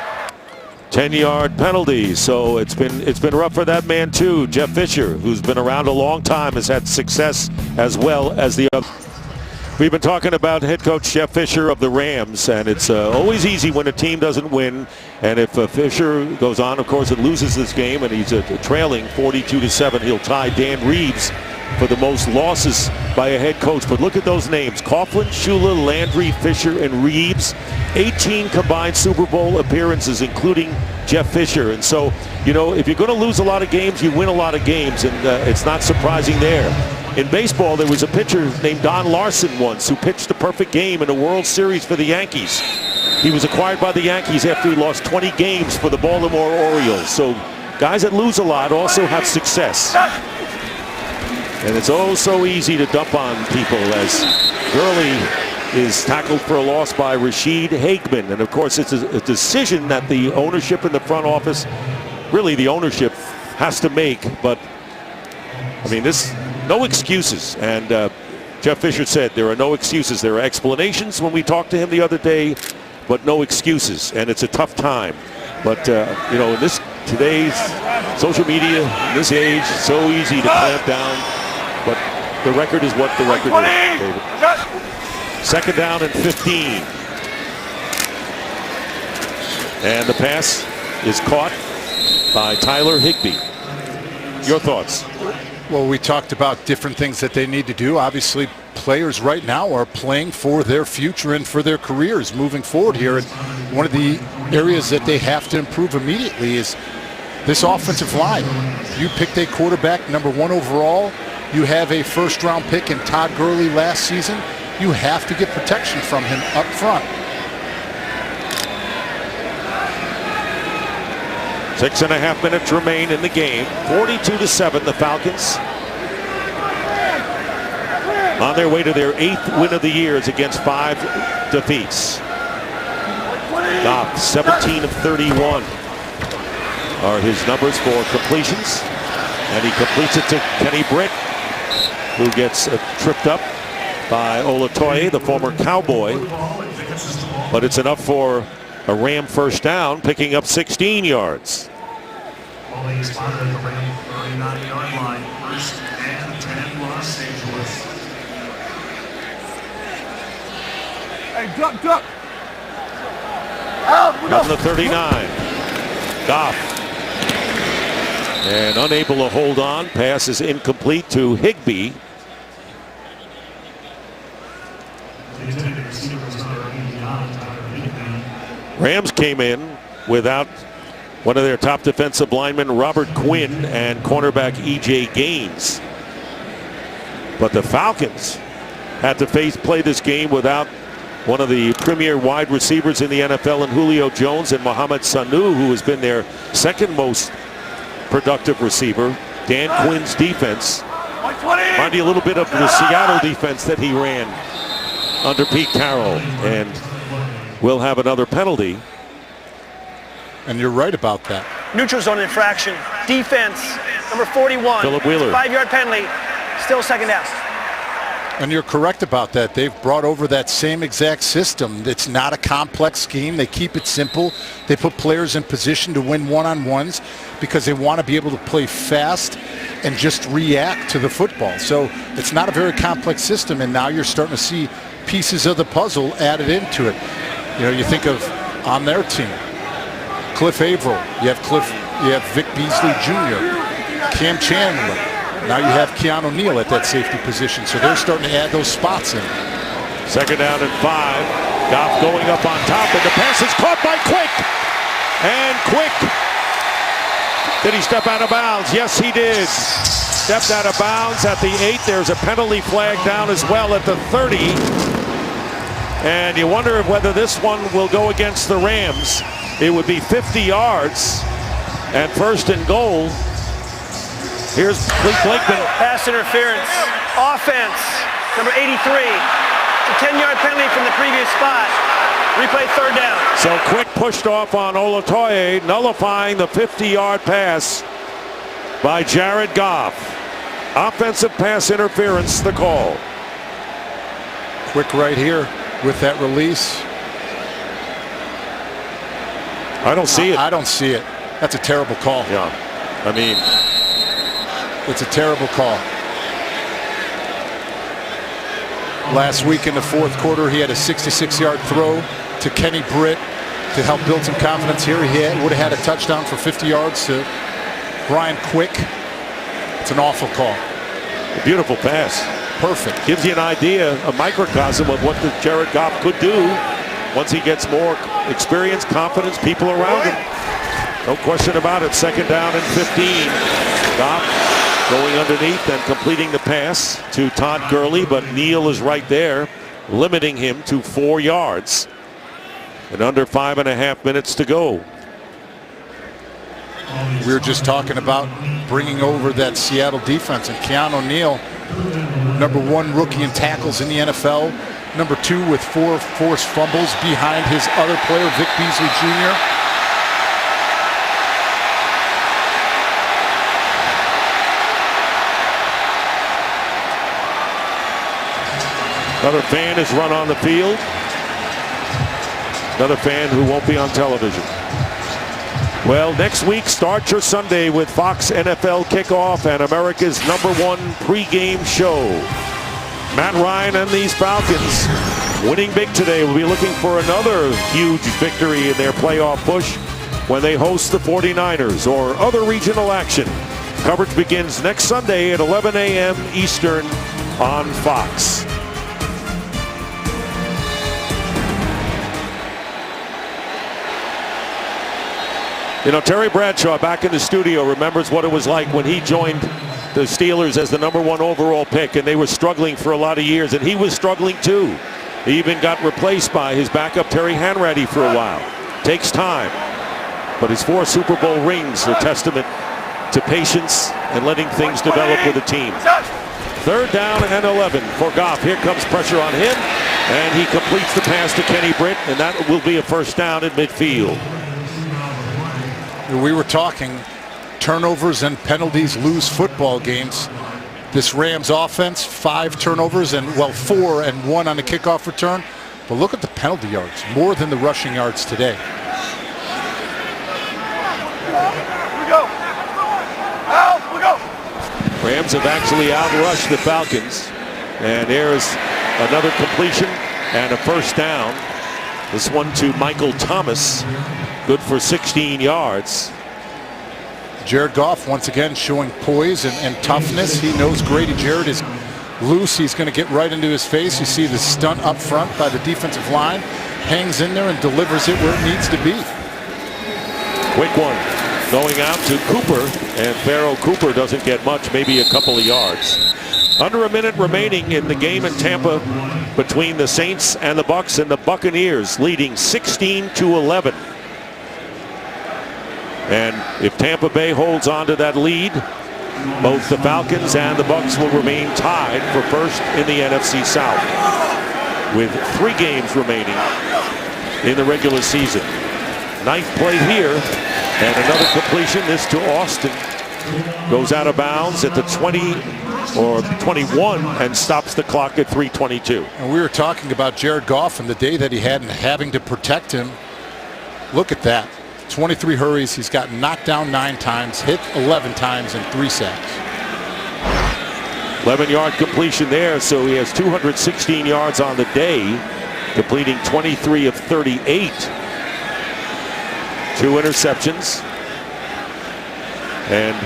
10-yard penalty. So it's been rough for that man too. Jeff Fisher, who's been around a long time, has had success as well as the other. We've been talking about head coach Jeff Fisher of the Rams, and it's always easy when a team doesn't win. And if Fisher goes on, of course, and loses this game, and he's trailing 42-7, he'll tie Dan Reeves for the most losses by a head coach. But look at those names: Coughlin, Shula, Landry, Fisher, and Reeves. 18 combined Super Bowl appearances, including Jeff Fisher. And so, you know, if you're going to lose a lot of games, you win a lot of games, and it's not surprising there. In baseball, there was a pitcher named Don Larson once who pitched a perfect game in a World Series for the Yankees. He was acquired by the Yankees after he lost 20 games for the Baltimore Orioles. So guys that lose a lot also have success. And it's oh so easy to dump on people, as Gurley is tackled for a loss by Rashid Hageman. And of course, it's a decision that the ownership in the front office, really the ownership, has to make. But I mean, no excuses. And Jeff Fisher said there are no excuses. There are explanations when we talked to him the other day, but no excuses. And it's a tough time. But you know, in today's social media, in this age, it's so easy to clamp down. But the record is what the record is, David. Second down and 15. And the pass is caught by Tyler Higbee. Your thoughts? Well, we talked about different things that they need to do. Obviously, players right now are playing for their future and for their careers moving forward here. And one of the areas that they have to improve immediately is this offensive line. You picked a quarterback #1 overall. You have a first-round pick in Todd Gurley last season. You have to get protection from him up front. 6.5 minutes remain in the game. 42-7, the Falcons on their way to their 8th win of the year against 5 defeats. Goff, 17 of 31 are his numbers for completions. And he completes it to Kenny Britt, who gets tripped up by Olatoye, the former Cowboy. But it's enough for a Ram first down, picking up 16 yards. Holding spotted at the Ram 39-yard line. First and 10, Los Angeles. Hey, duck. On the 39. Goff. And unable to hold on. Pass is incomplete to Higbee. Rams came in without one of their top defensive linemen, Robert Quinn, and cornerback E.J. Gaines. But the Falcons had to play this game without one of the premier wide receivers in the NFL in Julio Jones and Mohamed Sanu, who has been their second most productive receiver. Dan Quinn's defense reminded you a little bit of the Seattle defense that he ran under Pete Carroll, and will have another penalty. And you're right about that. Neutral zone infraction. Defense, number 41. Philip Wheeler. 5-yard penalty. Still second down. And you're correct about that. They've brought over that same exact system. It's not a complex scheme. They keep it simple. They put players in position to win one-on-ones because they want to be able to play fast and just react to the football. So it's not a very complex system, and now you're starting to see pieces of the puzzle added into it. You know, you think of on their team, Cliff Averill, you have Vic Beasley Jr., Cam Chandler. Now you have Keanu Neal at that safety position, so they're starting to add those spots in. 2nd down and 5. Goff going up on top, and the pass is caught by Quick. And Quick, did he step out of bounds? Yes, he did. Stepped out of bounds at the 8. There's a penalty flag down as well at the 30. And you wonder whether this one will go against the Rams. It would be 50 yards and 1st and goal. Here's Blakeman. Pass interference. Offense. Number 83. It's a 10-yard penalty from the previous spot. Replay 3rd down. So Quick pushed off on Olatoye, nullifying the 50-yard pass by Jared Goff. Offensive pass interference, the call. Quick right here with that release. I don't see it. I don't see it. That's a terrible call. Yeah. I mean, it's a terrible call. Last week in the 4th quarter, he had a 66-yard throw to Kenny Britt to help build some confidence here. He would have had a touchdown for 50 yards to Brian Quick. It's an awful call. A beautiful pass. Perfect. Gives you an idea, a microcosm of what the Jared Goff could do once he gets more experience, confidence, people around him. No question about it. 2nd down and 15. Goff going underneath and completing the pass to Todd Gurley, but Neal is right there, limiting him to 4 yards. And under 5.5 minutes to go. We were just talking about bringing over that Seattle defense, and Keanu Neal, #1 rookie in tackles in the NFL, #2 with 4 forced fumbles behind his other player, Vic Beasley Jr. Another fan is run on the field. Another fan who won't be on television. Well, next week, start your Sunday with Fox NFL Kickoff and America's #1 pregame show. Matt Ryan and these Falcons winning big today will be looking for another huge victory in their playoff push when they host the 49ers or other regional action. Coverage begins next Sunday at 11 a.m. Eastern on Fox. You know, Terry Bradshaw back in the studio remembers what it was like when he joined the Steelers as the #1 overall pick, and they were struggling for a lot of years, and he was struggling too. He even got replaced by his backup Terry Hanratty for a while. Takes time, but his 4 Super Bowl rings are testament to patience and letting things develop with the team. 3rd down and 11 for Goff. Here comes pressure on him, and he completes the pass to Kenny Britt, and that will be a 1st down at midfield. We were talking turnovers and penalties lose football games. This Rams offense, 5 turnovers and, well, 4 and 1 on the kickoff return. But look at the penalty yards, more than the rushing yards today. Here we go. Out, we go. Rams have actually outrushed the Falcons. And there's another completion and a 1st down. This one to Michael Thomas. Good for 16 yards. Jared Goff once again showing poise and toughness. He knows Grady Jarrett is loose. He's going to get right into his face. You see the stunt up front by the defensive line. Hangs in there and delivers it where it needs to be. Quick one going out to Cooper, and Pharaoh Cooper doesn't get much, maybe a couple of yards. Under a minute remaining in the game in Tampa between the Saints and the Bucs, and the Buccaneers leading 16-11. And if Tampa Bay holds on to that lead, both the Falcons and the Bucs will remain tied for 1st in the NFC South with 3 games remaining in the regular season. 9th play here, and another completion, this to Austin. goes out of bounds at the 20 or 21 and stops the clock at 3:22. And we were talking about Jared Goff and the day that he had and having to protect him. Look at that. 23 hurries. He's gotten knocked down 9 times, hit 11 times, and 3 sacks. 11-yard completion there, so he has 216 yards on the day, completing 23 of 38. 2 interceptions. And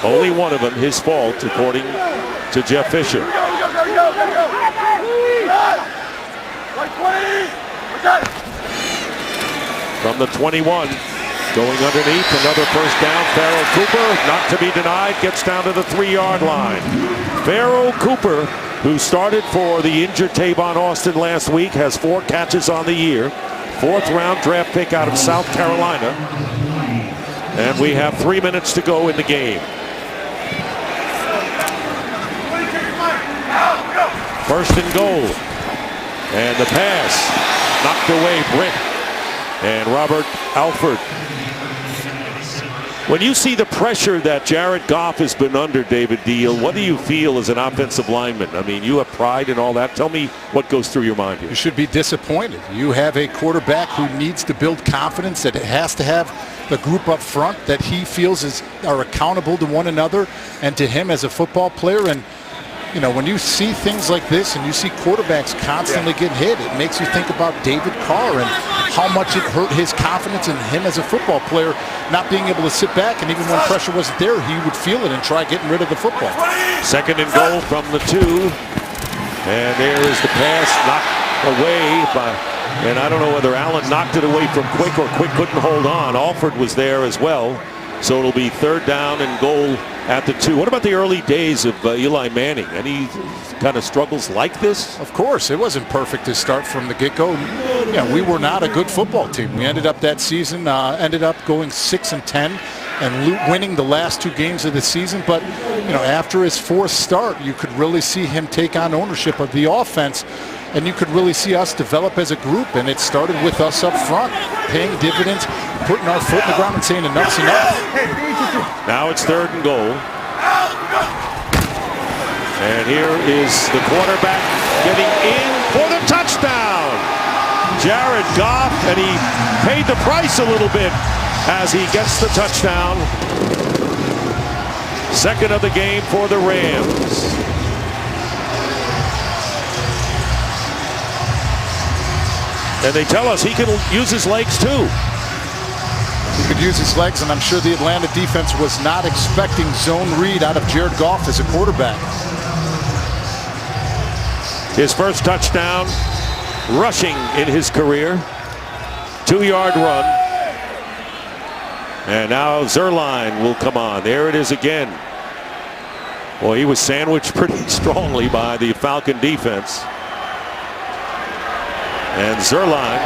only one of them, his fault, according to Jeff Fisher. From the 21, going underneath, another first down. Pharoh Cooper, not to be denied, gets down to the 3-yard line. Pharoh Cooper, who started for the injured Tavon Austin last week, has 4 catches on the year. 4th-round draft pick out of South Carolina. And we have 3 minutes to go in the game. First and goal. And the pass knocked away. Britt and Robert Alford. When you see the pressure that Jared Goff has been under, David Deal, what do you feel as an offensive lineman? I mean, you have pride and all that. Tell me what goes through your mind here. You should be disappointed. You have a quarterback who needs to build confidence, that has to have the group up front that he feels are accountable to one another and to him as a football player. And you know, when you see things like this and you see quarterbacks constantly get hit, it makes you think about David Carr and how much it hurt his confidence in him as a football player, not being able to sit back, and even when pressure wasn't there, he would feel it and try getting rid of the football. Second and goal from the 2. And there is the pass knocked away by, and I don't know whether Allen knocked it away from Quick or Quick couldn't hold on. Alford was there as well. So it'll be 3rd down and goal at the 2. What about the early days of Eli Manning? Any kind of struggles like this? Of course, it wasn't perfect to start from the get-go. Yeah, we were not a good football team. We ended up that season, going 6-10 and winning the last 2 games of the season. But you know, after his 4th start, you could really see him take on ownership of the offense. And you could really see us develop as a group, and it started with us up front, paying dividends, putting our foot in the ground and saying enough's enough. Now it's 3rd and goal. And here is the quarterback getting in for the touchdown. Jared Goff, and he paid the price a little bit as he gets the touchdown. 2nd of the game for the Rams. And they tell us he can use his legs too. He could use his legs, and I'm sure the Atlanta defense was not expecting zone read out of Jared Goff as a quarterback. His first touchdown rushing in his career. 2-yard run. And now Zerline will come on. There it is again. Well, he was sandwiched pretty strongly by the Falcon defense. And Zerline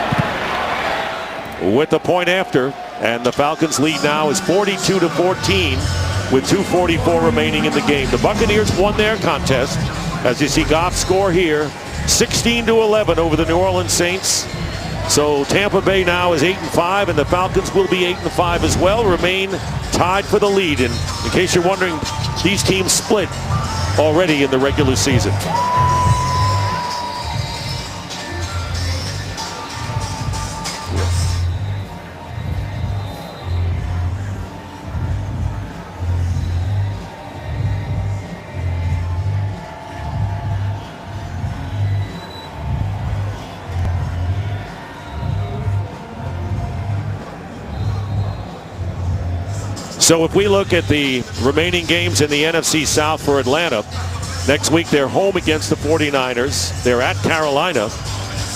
with the point after, and the Falcons lead now is 42-14 with 2:44 remaining in the game. The Buccaneers won their contest, as you see Goff score here, 16-11 over the New Orleans Saints. So Tampa Bay now is 8-5, and the Falcons will be 8-5 as well, remain tied for the lead. And in case you're wondering, these teams split already in the regular season. So if we look at the remaining games in the NFC South for Atlanta, next week they're home against the 49ers. They're at Carolina,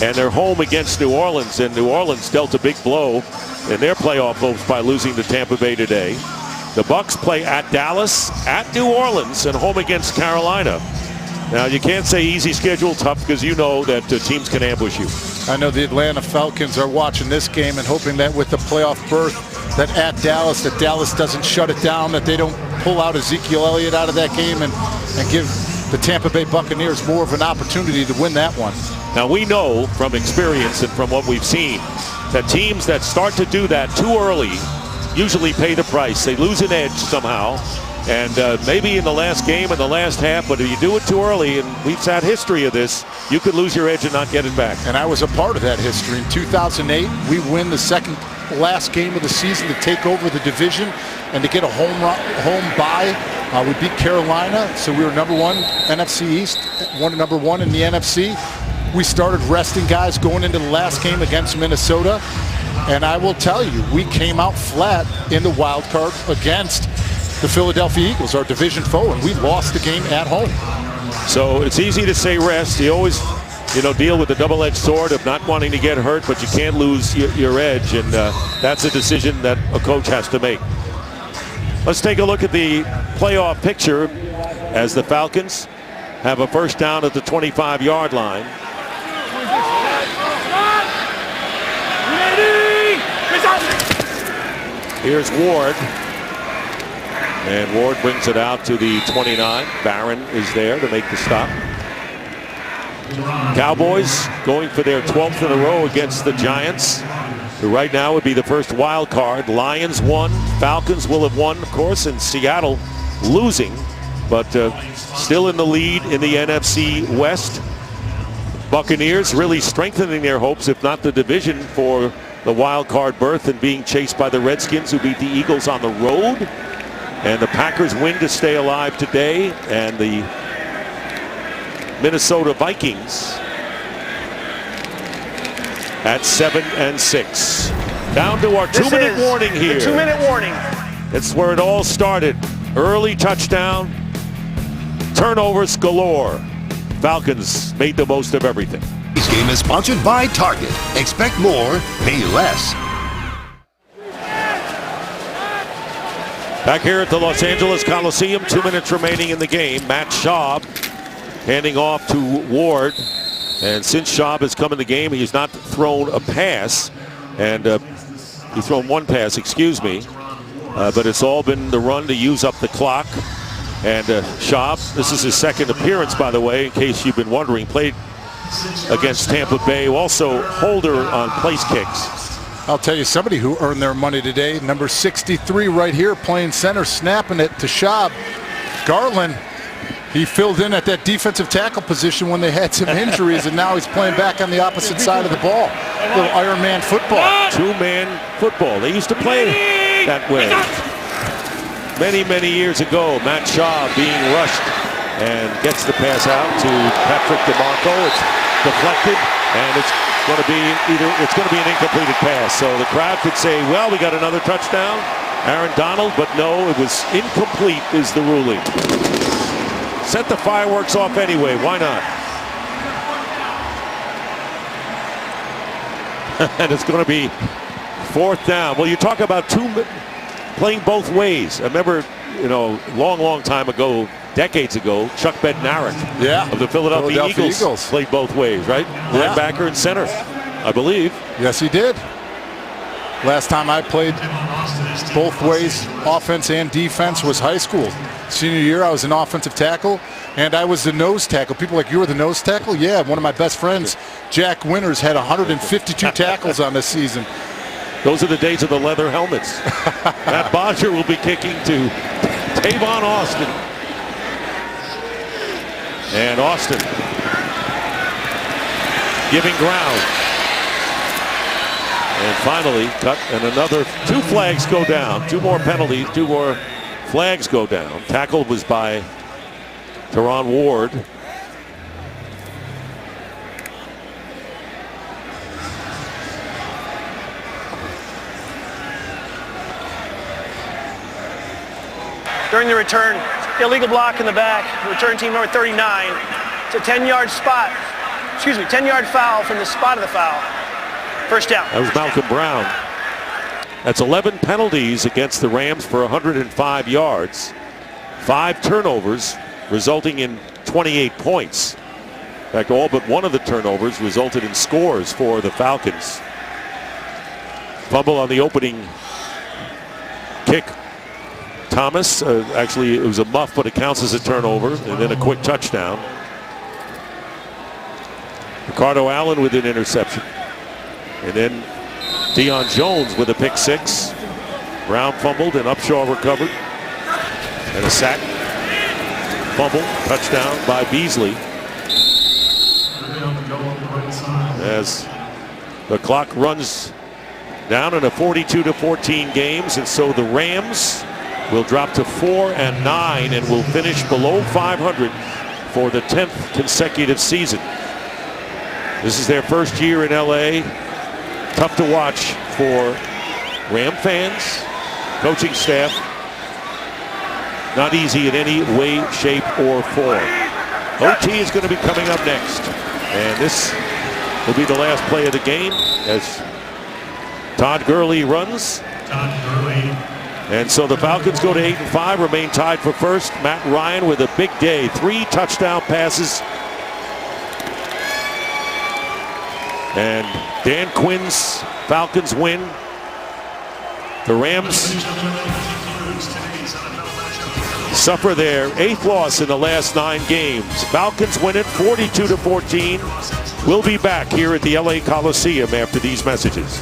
and they're home against New Orleans. And New Orleans dealt a big blow in their playoff hopes by losing to Tampa Bay today. The Bucs play at Dallas, at New Orleans, and home against Carolina. Now, you can't say easy schedule, tough, because you know that teams can ambush you. I know the Atlanta Falcons are watching this game and hoping that with the playoff berth, that at Dallas, that Dallas doesn't shut it down, that they don't pull out Ezekiel Elliott out of that game and give the Tampa Bay Buccaneers more of an opportunity to win that one. Now, we know from experience and from what we've seen that teams that start to do that too early usually pay the price. They lose an edge somehow. And maybe in the last game, in the last half, but if you do it too early, and we've had history of this, you could lose your edge and not get it back. And I was a part of that history. In 2008, we win the second last game of the season to take over the division and to get a home bye. We beat Carolina, so we were #1 NFC East, #1 in the NFC. We started resting guys going into the last game against Minnesota. And I will tell you, we came out flat in the wild card against the Philadelphia Eagles, our division foe, and we lost the game at home. So it's easy to say rest. You always, deal with the double-edged sword of not wanting to get hurt, but you can't lose your edge, and that's a decision that a coach has to make. Let's take a look at the playoff picture as the Falcons have a first down at the 25-yard line. Here's Ward. And Ward brings it out to the 29. Barron is there to make the stop. Cowboys going for their 12th in a row against the Giants, who right now would be the first wild card. Lions won. Falcons will have won, of course, and Seattle losing, but still in the lead in the NFC West. Buccaneers really strengthening their hopes, if not the division, for the wild card berth and being chased by the Redskins, who beat the Eagles on the road. And the Packers win to stay alive today, and the Minnesota Vikings at 7-6. Down to our 2-minute warning here. 2-minute warning. That's where it all started. Early touchdown, turnovers galore. Falcons made the most of everything. This game is sponsored by Target. Expect more, pay less. Back here at the Los Angeles Coliseum, 2 minutes remaining in the game. Matt Schaub handing off to Ward. And since Schaub has come in the game, he's not thrown a pass. And he's thrown one pass, excuse me. But it's all been the run to use up the clock. And Schaub, this is his second appearance, by the way, in case you've been wondering, played against Tampa Bay. Also holder on place kicks. I'll tell you somebody who earned their money today. Number 63 right here playing center, snapping it to Schaub. Garland, he filled in at that defensive tackle position when they had some injuries, and now he's playing back on the opposite side of the ball. A little Iron Man football. Two-man football. They used to play that way. Many, many years ago, Matt Schaub being rushed and gets the pass out to Patrick DeMarco. It's deflected, and it's going to be an incompleted pass. So the crowd could say, well, we got another touchdown, Aaron Donald, but no, it was incomplete is the ruling. Set the fireworks off anyway. Why not? And it's going to be fourth down. Well, you talk about playing both ways. I remember, long time ago, decades ago, Chuck Bednarik of the Philadelphia Eagles played both ways, right? Yeah. Linebacker and center, I believe. Yes, he did. Last time I played both ways, offense and defense, was high school. Senior year, I was an offensive tackle, and I was the nose tackle. People like, you were the nose tackle? Yeah, one of my best friends, Jack Winters, had 152 tackles on this season. Those are the days of the leather helmets. Matt Bodger will be kicking to Tavon Austin. And Austin giving ground. And finally cut, and another 2 flags go down. 2 more penalties, 2 more flags go down. Tackle was by Teron Ward. During the return, illegal block in the back, return team number 39. It's a 10-yard spot. 10-yard foul from the spot of the foul. First down. That was Malcolm Brown. That's 11 penalties against the Rams for 105 yards. 5 turnovers, resulting in 28 points. In fact, all but one of the turnovers resulted in scores for the Falcons. Fumble on the opening kick. Thomas, actually it was a muff, but it counts as a turnover, and then a quick touchdown. Ricardo Allen with an interception. And then Deion Jones with a pick 6. Brown fumbled and Upshaw recovered. And a sack. Fumble. Touchdown by Beasley. As the clock runs down in a 42-14 games, and so the Rams will drop to 4-9 and will finish below 500 for the 10th consecutive season. This is their first year in LA. Tough to watch for Ram fans, coaching staff. Not easy in any way, shape, or form. OT is going to be coming up next. And this will be the last play of the game as Todd Gurley runs. And so the Falcons go to 8-5, remain tied for first. Matt Ryan with a big day. 3 touchdown passes. And Dan Quinn's Falcons win. The Rams suffer their 8th loss in the last 9 games. Falcons win it 42-14. We'll be back here at the LA Coliseum after these messages.